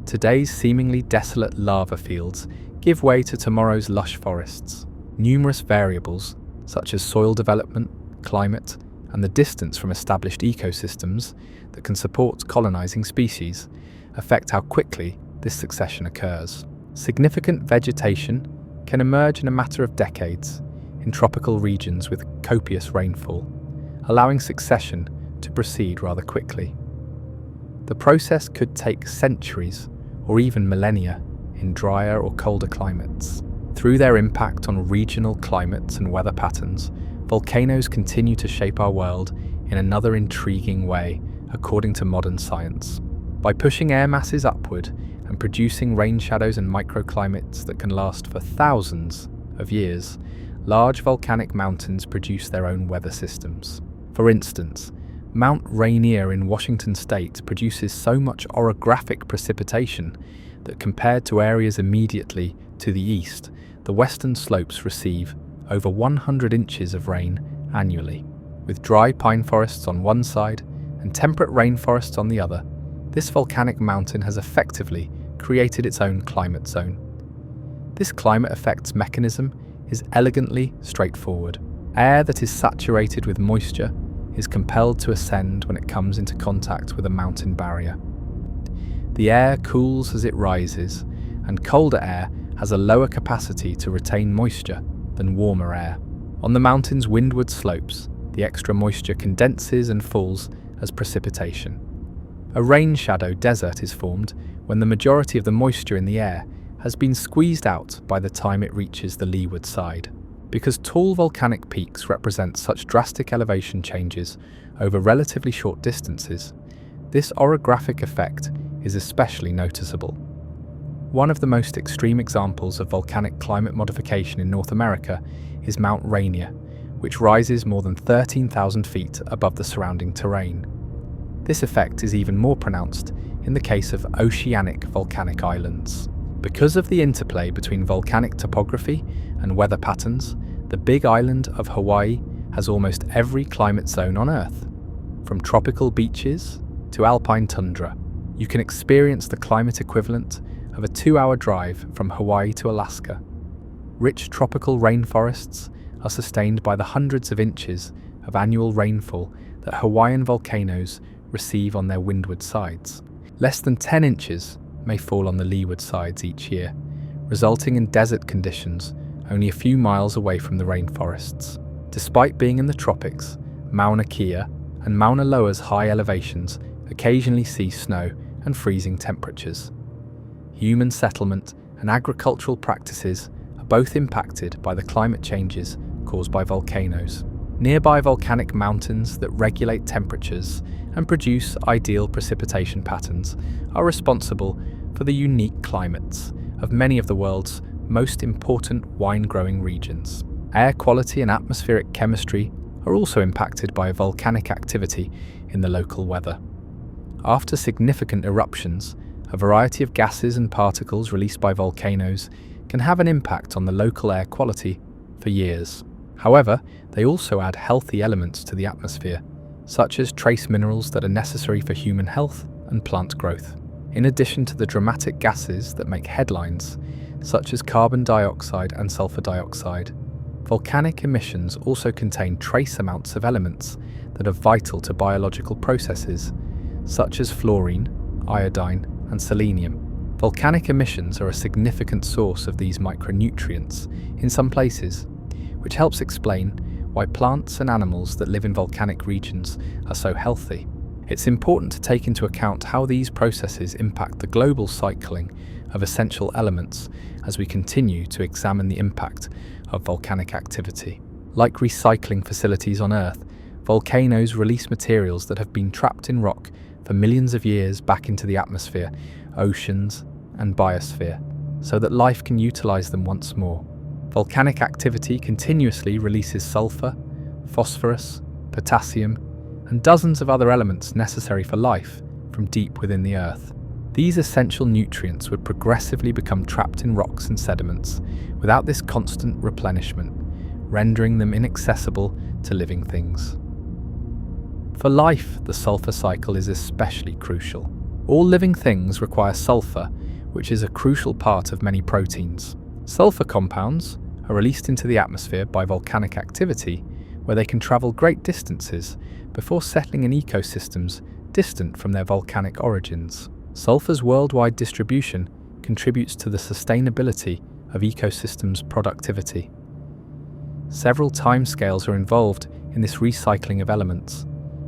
Today's seemingly desolate lava fields give way to tomorrow's lush forests. Numerous variables, such as soil development, climate, and the distance from established ecosystems that can support colonizing species, affect how quickly this succession occurs. Significant vegetation can emerge in a matter of decades in tropical regions with copious rainfall, allowing succession to proceed rather quickly. The process could take centuries or even millennia in drier or colder climates. Through their impact on regional climates and weather patterns, volcanoes continue to shape our world in another intriguing way, according to modern science. By pushing air masses upward and producing rain shadows and microclimates that can last for thousands of years, large volcanic mountains produce their own weather systems. For instance, Mount Rainier in Washington state produces so much orographic precipitation that compared to areas immediately to the east, the western slopes receive over 100 inches of rain annually. With dry pine forests on one side and temperate rainforests on the other, this volcanic mountain has effectively created its own climate zone. This climate effects mechanism is elegantly straightforward. Air that is saturated with moisture is compelled to ascend when it comes into contact with a mountain barrier. The air cools as it rises, and colder air has a lower capacity to retain moisture than warmer air. On the mountain's windward slopes, the extra moisture condenses and falls as precipitation. A rain shadow desert is formed when the majority of the moisture in the air has been squeezed out by the time it reaches the leeward side. Because tall volcanic peaks represent such drastic elevation changes over relatively short distances, this orographic effect is especially noticeable. One of the most extreme examples of volcanic climate modification in North America is Mount Rainier, which rises more than 13,000 feet above the surrounding terrain. This effect is even more pronounced in the case of oceanic volcanic islands. Because of the interplay between volcanic topography and weather patterns, the Big Island of Hawaii has almost every climate zone on Earth. From tropical beaches to alpine tundra, you can experience the climate equivalent of a 2-hour drive from Hawaii to Alaska. Rich tropical rainforests are sustained by the hundreds of inches of annual rainfall that Hawaiian volcanoes receive on their windward sides. Less than 10 inches may fall on the leeward sides each year, resulting in desert conditions only a few miles away from the rainforests. Despite being in the tropics, Mauna Kea and Mauna Loa's high elevations occasionally see snow and freezing temperatures. Human settlement and agricultural practices are both impacted by the climate changes caused by volcanoes. Nearby volcanic mountains that regulate temperatures and produce ideal precipitation patterns are responsible for the unique climates of many of the world's most important wine-growing regions. Air quality and atmospheric chemistry are also impacted by volcanic activity in the local weather. After significant eruptions, a variety of gases and particles released by volcanoes can have an impact on the local air quality for years. However, they also add healthy elements to the atmosphere, such as trace minerals that are necessary for human health and plant growth. In addition to the dramatic gases that make headlines, such as carbon dioxide and sulfur dioxide, volcanic emissions also contain trace amounts of elements that are vital to biological processes, such as fluorine, iodine, and selenium. Volcanic emissions are a significant source of these micronutrients in some places, which helps explain why plants and animals that live in volcanic regions are so healthy. It's important to take into account how these processes impact the global cycling of essential elements as we continue to examine the impact of volcanic activity. Like recycling facilities on Earth, volcanoes release materials that have been trapped in rock for millions of years back into the atmosphere, oceans, and biosphere, so that life can utilize them once more. Volcanic activity continuously releases sulfur, phosphorus, potassium, and dozens of other elements necessary for life from deep within the Earth. These essential nutrients would progressively become trapped in rocks and sediments without this constant replenishment, rendering them inaccessible to living things. For life, the sulfur cycle is especially crucial. All living things require sulfur, which is a crucial part of many proteins. Sulfur compounds are released into the atmosphere by volcanic activity, where they can travel great distances before settling in ecosystems distant from their volcanic origins. Sulfur's worldwide distribution contributes to the sustainability of ecosystems' productivity. Several timescales are involved in this recycling of elements.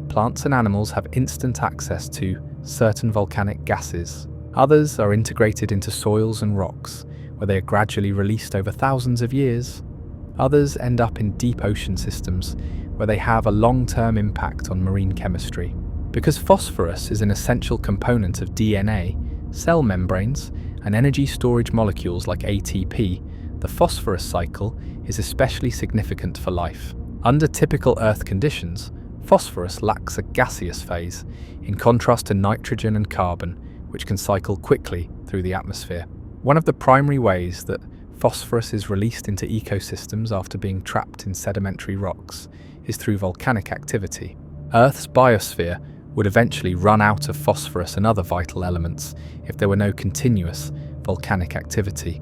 Plants and animals have instant access to certain volcanic gases. Others are integrated into soils and rocks, where they are gradually released over thousands of years. Others end up in deep ocean systems, where they have a long-term impact on marine chemistry. Because phosphorus is an essential component of DNA, cell membranes, and energy storage molecules like ATP, the phosphorus cycle is especially significant for life. Under typical Earth conditions, phosphorus lacks a gaseous phase, in contrast to nitrogen and carbon, which can cycle quickly through the atmosphere. One of the primary ways that phosphorus is released into ecosystems after being trapped in sedimentary rocks is through volcanic activity. Earth's biosphere would eventually run out of phosphorus and other vital elements if there were no continuous volcanic activity.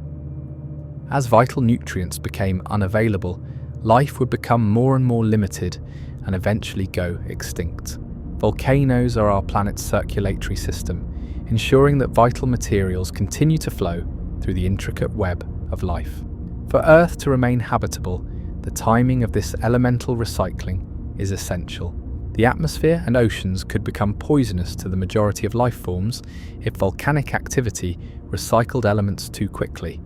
As vital nutrients became unavailable, life would become more and more limited and eventually go extinct. Volcanoes are our planet's circulatory system, ensuring that vital materials continue to flow through the intricate web of life. For Earth to remain habitable, the timing of this elemental recycling is essential. The atmosphere and oceans could become poisonous to the majority of life forms if volcanic activity recycled elements too quickly.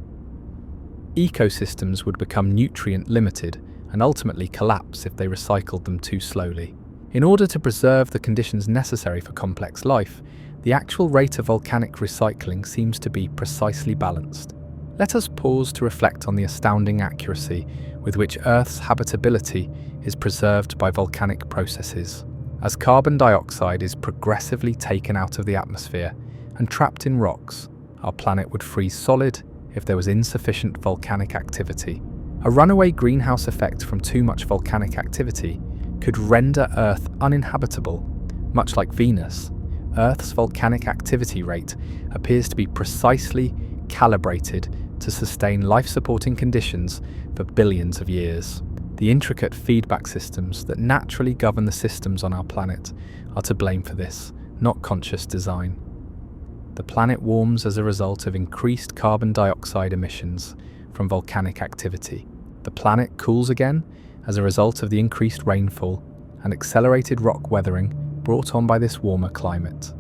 Ecosystems would become nutrient limited and ultimately collapse if they recycled them too slowly. In order to preserve the conditions necessary for complex life, the actual rate of volcanic recycling seems to be precisely balanced. Let us pause to reflect on the astounding accuracy with which Earth's habitability is preserved by volcanic processes. As carbon dioxide is progressively taken out of the atmosphere and trapped in rocks, our planet would freeze solid if there was insufficient volcanic activity. A runaway greenhouse effect from too much volcanic activity could render Earth uninhabitable. Much like Venus, Earth's volcanic activity rate appears to be precisely calibrated to sustain life-supporting conditions for billions of years. The intricate feedback systems that naturally govern the systems on our planet are to blame for this, not conscious design. The planet warms as a result of increased carbon dioxide emissions from volcanic activity. The planet cools again as a result of the increased rainfall and accelerated rock weathering brought on by this warmer climate.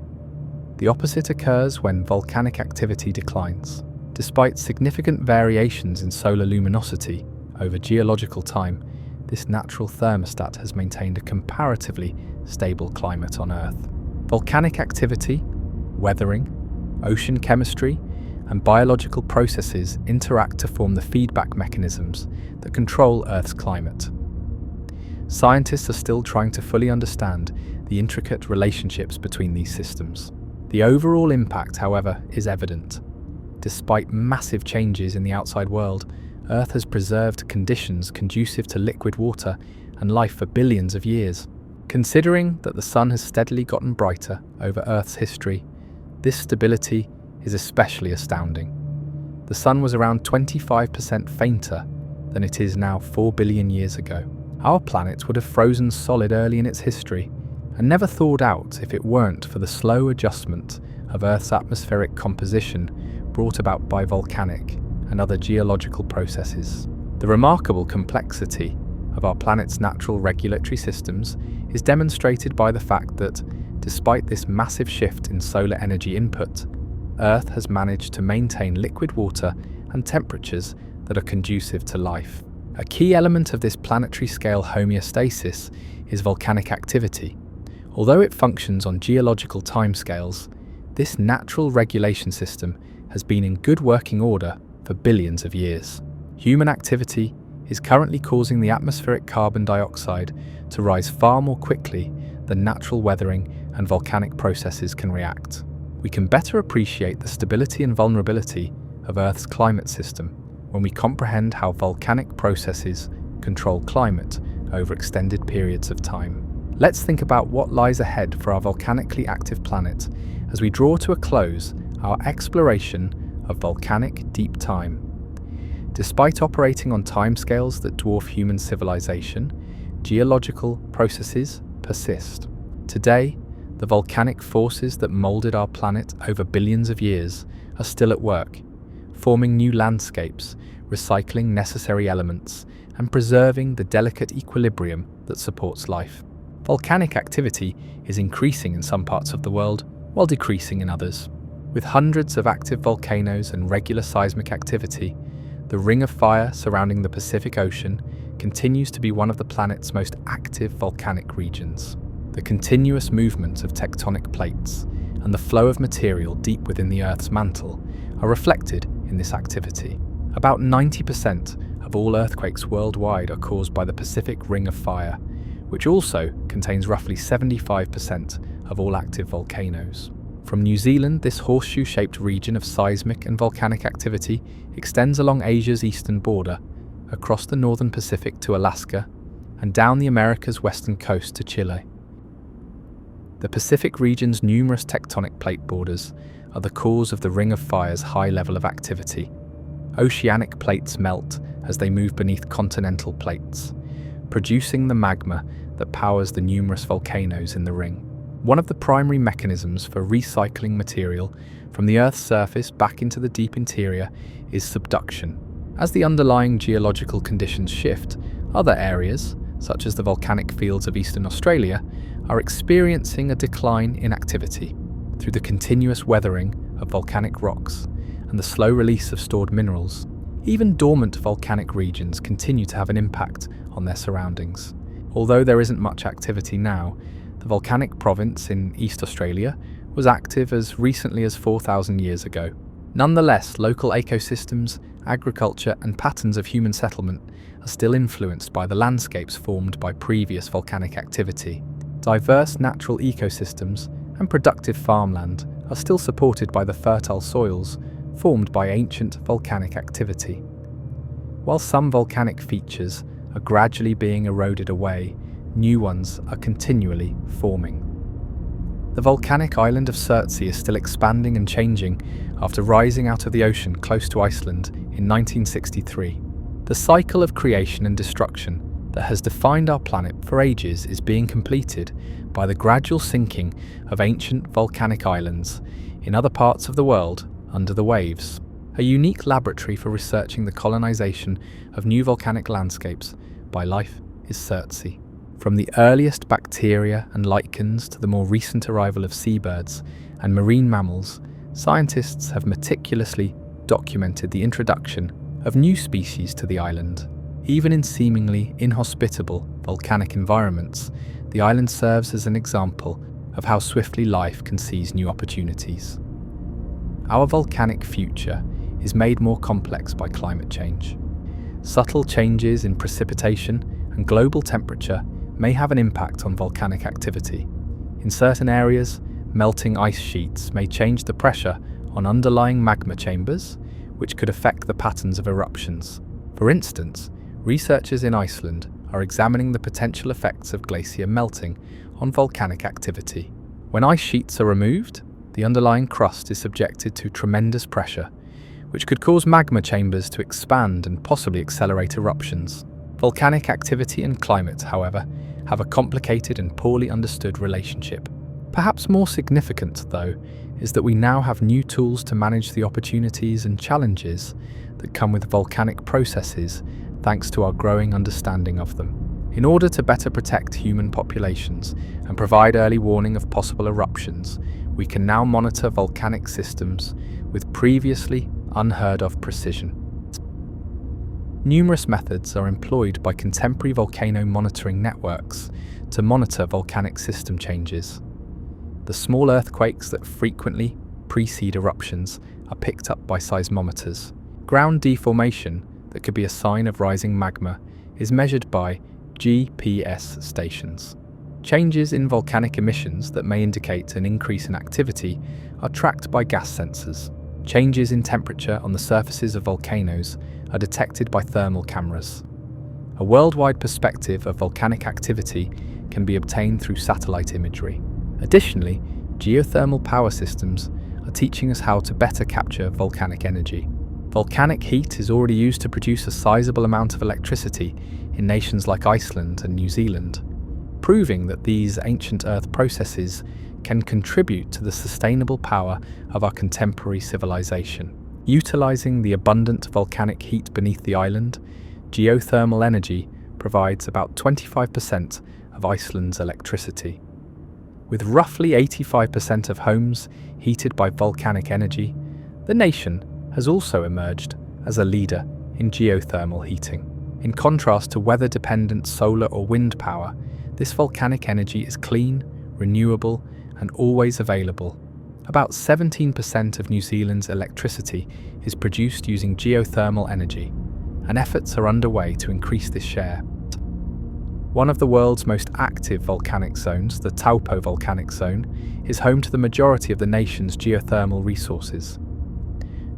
The opposite occurs when volcanic activity declines. Despite significant variations in solar luminosity over geological time, this natural thermostat has maintained a comparatively stable climate on Earth. Volcanic activity, weathering, ocean chemistry, and biological processes interact to form the feedback mechanisms that control Earth's climate. Scientists are still trying to fully understand the intricate relationships between these systems. The overall impact, however, is evident. Despite massive changes in the outside world, Earth has preserved conditions conducive to liquid water and life for billions of years. Considering that the sun has steadily gotten brighter over Earth's history, this stability is especially astounding. The sun was around 25% fainter than it is now 4 billion years ago. Our planet would have frozen solid early in its history and never thawed out if it weren't for the slow adjustment of Earth's atmospheric composition brought about by volcanic and other geological processes. The remarkable complexity of our planet's natural regulatory systems is demonstrated by the fact that, despite this massive shift in solar energy input, Earth has managed to maintain liquid water and temperatures that are conducive to life. A key element of this planetary scale homeostasis is volcanic activity. Although it functions on geological timescales, this natural regulation system has been in good working order for billions of years. Human activity is currently causing the atmospheric carbon dioxide to rise far more quickly than natural weathering and volcanic processes can react. We can better appreciate the stability and vulnerability of Earth's climate system when we comprehend how volcanic processes control climate over extended periods of time. Let's think about what lies ahead for our volcanically active planet as we draw to a close our exploration of volcanic deep time. Despite operating on timescales that dwarf human civilization, geological processes persist. Today, the volcanic forces that molded our planet over billions of years are still at work, forming new landscapes, recycling necessary elements, and preserving the delicate equilibrium that supports life. Volcanic activity is increasing in some parts of the world, while decreasing in others. With hundreds of active volcanoes and regular seismic activity, the ring of fire surrounding the Pacific Ocean continues to be one of the planet's most active volcanic regions. The continuous movement of tectonic plates and the flow of material deep within the Earth's mantle are reflected in this activity. About 90% of all earthquakes worldwide are caused by the Pacific Ring of Fire, which also contains roughly 75% of all active volcanoes. From New Zealand, this horseshoe-shaped region of seismic and volcanic activity extends along Asia's eastern border, across the northern Pacific to Alaska, and down the Americas' western coast to Chile. The Pacific region's numerous tectonic plate borders are the cause of the Ring of Fire's high level of activity. Oceanic plates melt as they move beneath continental plates, producing the magma that powers the numerous volcanoes in the ring. One of the primary mechanisms for recycling material from the Earth's surface back into the deep interior is subduction. As the underlying geological conditions shift, other areas, such as the volcanic fields of eastern Australia, are experiencing a decline in activity. Through the continuous weathering of volcanic rocks and the slow release of stored minerals, even dormant volcanic regions continue to have an impact on their surroundings. Although there isn't much activity now, the volcanic province in East Australia was active as recently as 4,000 years ago. Nonetheless, local ecosystems, agriculture, and patterns of human settlement are still influenced by the landscapes formed by previous volcanic activity. Diverse natural ecosystems and productive farmland are still supported by the fertile soils formed by ancient volcanic activity. While some volcanic features are gradually being eroded away, new ones are continually forming. The volcanic island of Surtsey is still expanding and changing after rising out of the ocean close to Iceland in 1963. The cycle of creation and destruction that has defined our planet for ages is being completed by the gradual sinking of ancient volcanic islands in other parts of the world under the waves. A unique laboratory for researching the colonization of new volcanic landscapes by life is Surtsey. From the earliest bacteria and lichens to the more recent arrival of seabirds and marine mammals, scientists have meticulously documented the introduction of new species to the island. Even in seemingly inhospitable volcanic environments, the island serves as an example of how swiftly life can seize new opportunities. Our volcanic future is made more complex by climate change. Subtle changes in precipitation and global temperature may have an impact on volcanic activity. In certain areas, melting ice sheets may change the pressure on underlying magma chambers, which could affect the patterns of eruptions. For instance, researchers in Iceland are examining the potential effects of glacier melting on volcanic activity. When ice sheets are removed, the underlying crust is subjected to tremendous pressure, which could cause magma chambers to expand and possibly accelerate eruptions. Volcanic activity and climate, however, have a complicated and poorly understood relationship. Perhaps more significant, though, is that we now have new tools to manage the opportunities and challenges that come with volcanic processes thanks to our growing understanding of them. In order to better protect human populations and provide early warning of possible eruptions, we can now monitor volcanic systems with previously unheard of precision. Numerous methods are employed by contemporary volcano monitoring networks to monitor volcanic system changes. The small earthquakes that frequently precede eruptions are picked up by seismometers. Ground deformation, that could be a sign of rising magma, is measured by GPS stations. Changes in volcanic emissions that may indicate an increase in activity are tracked by gas sensors. Changes in temperature on the surfaces of volcanoes are detected by thermal cameras. A worldwide perspective of volcanic activity can be obtained through satellite imagery. Additionally, geothermal power systems are teaching us how to better capture volcanic energy. Volcanic heat is already used to produce a sizable amount of electricity in nations like Iceland and New Zealand, proving that these ancient Earth processes can contribute to the sustainable power of our contemporary civilization. Utilizing the abundant volcanic heat beneath the island, geothermal energy provides about 25% of Iceland's electricity. With roughly 85% of homes heated by volcanic energy, the nation has also emerged as a leader in geothermal heating. In contrast to weather-dependent solar or wind power, this volcanic energy is clean, renewable, and always available. About 17% of New Zealand's electricity is produced using geothermal energy, and efforts are underway to increase this share. One of the world's most active volcanic zones, the Taupo volcanic zone, is home to the majority of the nation's geothermal resources.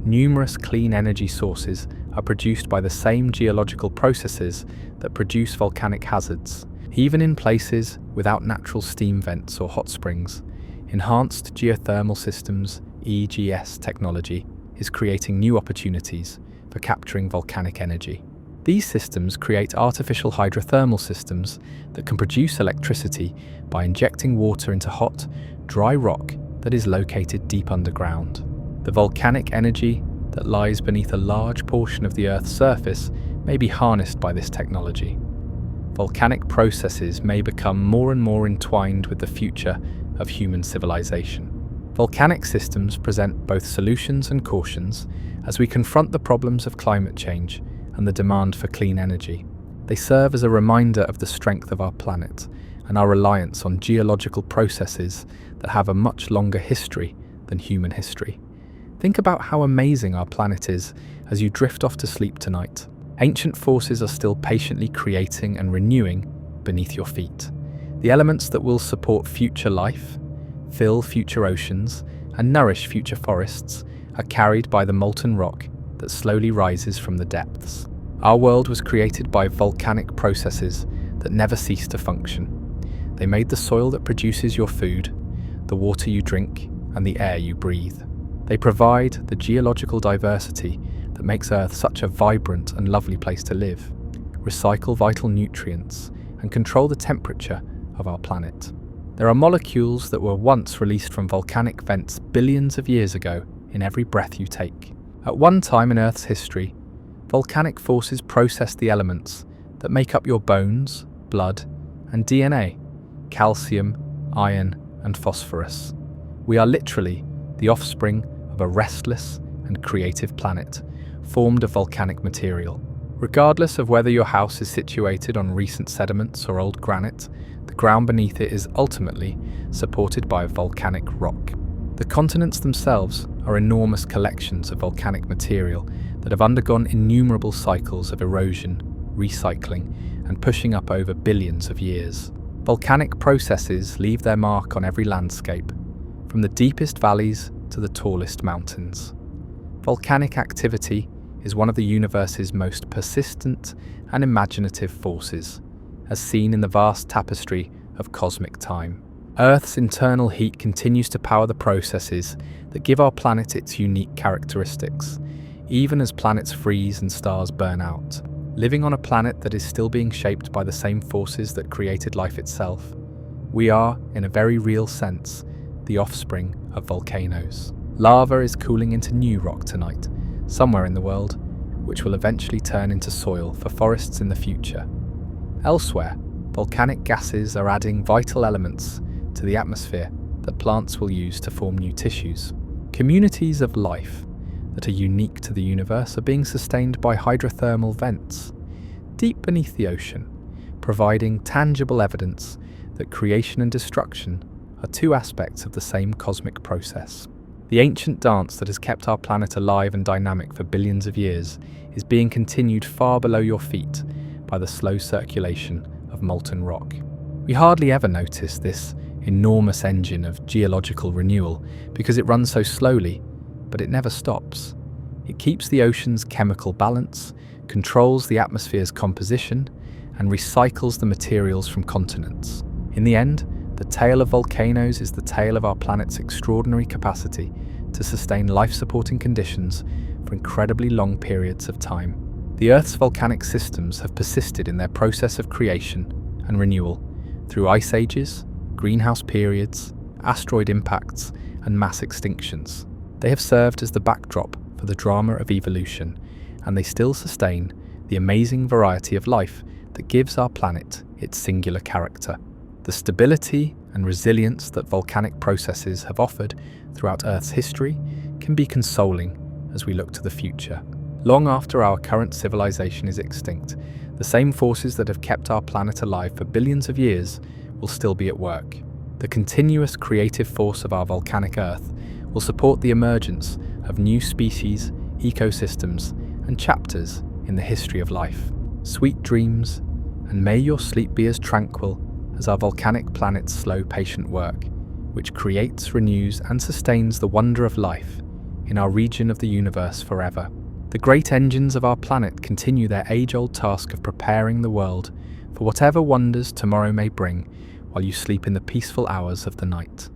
Numerous clean energy sources are produced by the same geological processes that produce volcanic hazards. Even in places without natural steam vents or hot springs, enhanced geothermal systems (EGS) technology is creating new opportunities for capturing volcanic energy. These systems create artificial hydrothermal systems that can produce electricity by injecting water into hot, dry rock that is located deep underground. The volcanic energy that lies beneath a large portion of the Earth's surface may be harnessed by this technology. Volcanic processes may become more and more entwined with the future of human civilization. Volcanic systems present both solutions and cautions as we confront the problems of climate change and the demand for clean energy. They serve as a reminder of the strength of our planet and our reliance on geological processes that have a much longer history than human history. Think about how amazing our planet is as you drift off to sleep tonight. Ancient forces are still patiently creating and renewing beneath your feet. The elements that will support future life, fill future oceans, and nourish future forests are carried by the molten rock that slowly rises from the depths. Our world was created by volcanic processes that never cease to function. They made the soil that produces your food, the water you drink, and the air you breathe. They provide the geological diversity that makes Earth such a vibrant and lovely place to live, recycle vital nutrients, and control the temperature of our planet. There are molecules that were once released from volcanic vents billions of years ago in every breath you take. At one time in Earth's history, volcanic forces processed the elements that make up your bones, blood, and DNA: calcium, iron, and phosphorus. We are literally the offspring of a restless and creative planet, formed of volcanic material. Regardless of whether your house is situated on recent sediments or old granite, the ground beneath it is ultimately supported by volcanic rock. The continents themselves are enormous collections of volcanic material that have undergone innumerable cycles of erosion, recycling, and pushing up over billions of years. Volcanic processes leave their mark on every landscape, from the deepest valleys to the tallest mountains. Volcanic activity is one of the universe's most persistent and imaginative forces, as seen in the vast tapestry of cosmic time. Earth's internal heat continues to power the processes that give our planet its unique characteristics, even as planets freeze and stars burn out. Living on a planet that is still being shaped by the same forces that created life itself, we are, in a very real sense, the offspring of volcanoes. Lava is cooling into new rock tonight, somewhere in the world, which will eventually turn into soil for forests in the future. Elsewhere, volcanic gases are adding vital elements to the atmosphere that plants will use to form new tissues. Communities of life that are unique to the universe are being sustained by hydrothermal vents deep beneath the ocean, providing tangible evidence that creation and destruction are two aspects of the same cosmic process. The ancient dance that has kept our planet alive and dynamic for billions of years is being continued far below your feet by the slow circulation of molten rock. We hardly ever notice this enormous engine of geological renewal because it runs so slowly, but it never stops. It keeps the ocean's chemical balance, controls the atmosphere's composition, and recycles the materials from continents. In the end, the tale of volcanoes is the tale of our planet's extraordinary capacity to sustain life-supporting conditions for incredibly long periods of time. The Earth's volcanic systems have persisted in their process of creation and renewal through ice ages, greenhouse periods, asteroid impacts, and mass extinctions. They have served as the backdrop for the drama of evolution, and they still sustain the amazing variety of life that gives our planet its singular character. The stability and resilience that volcanic processes have offered throughout Earth's history can be consoling as we look to the future. Long after our current civilization is extinct, the same forces that have kept our planet alive for billions of years will still be at work. The continuous creative force of our volcanic Earth will support the emergence of new species, ecosystems, and chapters in the history of life. Sweet dreams and may your sleep be as tranquil as our volcanic planet's slow, patient work, which creates, renews, and sustains the wonder of life in our region of the universe forever. The great engines of our planet continue their age-old task of preparing the world for whatever wonders tomorrow may bring, while you sleep in the peaceful hours of the night.